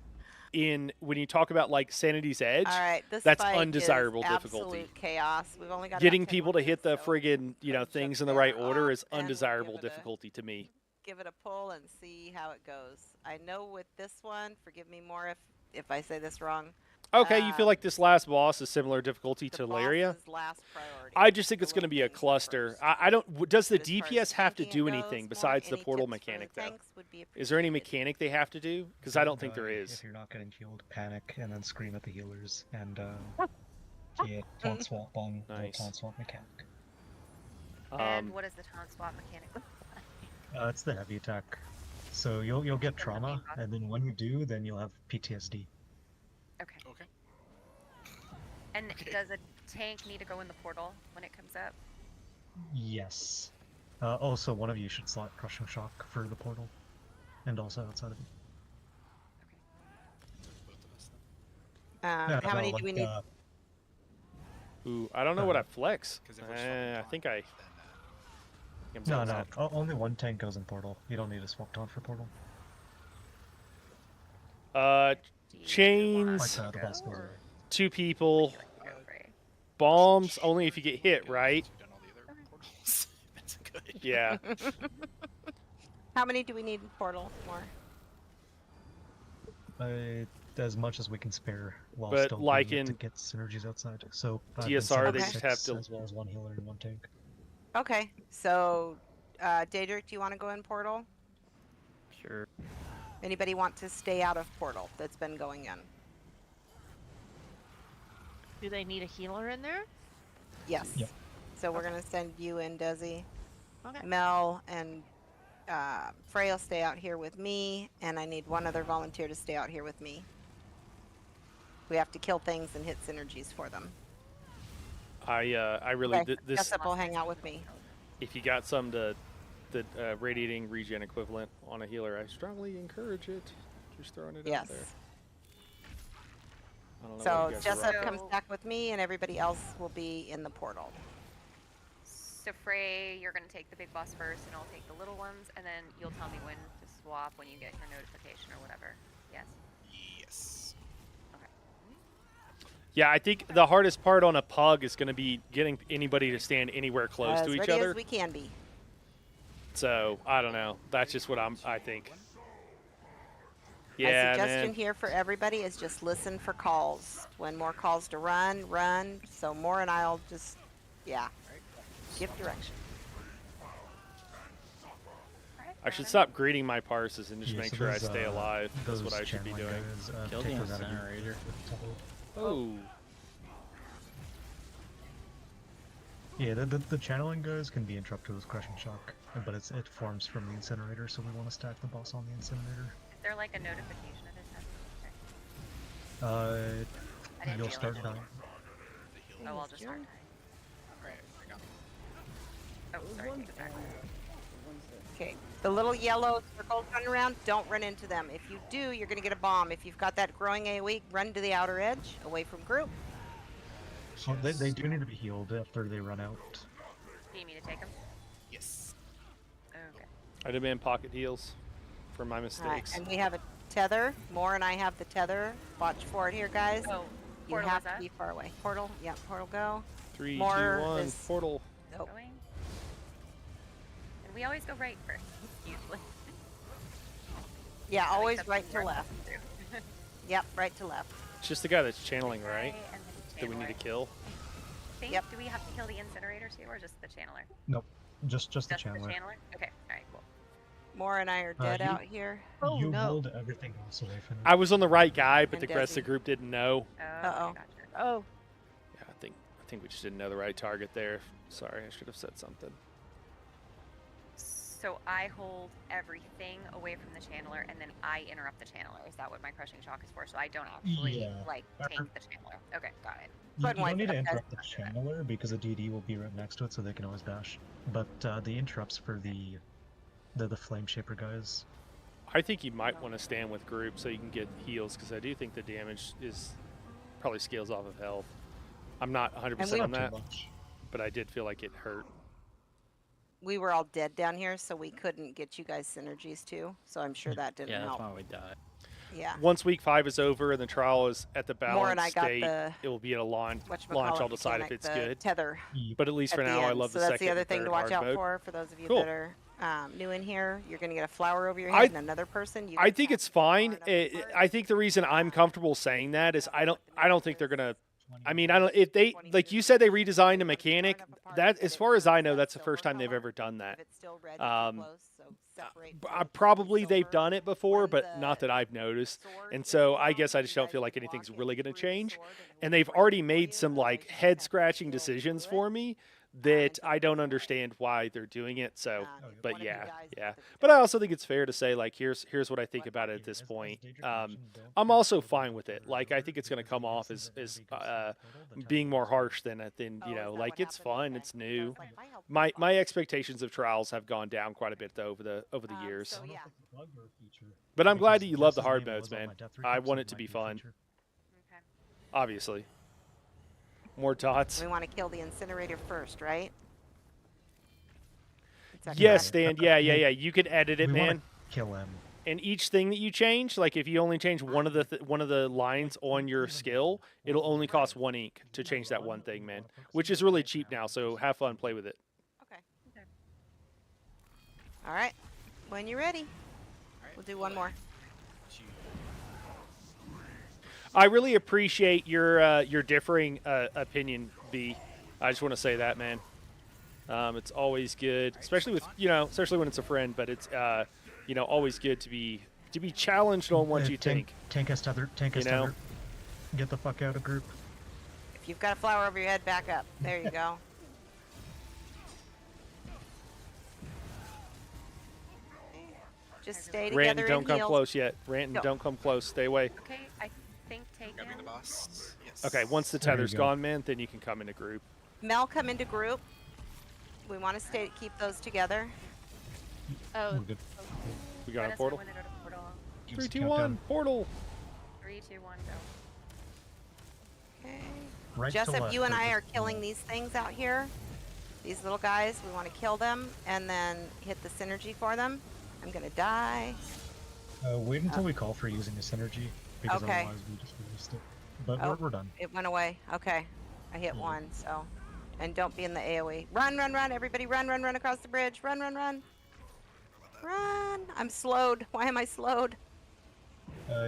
when you talk about like Sanity's Edge, All right, this that's fight undesirable is difficulty. absolute chaos. We've only got Getting about 10 people to more hit the minutes, so friggin' cut things shut in the right there order off, is and we'll undesirable give it a- difficulty to me. Give it a pull and see how it goes. I know with this one, forgive me more if I say this wrong. Okay, you feel like this last boss is similar difficulty The to Laria? boss is last priority. I just think The it's going to little be a things come cluster. first. I don't. Does the But as far as DPS have to tanking it do goes, anything more, besides the any portal tips for the mechanic, though? tanks would be Is there any appreciated. mechanic they have to do? Because I don't think there Die is. If you're not getting healed, panic and then scream at the healers and yeah, taunt swap on Nice. the taunt swap mechanic. And what is the taunt swap mechanic? It's the heavy attack. So you'll get And the trauma, main boss? and then when you do, then you'll have PTSD. Okay. Okay. And Okay. does a tank need to go in the portal when it comes up? Yes. Also, one of you should slot crushing shock for the portal, and also outside of it. Both of us then. Yeah, How no, many do we need? Ooh, I don't know what I flex. 'Cause if we're swapping I think I. taunt, I'm No, sorry. no. Only one tank goes in portal. You don't need a swap taunt for portal. Do you Chains, Like the boss goes away. 2 people, go for it? bombs only if you get hit, Good, right? We've done all the other portals. That's good. Yeah. How many do we need in portal? More. As much as we can spare, while But still like being able in to get synergies outside. So DSR, they six, just have to- as well as 1 healer and 1 tank. Okay, so Daedric, do you want to go in portal? Sure. Anybody want to stay out of portal that's been going in? Do they need a healer in there? Yes. Yep. So we're gonna send you in, Desi. Okay. Mel and Frey will stay out here with me, and I need one other volunteer to stay out here with me. We have to kill things and hit synergies for them. I really Okay, this. Jessup will hang out with me. If you got some the radiating regen equivalent on a healer, I strongly encourage it. Just throwing it out there. Yes. I don't know So what you guys are Jessup rocking. comes back with me, and everybody else will be in the portal. So Frey, you're gonna take the big boss first, and I'll take the little ones, and then you'll tell me when to swap when you get your notification or whatever. Yes. Yes. Yeah, I think the hardest part on a pug is going to be getting anybody to stand anywhere close As to each ready other. as we can be. So I don't know. That's just what I think. My Yeah, suggestion man. here for everybody is just listen for calls. When more calls to run. So more and I'll just, yeah, give direction. I should stop greeting my parses and just Yeah, make so sure I those, stay alive. That's what those I should be channeling doing. guys, Kill the take those out of your incinerator. Oh. Yeah, the channeling guys can be interrupted with crushing shock, but it forms from the incinerator, so we want to stack the boss on the incinerator. Is there like a notification of this? I didn't You'll feel start it. dying. Oh, I'll just start dying. Alright, I got it. Oh, sorry. Take it back. Okay, the little yellow circles run around, don't run into them. If you do, you're gonna get a bomb. If you've got that growing AoE, run to the outer edge, away from group. Oh, they do need to be healed after they run out. Do you need me to take them? Yes. Okay. I demand pocket heals for my Alright, mistakes. and we have a tether. More and I have the tether. Watch for it here, guys. Oh, You portal have is to that? be far away. Portal, yeah, portal go. 3, 2, more 1, is- portal. Nope. Going. And we always go right first, usually. Yeah, At least always that's right what to we're left. accustomed to. Yep, right to left. It's just the guy that's channeling, right? Frey and then That we need to channeler. kill. Think, Yep. Do we have to kill the incinerator too, or just the channeler? Nope, just the Just the channeler. channeler? Okay, alright, cool. More and I are dead you- out here. Oh, you no. hold everything else away from I was on the right guy, but And the rest of the Desi. group didn't know. Oh, Uh-oh. okay, gotcha. Oh, Yeah, I think we just didn't know the right target there. Sorry, I should have said something. So I hold everything away from the channeler, and then I interrupt the channeler. Is that what my crushing shock is for? So I don't actually Yeah. like After- tank the channeler. Okay, got it. You, Go ahead and you wipe don't need it to up, guys. interrupt the channeler because the DD will be right next to it, so they can always dash. But the interrupts for the flame shaper guys. I think you might want to stand with group so you can get heals, because I do think the damage is probably scales off of health. I'm not 100% on that, but I did feel like it hurt. We were all dead down here, so we couldn't get you guys synergies too. So I'm sure that didn't Yeah, that's help. why we died. Yeah. Once week 5 is over and the trial is at the More and balance I got state, the it will be at a launch. whatchamacallit I'll decide if mechanic, it's the good. tether But at least at for the now, I end. love So the that's second the other and thing to third watch hard out mode. for those of you Cool. that are new in here. You're gonna get a flower over your I- head and another person. You I can think tap it's it far fine. enough apart. I think the reason I'm comfortable saying that is I don't think they're gonna. I mean, I don't. If they, like you said, they redesigned a mechanic. That, as far as I know, that's the first time they've ever done that. If it's still red, Um, too close, so separate Probably they've silver done it before, from but the not that I've noticed. sword And is so long, I guess I you just don't guys feel like can walk anything's it really going to through the change. sword And we'll they've break already it for made you, some so like you just have head to scratching drill decisions through it. for me that until I you don't get it. understand why they're doing it. So, If but one of you yeah, dies, yeah. both of you But die. I also think it's fair to say like here's what I think about it at this point. I'm also fine with it. Like I think it's going to come off as being more harsh than Oh, you is know, that like what it's happened? fun, Okay. it's 'Cause I new. was like, my health is My fine. expectations of trials have gone down quite a bit though over the years. So yeah, But I'm glad Because that you love the Jess's hard name modes, was on man. my death I recap, want so it to might be a fun. feature. Okay. Obviously. More dots. we want to kill the incinerator first, right? Is that Yes, correct? Dan. Yeah. You can edit it, We man. wanna kill him. And each thing that you change, like if you only change one of the lines on your skill, it'll only cost 1 ink to change that one thing, man. Which is really cheap now, so have fun, play with it. Okay. Okay. All right. When you're ready, Alright, we'll do one more. two. I really appreciate your differing opinion, B. I just want to say that, man. It's always good, especially with especially when it's a friend. But it's always good to be challenged on what you think. Tank us tether. Tank us You know? tether. Get the fuck out of group. If you've got a flower over your head, back up. There you go. Just stay Rant together and don't and come heal. close yet. Rant and Go. don't come close. Stay away. Okay, I think take Grabbing the him. boss. Yes. Okay, once the There you tether's go. gone, man, then you can come into group. Mel, come into group. We want to keep those together. oh, We're good. We got Let a us know portal. when to go to portal. Keep 3, us 2, countdown. 1, portal. 3, 2, 1, go. Okay. Right to Jessup, left, you and or I just are killing these things out here. These little guys, we want to kill them and then hit the synergy for them. I'm gonna die. Wait until we call for using a synergy, because Okay. otherwise we just released it. But Oh. we're done. It went away. Okay. I hit Yeah. one, so. And don't be in the AoE. Run, run, run, everybody run, run, run across the bridge. Run, run, run. Run! I'm slowed. Why am I slowed?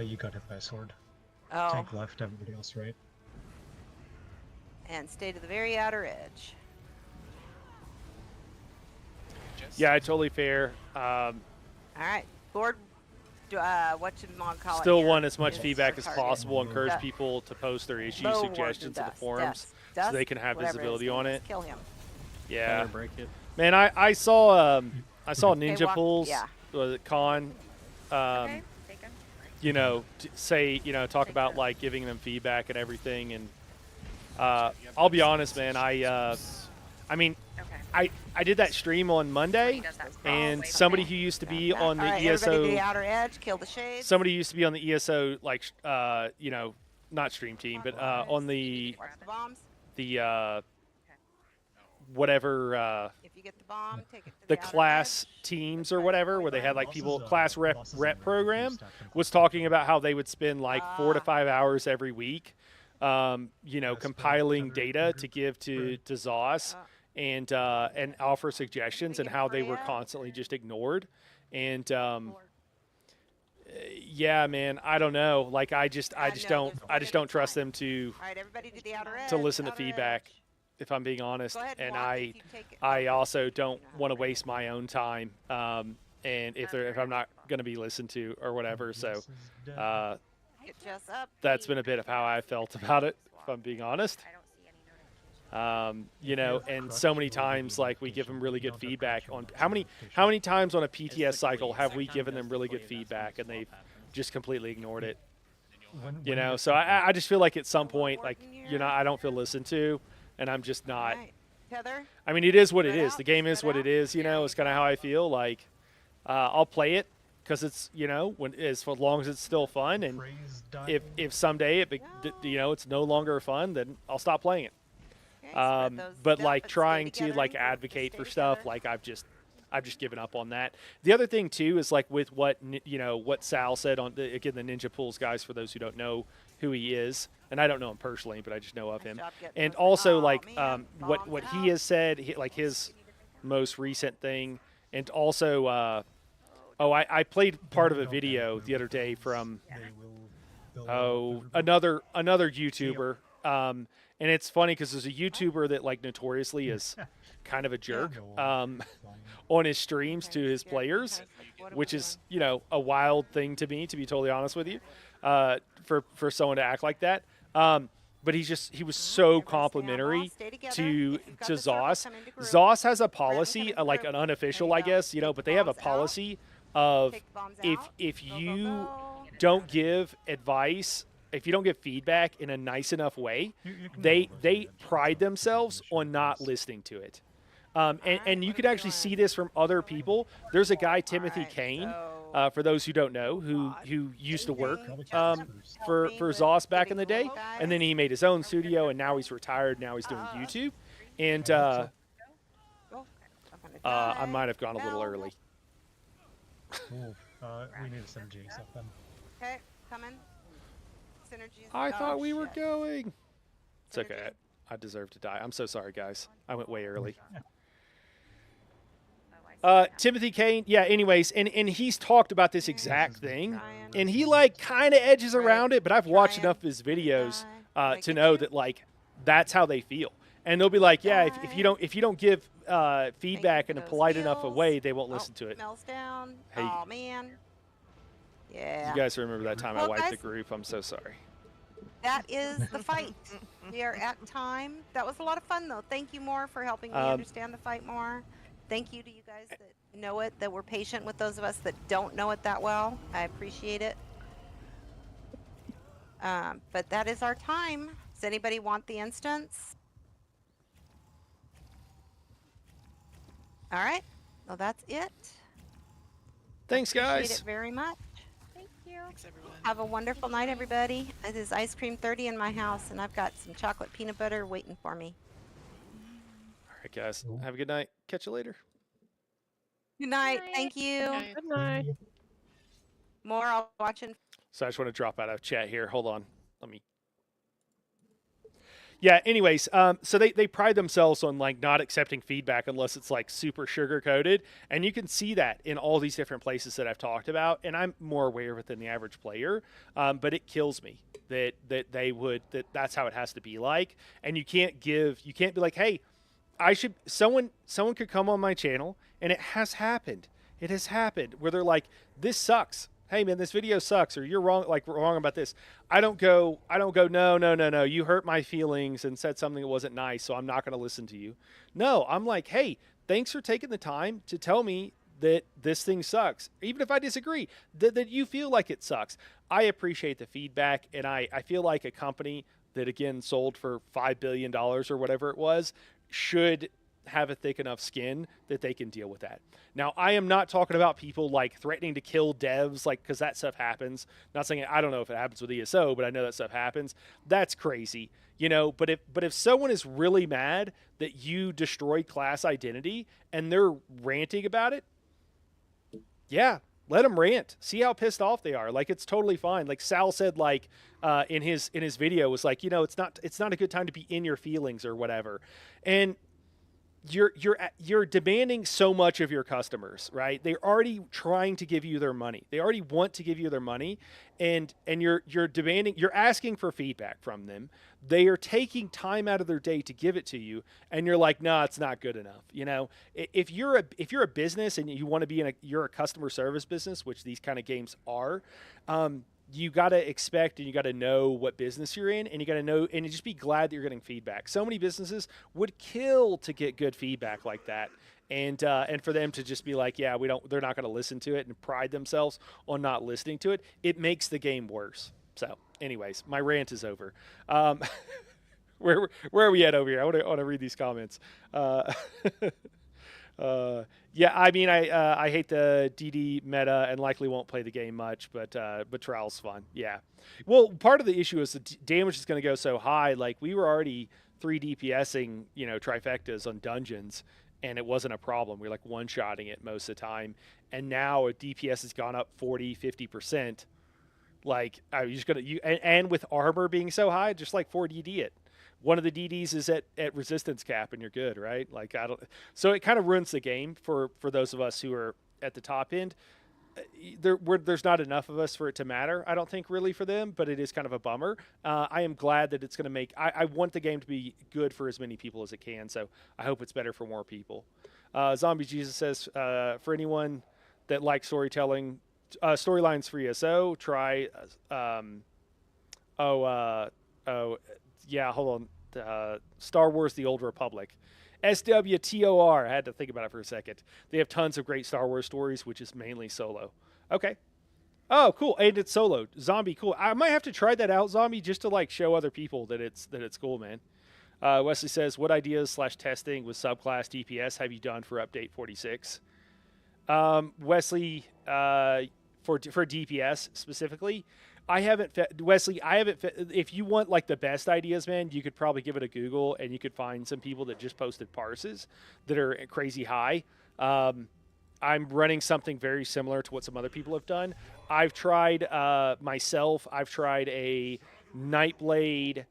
You got hit by a sword. Oh. Tank left, everybody else right. And stay to the very outer edge. Just Yeah, totally fair. Alright. Board, what should Mog call it? Still here? want as much Is feedback our as target. possible. Encourage Dust. people to post their issue Low ward suggestions in the dust, forums dust, so they can have whatever visibility his name on is. it. Kill him. Yeah. Better break it. Man, I saw Ninja walk- Pools yeah. con Okay, take him. you know, say, you know, talk about like giving them feedback and everything, and I'll be honest, man, I mean, Okay. I did that stream on Monday, Does that and wait, somebody okay. who used to be on the Alright, everybody to the ESO, outer edge. Kill the shades. somebody who used to be on the ESO, like, you know, not stream team, but on the Watch the bombs. whatever If you get the bomb, take it to the outer class edge. teams or whatever, where they had like people Bosses, class rep bosses in rep there, program, stacked in was class. talking about how they would spend like 4 to 5 hours every week, you know, Yes, compiling better- data better to give to right. ZOS and offer suggestions, and how they were Freya. constantly just ignored. And yeah, man, I don't know. Like I just no, don't there's don't trust time. them to Alright, everybody to the outer edge. listen to outer feedback, edge. if I'm being honest. Go ahead And walk if you take it. I Oh, also don't you know how want to to waste my own time, and if I'm not going to be listened to or whatever. So Yes is dead. Get Jess up. that's been a bit of how I felt about it, if I'm being honest. I don't see any notifications. You know, and so many times, like, we give them really good feedback on how many times on a PTS cycle have we given them really good feedback and they've just completely ignored it. You know, so I just feel like at some point, like, you know, I don't feel listened to, and I'm just not. Alright. Tether. I mean, it is what it Spread is. out, The game is spread what it out. is. You know, it's kind of how I feel. Like, I'll play it because it's, you know, when as long as it's still fun. And Praise dying. if someday you know, it's no longer fun, then I'll stop playing it. Okay, spread those But out, like stay trying to together. like Just advocate stay for stuff, together. like I've just given up on that. The other thing too is like with what you know, what Sal said on the Ninja Pools guys, for those who don't know who he is, and I don't know him personally, but I just know of Nice him. job getting And those- also Aw, like man, what bombs he out. has said, like his most recent thing, and also I played part of a video the other day from another YouTuber, and it's funny because there's a YouTuber that like notoriously is kind of a jerk on his streams to his players, which is, you know, a wild thing to me, to be totally honest with you, for someone to act like that. But he was so complimentary to ZOS. ZOS has a policy, like an unofficial, I guess, you know, but they have a policy of if you don't give advice, if you don't give feedback in a nice enough way, they pride themselves on not listening to it. And you could actually see this from other people. There's a guy, Timothy Kane, for those who don't know, who used to work for ZOS back in the day, and then he made his own studio, and now he's retired. Now he's doing YouTube, and I might have gone a little early. We need a synergy stuff then. Okay, coming. Synergies. I thought oh, we were shit. going. It's okay. Synergy. I deserve to die. I'm so sorry, guys. I went way early. Oh, I see now. Timothy Kane, yeah, anyways, and he's talked about this exact thing, and he, like, kind of edges around it, but I've watched enough of his videos to know that, like, that's how they feel. And they'll be like, yeah, if you don't give feedback in a those polite enough a heals. way, they won't listen to it. Mel's down. Hey. Oh man. Yeah. You guys remember that time I Well, wiped the guys- group? I'm so sorry. That is the fight. We are at time. That was a lot of fun though. Thank you more for helping me Um, understand the fight more. Thank you to you guys that know it, that were patient with those of us that don't know it that well. I appreciate it. But that is our time. Does anybody want the instance? All right. Well, that's it. Thanks, Appreciate guys. it very much. Thank you. Thanks, everyone. Have a wonderful night, everybody. It is ice cream 30 in my house, and I've got some chocolate peanut butter waiting for me. right, guys. Cool. Have a good night. Catch you later. Good night. night. Thank you. Good night. More, I'll watch in. So I just want to drop out of chat here. Hold on. Let me. Yeah. Anyways, so they pride themselves on like not accepting feedback unless it's like super sugar coated, and you can see that in all these different places that I've talked about. And I'm more aware of it than the average player, but it kills me that that's how it has to be like. And you can't be like, hey, someone could come on my channel, and it has happened. It has happened where they're like, this sucks. Hey man, this video sucks, or you're wrong about this. I don't go, no, you hurt my feelings and said something that wasn't nice, so I'm not going to listen to you. No, I'm like, hey, thanks for taking the time to tell me that this thing sucks. Even if I disagree, that you feel like it sucks. I appreciate the feedback, and I feel like a company that, again, sold for $5 billion or whatever it was, should have a thick enough skin that they can deal with that. Now, I am not talking about people like threatening to kill devs, like, because that stuff happens. Not saying, I don't know if it happens with ESO, but I know that stuff happens. That's crazy, you know. But if someone is really mad that you destroyed class identity and they're ranting about it, yeah, let them rant. See how pissed off they are. Like, it's totally fine. Like Sal said, like in his video, was like, you know, it's not a good time to be in your feelings or whatever. And you're demanding so much of your customers, right? They're already trying to give you their money. They already want to give you their money, and you're demanding, you're asking for feedback from them. They are taking time out of their day to give it to you, and you're like, no, it's not good enough. You know, if you're a business and you want to be you're a customer service business, which these kind of games are, you got to expect and you got to know what business you're in, and you got to know and you just be glad that you're getting feedback. So many businesses would kill to get good feedback like that. And for them to just be like, yeah, they're not going to listen to it and pride themselves on not listening to it. It makes the game worse. So anyways, my rant is over. Where are we at over here? I want to read these comments. Yeah, I mean, I hate the DD meta and likely won't play the game much, but trial's fun. Yeah. Well, part of the issue is the damage is going to go so high. Like, we were already 3 DPSing, you know, trifectas on dungeons, and it wasn't a problem. We were like one-shotting it most of the time. And now a DPS has gone up 40, 50%. Like, are you just going to, and with armor being so high, just like 4DD it. One of the DDs is at resistance cap, and you're good, right? Like, so it kind of ruins the game for those of us who are at the top end. There's not enough of us for it to matter, I don't think, really, for them, but it is kind of a bummer. I am glad that it's going to make, I want the game to be good for as many people as it can, so I hope it's better for more people. Zombie Jesus says, for anyone that likes storytelling, storylines for ESO, try, yeah, hold on. Star Wars The Old Republic. SWTOR. I had to think about it for a second. They have tons of great Star Wars stories, which is mainly solo. Okay. Oh, cool. And it's solo. Zombie, cool. I might have to try that out, Zombie, just to like show other people that it's cool, man. Wesley says, what ideas / testing with subclass DPS have you done for update 46? Wesley, for DPS specifically, Wesley, if you want like the best ideas, man, you could probably give it a Google, and you could find some people that just posted parses that are crazy high. I'm running something very similar to what some other people have done. I've tried myself. I've tried a Nightblade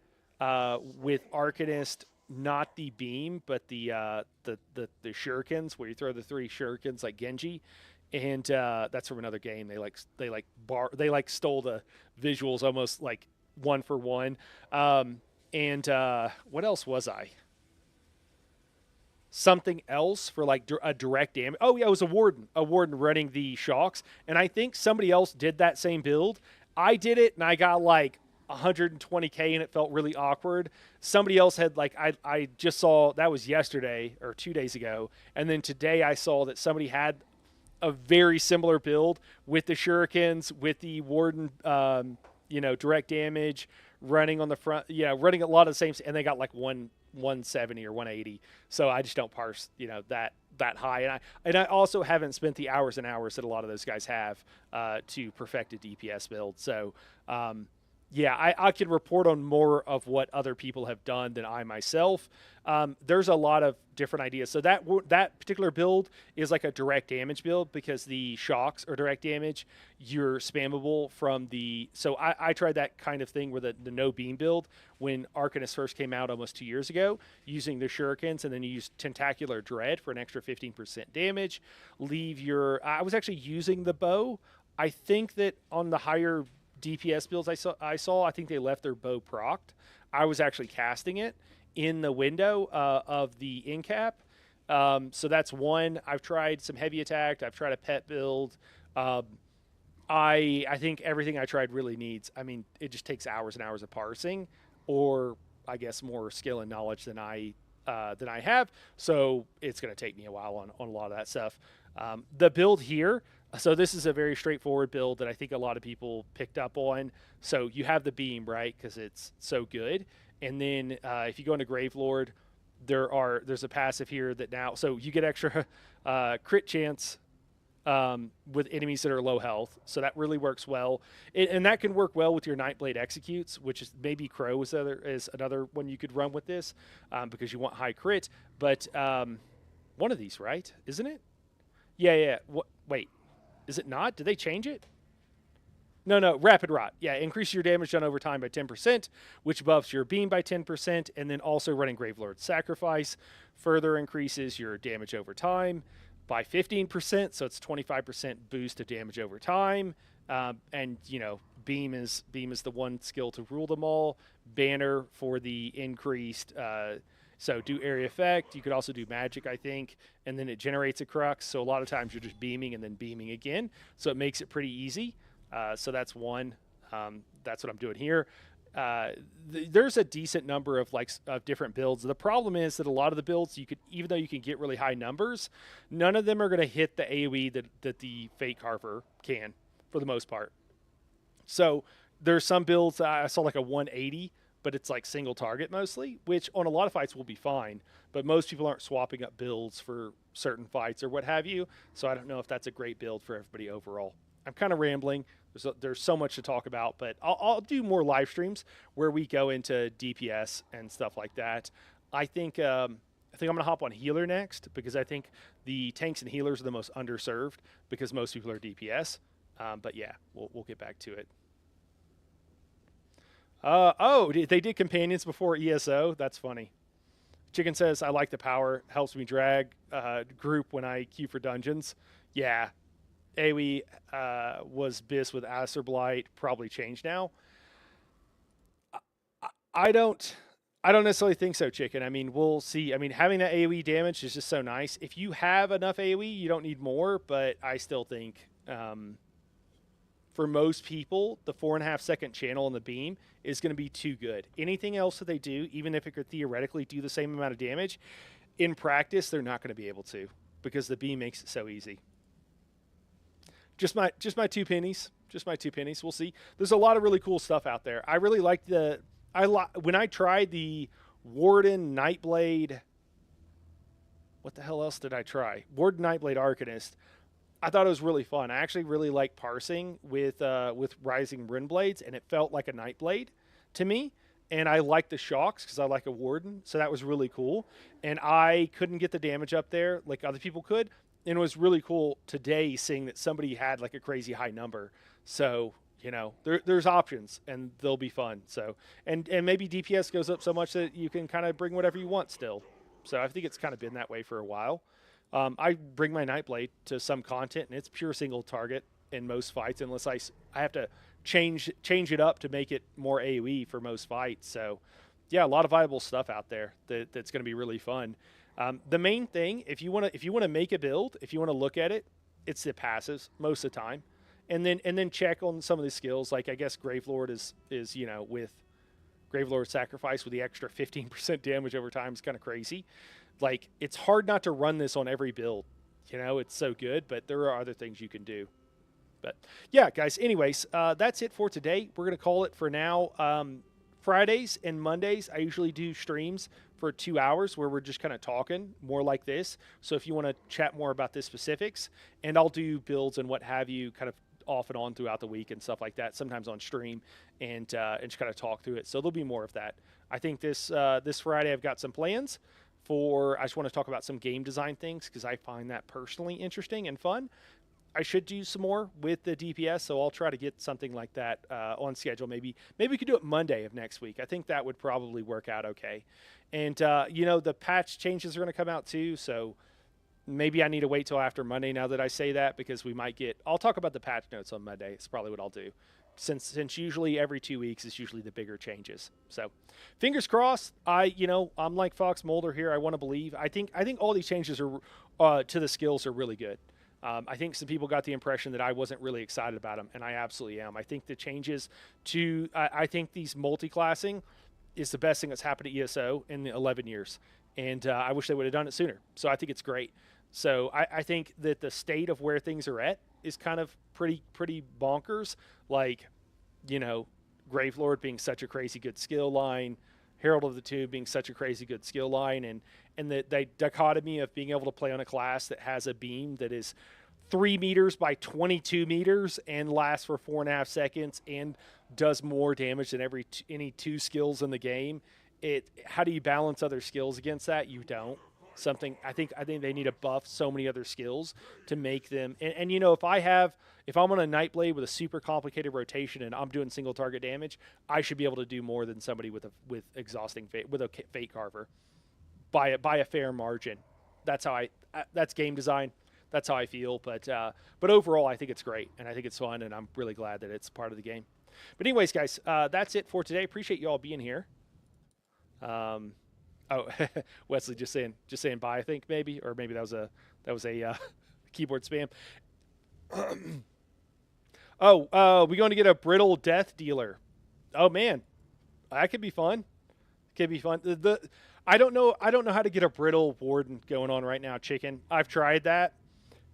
with Arcanist, not the beam, but the shurikens, where you throw the 3 shurikens like Genji. And that's from another game. They stole the visuals almost like one for one. And what else was I? Something else for like a direct damage. Oh yeah, it was a warden running the shocks. And I think somebody else did that same build. I did it, and I got like 120k, and it felt really awkward. Somebody else had like, I just saw, that was yesterday or 2 days ago, and then today I saw that somebody had a very similar build with the shurikens, with the warden, direct damage, running on the front, running a lot of the same, and they got like 170 or 180. So I just don't parse, that high. And I also haven't spent the hours and hours that a lot of those guys have to perfect a DPS build. So yeah, I can report on more of what other people have done than I myself. There's a lot of different ideas. So that particular build is like a direct damage build because the shocks are direct damage. You're spammable from the. So I tried that kind of thing with the no beam build when Arcanist first came out almost 2 years ago, using the shurikens, and then you use Tentacular Dread for an extra 15% damage. Leave your. I was actually using the bow. I think that on the higher DPS builds I saw, I think they left their bow procced. I was actually casting it in the window of the in cap. So that's one. I've tried some heavy attack. I've tried a pet build. I think everything I tried really needs. I mean, it just takes hours and hours of parsing, or I guess more skill and knowledge than I have. So it's going to take me a while on a lot of that stuff. The build here. So this is a very straightforward build that I think a lot of people picked up on. So you have the beam, right, because it's so good. And then if you go into Gravelord, there's a passive here that now, so you get extra crit chance with enemies that are low health. So that really works well. And that can work well with your Nightblade Executes, which is maybe Crow is another one you could run with this because you want high crit. But one of these, right? Isn't it? Yeah. Wait. Is it not? Did they change it? No. Rapid Rot. Yeah, increase your damage done over time by 10%, which buffs your beam by 10%, and then also running Gravelord Sacrifice further increases your damage over time by 15%, so it's 25% boost to damage over time. And, beam is the one skill to rule them all. Banner for the increased... So do area effect. You could also do magic, I think, and then it generates a crux. So a lot of times you're just beaming and then beaming again. So it makes it pretty easy. So that's one. That's what I'm doing here. There's a decent number of different builds. The problem is that a lot of the builds even though you can get really high numbers, none of them are going to hit the AoE that the Fate Carver can, for the most part. So there's some builds I saw like a 180. But it's like single target mostly, which on a lot of fights will be fine. But most people aren't swapping up builds for certain fights or what have you. So I don't know if that's a great build for everybody overall. I'm kind of rambling. There's so much to talk about, but I'll do more live streams where we go into DPS and stuff like that. I think I'm going to hop on healer next because I think the tanks and healers are the most underserved because most people are DPS. But yeah, we'll get back to it. They did companions before ESO. That's funny. Chicken says, I like the power. Helps me drag group when I queue for dungeons. Yeah. AoE was BIS with Acer Blight. Probably changed now. I don't necessarily think so, Chicken. I mean, we'll see. I mean, having that AoE damage is just so nice. If you have enough AoE, you don't need more. But I still think... for most people, the 4.5-second channel on the beam is going to be too good. Anything else that they do, even if it could theoretically do the same amount of damage, in practice, they're not going to be able to because the beam makes it so easy. Just my 2 pennies. Just my 2 pennies. We'll see. There's a lot of really cool stuff out there. I really like when I tried the Warden Nightblade. What the hell else did I try? Warden Nightblade Arcanist. I thought it was really fun. I actually really like parsing with Rising Runeblades, and it felt like a Nightblade to me. And I like the shocks because I like a Warden, so that was really cool. And I couldn't get the damage up there like other people could, and it was really cool today seeing that somebody had like a crazy high number. So there's options, and they'll be fun. So and maybe DPS goes up so much that you can kind of bring whatever you want still. So I think it's kind of been that way for a while. I bring my Nightblade to some content, and it's pure single target in most fights, unless I have to change it up to make it more AoE for most fights. So, yeah, a lot of viable stuff out there that's going to be really fun. The main thing, if you want to make a build, if you want to look at it, it's the passives most of the time, and then check on some of the skills. Like I guess Gravelord is with Gravelord Sacrifice with the extra 15% damage over time is kind of crazy. Like, it's hard not to run this on every build. It's so good, but there are other things you can do. But, yeah, guys, anyways, that's it for today. We're going to call it for now. Fridays and Mondays, I usually do streams for 2 hours where we're just kind of talking more like this. So if you want to chat more about the specifics, and I'll do builds and what have you kind of off and on throughout the week and stuff like that, sometimes on stream, and just kind of talk through it. So there'll be more of that. I think this Friday I've got some plans for. I just want to talk about some game design things because I find that personally interesting and fun. I should do some more with the DPS, so I'll try to get something like that on schedule. Maybe we could do it Monday of next week. I think that would probably work out okay. And the patch changes are going to come out too, so maybe I need to wait till after Monday now that I say that, because we might get. I'll talk about the patch notes on Monday. It's probably what I'll do, since usually every 2 weeks is usually the bigger changes. So, fingers crossed. I'm like Fox Mulder here. I want to believe. I think all these changes are to the skills are really good. I think some people got the impression that I wasn't really excited about them, and I absolutely am. I think the changes to I think these multi-classing is the best thing that's happened to ESO in the 11 years, and I wish they would have done it sooner. So I think it's great. So I think that the state of where things are at is kind of pretty bonkers. Like, Gravelord being such a crazy good skill line, Herald of the Tomb being such a crazy good skill line, and the dichotomy of being able to play on a class that has a beam that is 3 meters by 22 meters and lasts for 4.5 seconds and does more damage than any 2 skills in the game. How do you balance other skills against that? You don't. I think they need to buff so many other skills to make them. And if I'm on a Nightblade with a super complicated rotation and I'm doing single target damage, I should be able to do more than somebody with exhausting fate, with a Fate Carver by a fair margin. That's game design. That's how I feel. But overall, I think it's great, and I think it's fun, and I'm really glad that it's part of the game. But anyways, guys, that's it for today. Appreciate you all being here. Wesley just saying bye, I think, maybe, or maybe that was a keyboard spam. We going to get a brittle death dealer. Oh man, that could be fun. I don't know how to get a brittle warden going on right now, chicken. I've tried that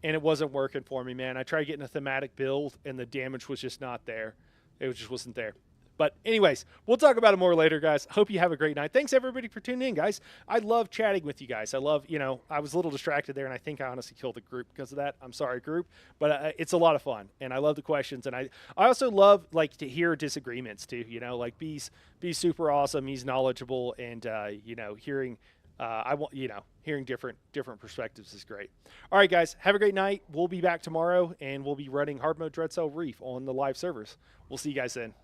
and it wasn't working for me, man. I tried getting a thematic build and the damage was just not there. It just wasn't there. But anyways, we'll talk about it more later, guys. Hope you have a great night. Thanks, everybody, for tuning in, guys. I love chatting with you guys. I love, I was a little distracted there, and I think I honestly killed the group because of that. I'm sorry, group. But it's a lot of fun, and I love the questions. And I also love, to hear disagreements, too. B's super awesome. He's knowledgeable, and, hearing hearing different perspectives is great. All right, guys, have a great night. We'll be back tomorrow, and we'll be running Hard Mode Dread Cell Reef on the live servers. We'll see you guys then.